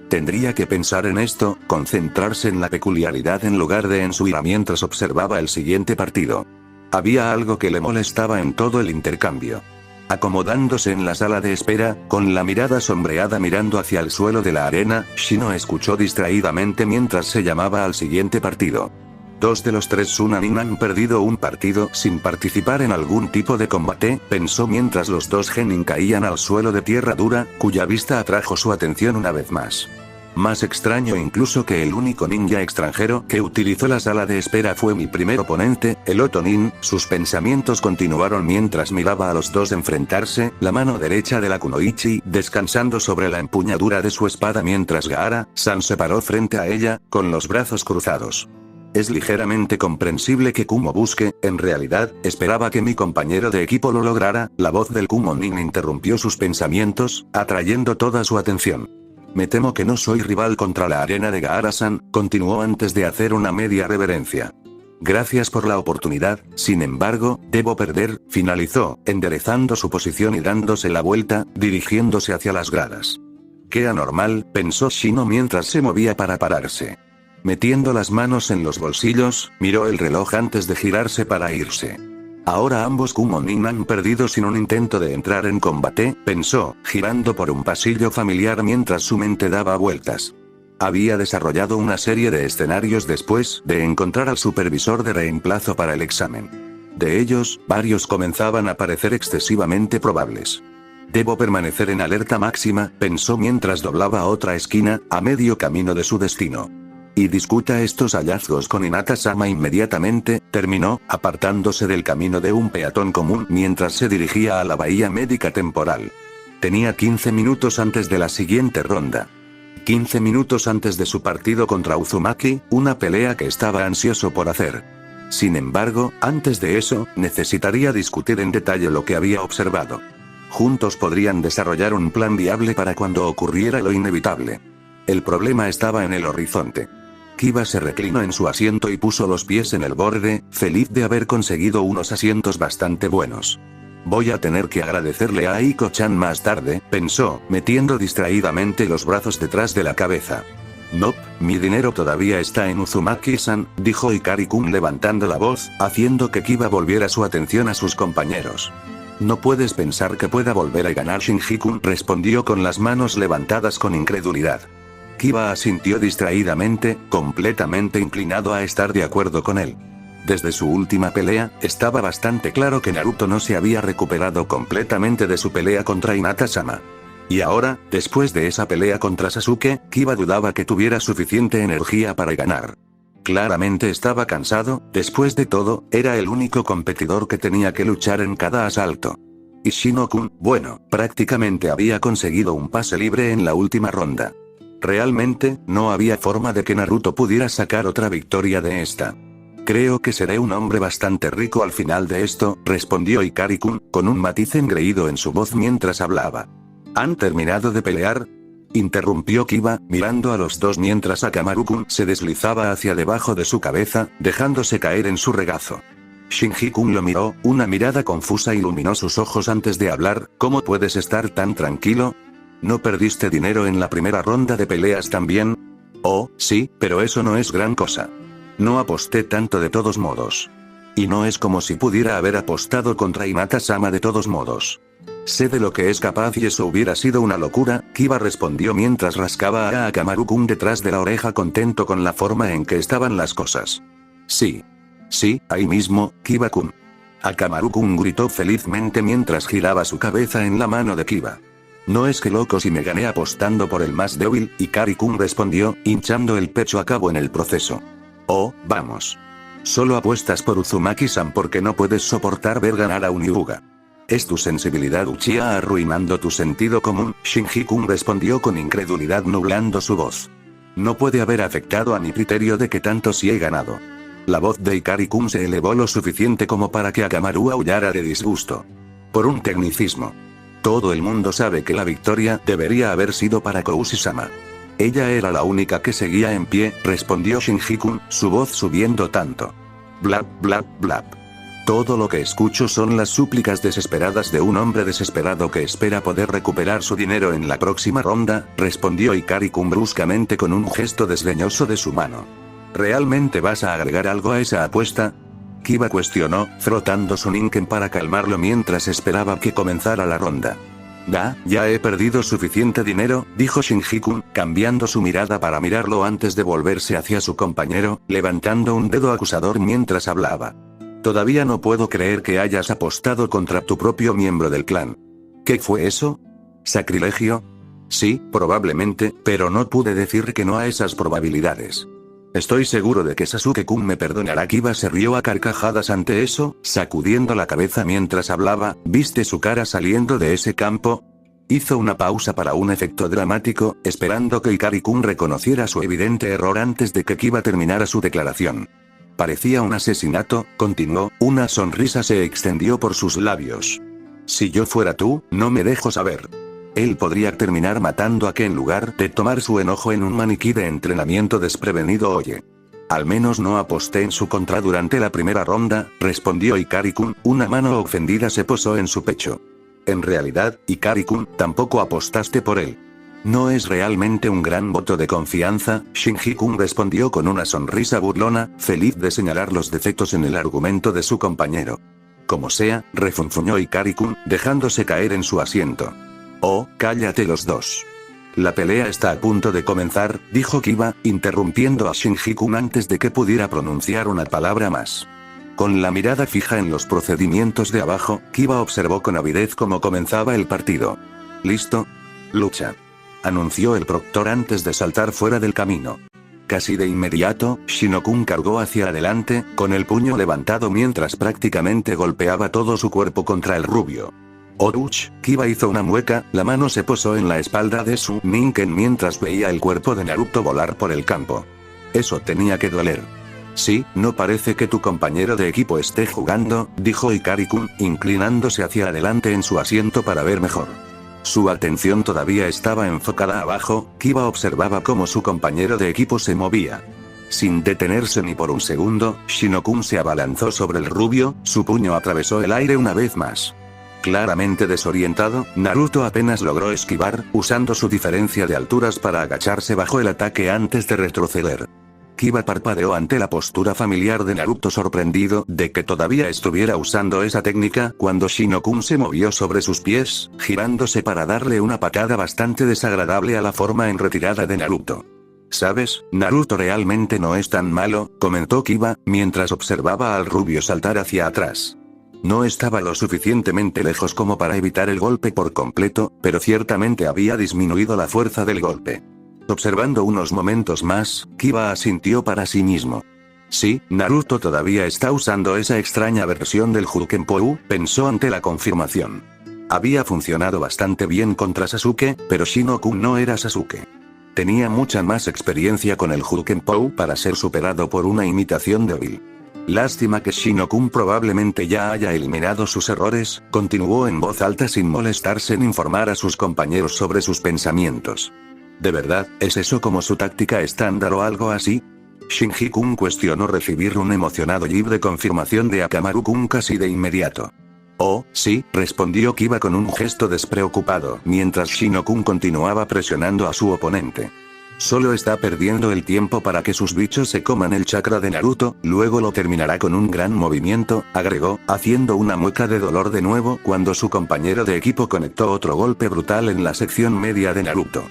Tendría que pensar en esto, concentrarse en la peculiaridad en lugar de en su ira mientras observaba el siguiente partido. Había algo que le molestaba en todo el intercambio. Acomodándose en la sala de espera, con la mirada sombreada mirando hacia el suelo de la arena, Shino escuchó distraídamente mientras se llamaba al siguiente partido. 2 de los 3 Sunanin han perdido un partido sin participar en algún tipo de combate, pensó mientras los 2 genin caían al suelo de tierra dura, cuya vista atrajo su atención una vez más. Más extraño incluso que el único ninja extranjero que utilizó la sala de espera fue mi primer oponente, el Otonin. Sus pensamientos continuaron mientras miraba a los 2 enfrentarse, la mano derecha de la kunoichi descansando sobre la empuñadura de su espada mientras Gaara-san se paró frente a ella, con los brazos cruzados. Es ligeramente comprensible que Kumo busque, en realidad, esperaba que mi compañero de equipo lo lograra. La voz del Kumo-nin interrumpió sus pensamientos, atrayendo toda su atención. Me temo que no soy rival contra la arena de Gaara-san, continuó antes de hacer una media reverencia. Gracias por la oportunidad, sin embargo, debo perder, finalizó, enderezando su posición y dándose la vuelta, dirigiéndose hacia las gradas. Qué anormal, pensó Shino mientras se movía para pararse. Metiendo las manos en los bolsillos, miró el reloj antes de girarse para irse. Ahora ambos Kumo-nin han perdido sin un intento de entrar en combate, pensó, girando por un pasillo familiar mientras su mente daba vueltas. Había desarrollado una serie de escenarios después de encontrar al supervisor de reemplazo para el examen. De ellos, varios comenzaban a parecer excesivamente probables. Debo permanecer en alerta máxima, pensó mientras doblaba otra esquina, a medio camino de su destino. Y discuta estos hallazgos con Hinata-sama inmediatamente, terminó, apartándose del camino de un peatón común mientras se dirigía a la bahía médica temporal. Tenía 15 minutos antes de la siguiente ronda. 15 minutos antes de su partido contra Uzumaki, una pelea que estaba ansioso por hacer. Sin embargo, antes de eso, necesitaría discutir en detalle lo que había observado. Juntos podrían desarrollar un plan viable para cuando ocurriera lo inevitable. El problema estaba en el horizonte. Kiba se reclinó en su asiento y puso los pies en el borde, feliz de haber conseguido unos asientos bastante buenos. Voy a tener que agradecerle a Aiko-chan más tarde, pensó, metiendo distraídamente los brazos detrás de la cabeza. No, mi dinero todavía está en Uzumaki-san, dijo Ikari-kun levantando la voz, haciendo que Kiba volviera su atención a sus compañeros. No puedes pensar que pueda volver a ganar. Shinji-kun respondió con las manos levantadas con incredulidad. Kiba asintió distraídamente, completamente inclinado a estar de acuerdo con él. Desde su última pelea, estaba bastante claro que Naruto no se había recuperado completamente de su pelea contra Hinata-sama. Y ahora, después de esa pelea contra Sasuke, Kiba dudaba que tuviera suficiente energía para ganar. Claramente estaba cansado, después de todo, era el único competidor que tenía que luchar en cada asalto. Y Shino-kun, bueno, prácticamente había conseguido un pase libre en la última ronda. Realmente, no había forma de que Naruto pudiera sacar otra victoria de esta. Creo que seré un hombre bastante rico al final de esto, respondió Ikari-kun, con un matiz engreído en su voz mientras hablaba. ¿Han terminado de pelear? Interrumpió Kiba, mirando a los dos mientras Akamaru-kun se deslizaba hacia debajo de su cabeza, dejándose caer en su regazo. Shinji-kun lo miró, una mirada confusa iluminó sus ojos antes de hablar. ¿Cómo puedes estar tan tranquilo? ¿No perdiste dinero en la primera ronda de peleas también? Oh, sí, pero eso no es gran cosa. No aposté tanto de todos modos. Y no es como si pudiera haber apostado contra Hinata-sama de todos modos. Sé de lo que es capaz y eso hubiera sido una locura, Kiba respondió mientras rascaba a Akamaru-kun detrás de la oreja contento con la forma en que estaban las cosas. Sí. Sí, ahí mismo, Kiba-kun. Akamaru-kun gritó felizmente mientras giraba su cabeza en la mano de Kiba. No es que loco si me gané apostando por el más débil, Ikari-kun respondió, hinchando el pecho a cabo en el proceso. Oh, vamos. Solo apuestas por Uzumaki-san porque no puedes soportar ver ganar a un Hyuga. ¿Es tu sensibilidad Uchiha arruinando tu sentido común? Shinji-kun respondió con incredulidad nublando su voz. No puede haber afectado a mi criterio de que tanto sí he ganado. La voz de Ikari-kun se elevó lo suficiente como para que Akamaru aullara de disgusto. Por un tecnicismo. Todo el mundo sabe que la victoria debería haber sido para Koushi-sama. Ella era la única que seguía en pie, respondió Shinji-kun, su voz subiendo tanto. Blap, blap, blap. Todo lo que escucho son las súplicas desesperadas de un hombre desesperado que espera poder recuperar su dinero en la próxima ronda, respondió Ikari-kun bruscamente con un gesto desdeñoso de su mano. ¿Realmente vas a agregar algo a esa apuesta? Kiba cuestionó, frotando su Ninken para calmarlo mientras esperaba que comenzara la ronda. Ya he perdido suficiente dinero, dijo Shinji-kun, cambiando su mirada para mirarlo antes de volverse hacia su compañero, levantando un dedo acusador mientras hablaba. Todavía no puedo creer que hayas apostado contra tu propio miembro del clan. ¿Qué fue eso? ¿Sacrilegio? Sí, probablemente, pero no pude decir que no a esas probabilidades. Estoy seguro de que Sasuke-kun me perdonará. Kiba se rió a carcajadas ante eso, sacudiendo la cabeza mientras hablaba. ¿Viste su cara saliendo de ese campo? Hizo una pausa para un efecto dramático, esperando que Ikari-kun reconociera su evidente error antes de que Kiba terminara su declaración. Parecía un asesinato, continuó, una sonrisa se extendió por sus labios. Si yo fuera tú, no me dejo saber. Él podría terminar matando a Ken en lugar de tomar su enojo en un maniquí de entrenamiento desprevenido. Oye. Al menos no aposté en su contra durante la primera ronda, respondió Ikari-kun, una mano ofendida se posó en su pecho. En realidad, Ikari-kun, tampoco apostaste por él. No es realmente un gran voto de confianza, Shinji-kun respondió con una sonrisa burlona, feliz de señalar los defectos en el argumento de su compañero. Como sea, refunfuñó Ikari-kun, dejándose caer en su asiento. Oh, cállate los dos. La pelea está a punto de comenzar, dijo Kiba, interrumpiendo a Shinji-kun antes de que pudiera pronunciar una palabra más. Con la mirada fija en los procedimientos de abajo, Kiba observó con avidez cómo comenzaba el partido. ¿Listo? Lucha. Anunció el proctor antes de saltar fuera del camino. Casi de inmediato, Shino-kun cargó hacia adelante, con el puño levantado mientras prácticamente golpeaba todo su cuerpo contra el rubio. Ouch, Kiba hizo una mueca, la mano se posó en la espalda de su Ninken mientras veía el cuerpo de Naruto volar por el campo. Eso tenía que doler. Sí, no parece que tu compañero de equipo esté jugando, dijo Ikari-kun, inclinándose hacia adelante en su asiento para ver mejor. Su atención todavía estaba enfocada abajo, Kiba observaba cómo su compañero de equipo se movía. Sin detenerse ni por un segundo, Shino-kun se abalanzó sobre el rubio, su puño atravesó el aire una vez más. Claramente desorientado, Naruto apenas logró esquivar, usando su diferencia de alturas para agacharse bajo el ataque antes de retroceder. Kiba parpadeó ante la postura familiar de Naruto, sorprendido de que todavía estuviera usando esa técnica cuando Shino-kun se movió sobre sus pies, girándose para darle una patada bastante desagradable a la forma en retirada de Naruto. ¿Sabes? Naruto realmente no es tan malo, comentó Kiba, mientras observaba al rubio saltar hacia atrás. No estaba lo suficientemente lejos como para evitar el golpe por completo, pero ciertamente había disminuido la fuerza del golpe. Observando unos momentos más, Kiba asintió para sí mismo. Sí, Naruto todavía está usando esa extraña versión del Jukenpou, pensó ante la confirmación. Había funcionado bastante bien contra Sasuke, pero Shino-kun no era Sasuke. Tenía mucha más experiencia con el Jukenpou para ser superado por una imitación débil. Lástima que Shino-kun probablemente ya haya eliminado sus errores, continuó en voz alta sin molestarse en informar a sus compañeros sobre sus pensamientos. ¿De verdad, es eso como su táctica estándar o algo así? Shinji-kun cuestionó recibir un emocionado jib de confirmación de Akamaru-kun casi de inmediato. Oh, sí, respondió Kiba con un gesto despreocupado, mientras Shino-kun continuaba presionando a su oponente. Solo está perdiendo el tiempo para que sus bichos se coman el chakra de Naruto, luego lo terminará con un gran movimiento, agregó, haciendo una mueca de dolor de nuevo cuando su compañero de equipo conectó otro golpe brutal en la sección media de Naruto.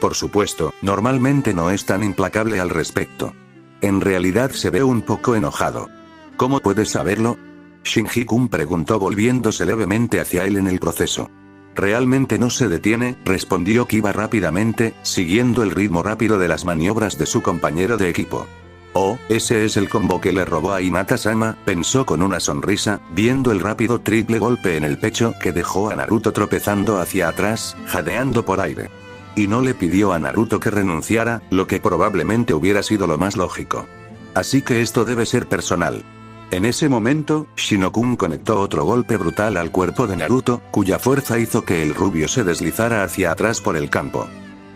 Por supuesto, normalmente no es tan implacable al respecto. En realidad se ve un poco enojado. ¿Cómo puedes saberlo? Shinji-kun preguntó volviéndose levemente hacia él en el proceso. Realmente no se detiene, respondió Kiba rápidamente, siguiendo el ritmo rápido de las maniobras de su compañero de equipo. Oh, ese es el combo que le robó a Hinata-sama, pensó con una sonrisa, viendo el rápido triple golpe en el pecho que dejó a Naruto tropezando hacia atrás, jadeando por aire. Y no le pidió a Naruto que renunciara, lo que probablemente hubiera sido lo más lógico. Así que esto debe ser personal. En ese momento, Shino-kun conectó otro golpe brutal al cuerpo de Naruto, cuya fuerza hizo que el rubio se deslizara hacia atrás por el campo.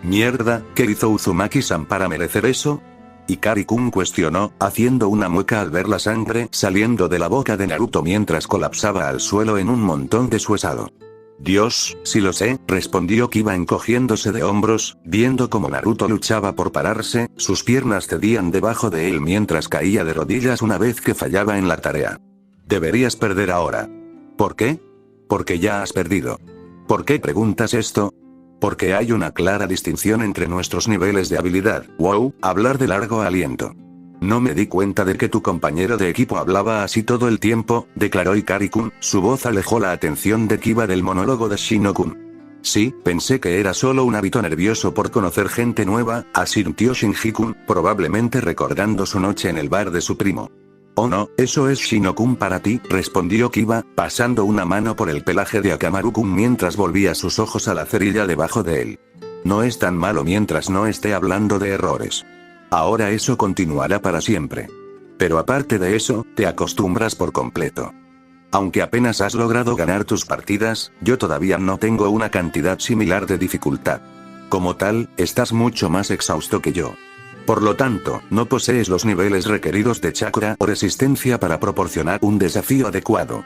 Mierda, ¿qué hizo Uzumaki-san para merecer eso? Ikari-kun cuestionó, haciendo una mueca al ver la sangre saliendo de la boca de Naruto mientras colapsaba al suelo en un montón de suesado. Dios, sí lo sé, respondió Kiba encogiéndose de hombros, viendo cómo Naruto luchaba por pararse, sus piernas cedían debajo de él mientras caía de rodillas una vez que fallaba en la tarea. Deberías perder ahora. ¿Por qué? Porque ya has perdido. ¿Por qué preguntas esto? Porque hay una clara distinción entre nuestros niveles de habilidad. Wow, hablar de largo aliento. No me di cuenta de que tu compañero de equipo hablaba así todo el tiempo, declaró Ikari-kun, su voz alejó la atención de Kiba del monólogo de Shino-kun. Sí, pensé que era solo un hábito nervioso por conocer gente nueva, asintió Shinji-kun, probablemente recordando su noche en el bar de su primo. Oh no, eso es Shino-kun para ti, respondió Kiba, pasando una mano por el pelaje de Akamaru-kun mientras volvía sus ojos a la cerilla debajo de él. No es tan malo mientras no esté hablando de errores. Ahora eso continuará para siempre. Pero aparte de eso, te acostumbras por completo. Aunque apenas has logrado ganar tus partidas, yo todavía no tengo una cantidad similar de dificultad. Como tal, estás mucho más exhausto que yo. Por lo tanto, no posees los niveles requeridos de chakra o resistencia para proporcionar un desafío adecuado.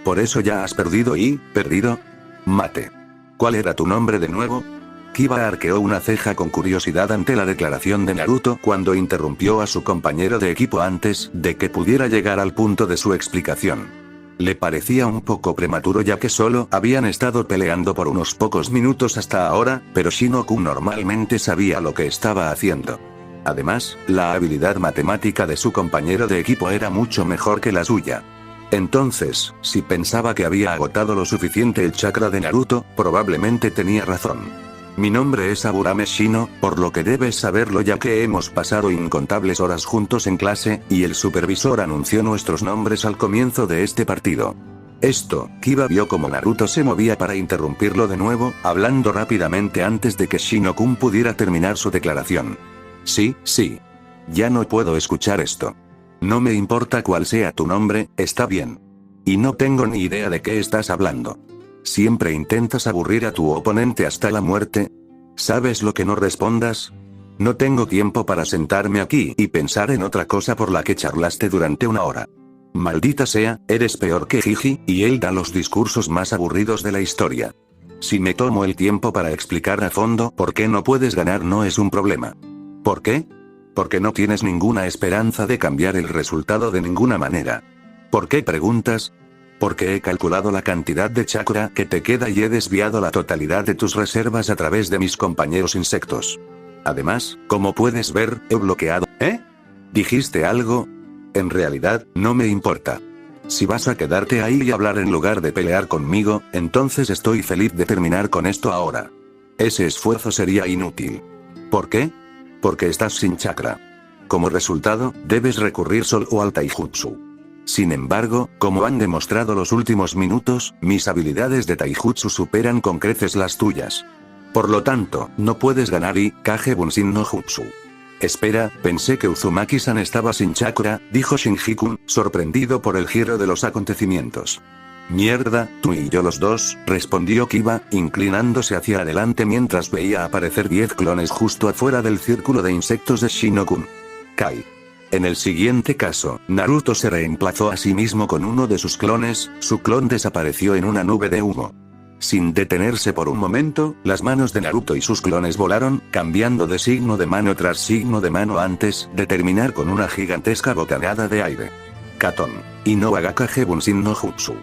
Por eso ya has perdido y, perdido. Mate. ¿Cuál era tu nombre de nuevo? Kiba arqueó una ceja con curiosidad ante la declaración de Naruto cuando interrumpió a su compañero de equipo antes de que pudiera llegar al punto de su explicación. Le parecía un poco prematuro ya que solo habían estado peleando por unos pocos minutos hasta ahora, pero Shino-kun normalmente sabía lo que estaba haciendo. Además, la habilidad matemática de su compañero de equipo era mucho mejor que la suya. Entonces, si pensaba que había agotado lo suficiente el chakra de Naruto, probablemente tenía razón. Mi nombre es Aburame Shino, por lo que debes saberlo ya que hemos pasado incontables horas juntos en clase, y el supervisor anunció nuestros nombres al comienzo de este partido. Esto, Kiba vio como Naruto se movía para interrumpirlo de nuevo, hablando rápidamente antes de que Shino-kun pudiera terminar su declaración. Sí. Ya no puedo escuchar esto. No me importa cuál sea tu nombre, está bien. Y no tengo ni idea de qué estás hablando. ¿Siempre intentas aburrir a tu oponente hasta la muerte? ¿Sabes lo que no respondas? No tengo tiempo para sentarme aquí y pensar en otra cosa por la que charlaste durante una hora. Maldita sea, eres peor que Gigi, y él da los discursos más aburridos de la historia. Si me tomo el tiempo para explicar a fondo por qué no puedes ganar no es un problema. ¿Por qué? Porque no tienes ninguna esperanza de cambiar el resultado de ninguna manera. ¿Por qué preguntas? Porque he calculado la cantidad de chakra que te queda y he desviado la totalidad de tus reservas a través de mis compañeros insectos. Además, como puedes ver, he bloqueado... ¿Eh? ¿Dijiste algo? En realidad, no me importa. Si vas a quedarte ahí y hablar en lugar de pelear conmigo, entonces estoy feliz de terminar con esto ahora. Ese esfuerzo sería inútil. ¿Por qué? Porque estás sin chakra. Como resultado, debes recurrir solo al taijutsu. Sin embargo, como han demostrado los últimos minutos, mis habilidades de taijutsu superan con creces las tuyas. Por lo tanto, no puedes ganar y Kage Bunshin no Jutsu. Espera, pensé que Uzumaki-san estaba sin chakra, dijo Shinji-kun, sorprendido por el giro de los acontecimientos. Mierda, tú y yo los dos, respondió Kiba, inclinándose hacia adelante mientras veía aparecer 10 clones justo afuera del círculo de insectos de Shinnokun. Kai. En el siguiente caso, Naruto se reemplazó a sí mismo con uno de sus clones, su clon desapareció en una nube de humo. Sin detenerse por un momento, las manos de Naruto y sus clones volaron, cambiando de signo de mano tras signo de mano antes de terminar con una gigantesca bocanada de aire. Katon. Inouagakage Bunshin no Jutsu.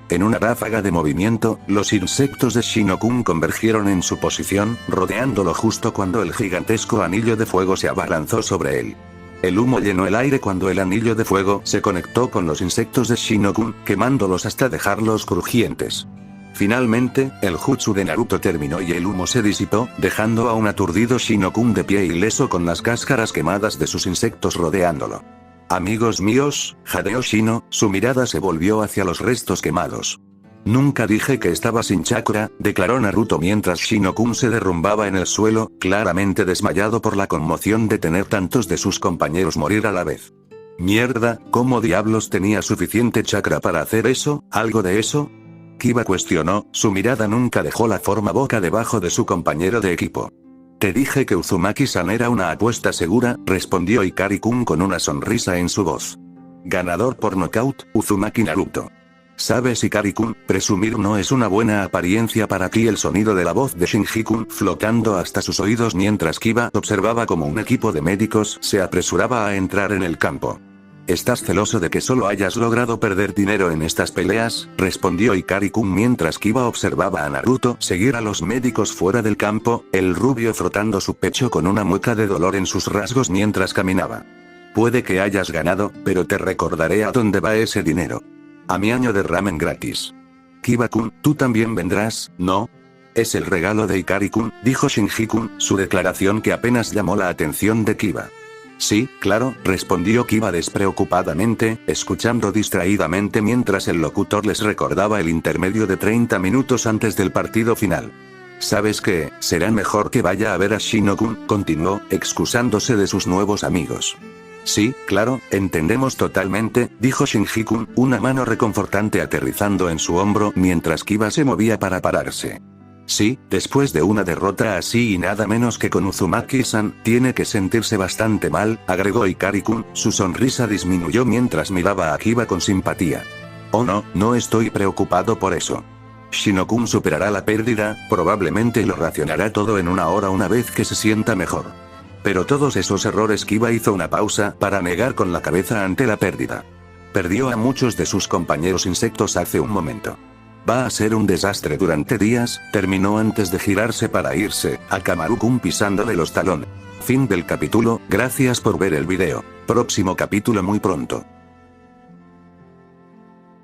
En una ráfaga de movimiento, los insectos de Shinnokun convergieron en su posición, rodeándolo justo cuando el gigantesco anillo de fuego se abalanzó sobre él. El humo llenó el aire cuando el anillo de fuego se conectó con los insectos de Shinnokun, quemándolos hasta dejarlos crujientes. Finalmente, el jutsu de Naruto terminó y el humo se disipó, dejando a un aturdido Shinnokun de pie ileso con las cáscaras quemadas de sus insectos rodeándolo. Amigos míos, jadeó Shino, su mirada se volvió hacia los restos quemados. Nunca dije que estaba sin chakra, declaró Naruto mientras Shinnokun se derrumbaba en el suelo, claramente desmayado por la conmoción de tener tantos de sus compañeros morir a la vez. Mierda, ¿cómo diablos tenía suficiente chakra para hacer eso? ¿Algo de eso? Kiba cuestionó, su mirada nunca dejó la forma boca debajo de su compañero de equipo. Te dije que Uzumaki-san era una apuesta segura, respondió Ikari-kun con una sonrisa en su voz. Ganador por nocaut, Uzumaki Naruto. Sabes Ikari-kun, presumir no es una buena apariencia para ti. El sonido de la voz de Shinji-kun flotando hasta sus oídos mientras Kiba observaba como un equipo de médicos se apresuraba a entrar en el campo. ¿Estás celoso de que solo hayas logrado perder dinero en estas peleas?, respondió Ikari-kun mientras Kiba observaba a Naruto seguir a los médicos fuera del campo, el rubio frotando su pecho con una mueca de dolor en sus rasgos mientras caminaba. Puede que hayas ganado, pero te recordaré a dónde va ese dinero. A mi año de ramen gratis. Kiba-kun, tú también vendrás, ¿no? Es el regalo de Ikari-kun, dijo Shinji-kun, su declaración que apenas llamó la atención de Kiba. Sí, claro, respondió Kiba despreocupadamente, escuchando distraídamente mientras el locutor les recordaba el intermedio de 30 minutos antes del partido final. ¿Sabes qué? Será mejor que vaya a ver a Shinnokun, continuó, excusándose de sus nuevos amigos. Sí, claro, entendemos totalmente, dijo Shinji-kun, una mano reconfortante aterrizando en su hombro mientras Kiba se movía para pararse. Sí, después de una derrota así y nada menos que con Uzumaki-san, tiene que sentirse bastante mal, agregó Ikari-kun, su sonrisa disminuyó mientras miraba a Kiba con simpatía. Oh no, no estoy preocupado por eso. Shinnokun superará la pérdida, probablemente lo racionará todo en una hora una vez que se sienta mejor. Pero todos esos errores. Kiba hizo una pausa para negar con la cabeza ante la pérdida. Perdió a muchos de sus compañeros insectos hace un momento. Va a ser un desastre durante días, terminó antes de girarse para irse, a Kamaru-kun pisándole los talones. Fin del capítulo, gracias por ver el video. Próximo capítulo muy pronto.